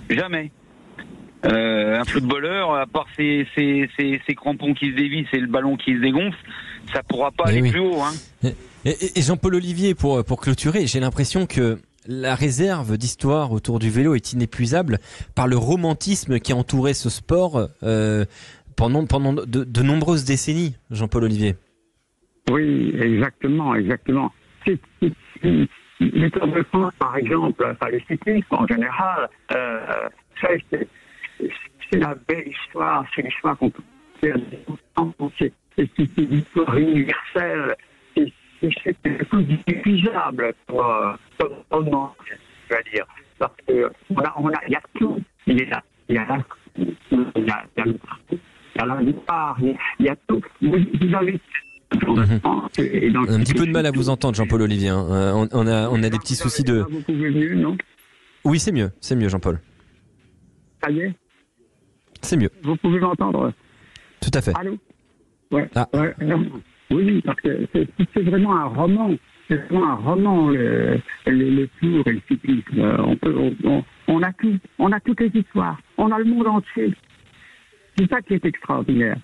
jamais. Un footballeur, à part ses crampons qui se dévissent et le ballon qui se dégonfle, ça pourra pas aller plus haut, hein. Et Jean-Paul Olivier, pour clôturer, j'ai l'impression que la réserve d'histoire autour du vélo est inépuisable par le romantisme qui a entouré ce sport pendant de nombreuses décennies, Jean-Paul Olivier. Oui, exactement. Les Tours de France, par exemple, enfin le cyclisme en général, c'est la belle histoire, c'est l'histoire qu'on peut faire c'est une histoire universelle. C'est quelque chose d'inépuisable pour le monde, je vais dire. Parce que il y a tout. Il y a la victoire, il y a tout. Vous avez un petit peu de mal à vous entendre, Jean-Paul Olivier. Hein. On a des petits soucis de. Vous pouvez mieux, non? Oui, c'est mieux, Jean-Paul. Ça y est? C'est mieux. Vous pouvez m'entendre? Tout à fait. Allô? Ouais. Ah. Ouais, non. Oui, parce que c'est vraiment un roman. C'est vraiment un roman, le Tour et le cyclisme. On a tout. On a toutes les histoires. On a le monde entier. C'est ça qui est extraordinaire.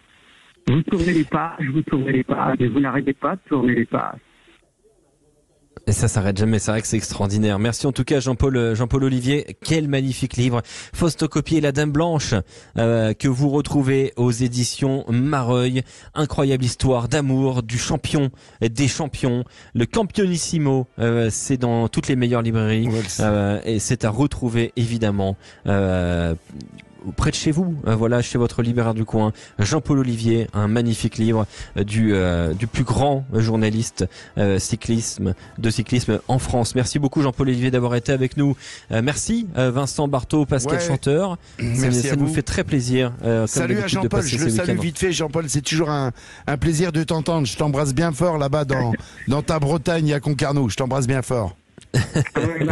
Vous tournez les pages, et vous n'arrêtez pas de tourner les pages. Et ça s'arrête jamais, c'est vrai que c'est extraordinaire. Merci en tout cas Jean-Paul Olivier, quel magnifique livre. Fausto Coppi et la Dame Blanche, que vous retrouvez aux éditions Mareuil. Incroyable histoire d'amour du champion des champions, le Campionissimo, c'est dans toutes les meilleures librairies, et c'est à retrouver évidemment. près de chez vous, voilà, chez votre libraire du coin, Jean-Paul Olivier, un magnifique livre du plus grand journaliste cyclisme en France. Merci beaucoup Jean-Paul Olivier d'avoir été avec nous. Merci Vincent Barthaud, Pascal Chanteur. Merci ça nous fait très plaisir. Salut à Jean-Paul, je le salue vite fait. Jean-Paul, c'est toujours un plaisir de t'entendre. Je t'embrasse bien fort là-bas dans ta Bretagne à Concarneau. Je t'embrasse bien fort.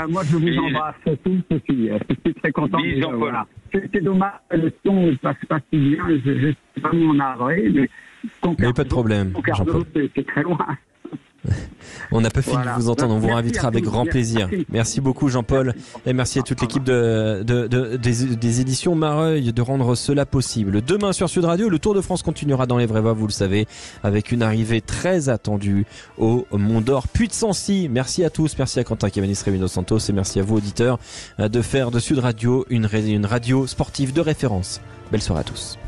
Moi je vous embrasse tous aussi. Je suis très content. Voilà. C'est dommage, le son ne passe pas si bien. Je suis vraiment navré, mais pas de problème. Concarneau, c'est très loin. On n'a pas fini de vous entendre, on vous réinvitera avec grand plaisir. Merci beaucoup Jean-Paul et merci à toute l'équipe des éditions Mareuil de rendre cela possible. Demain sur Sud Radio, le Tour de France continuera dans les vraies voies, vous le savez, avec une arrivée très attendue au Mont d'Or Puy de Sancy. Merci à tous, merci à Quentin Cavanis Révino Santos et merci à vous auditeurs de faire de Sud Radio une radio sportive de référence. Belle soirée à tous.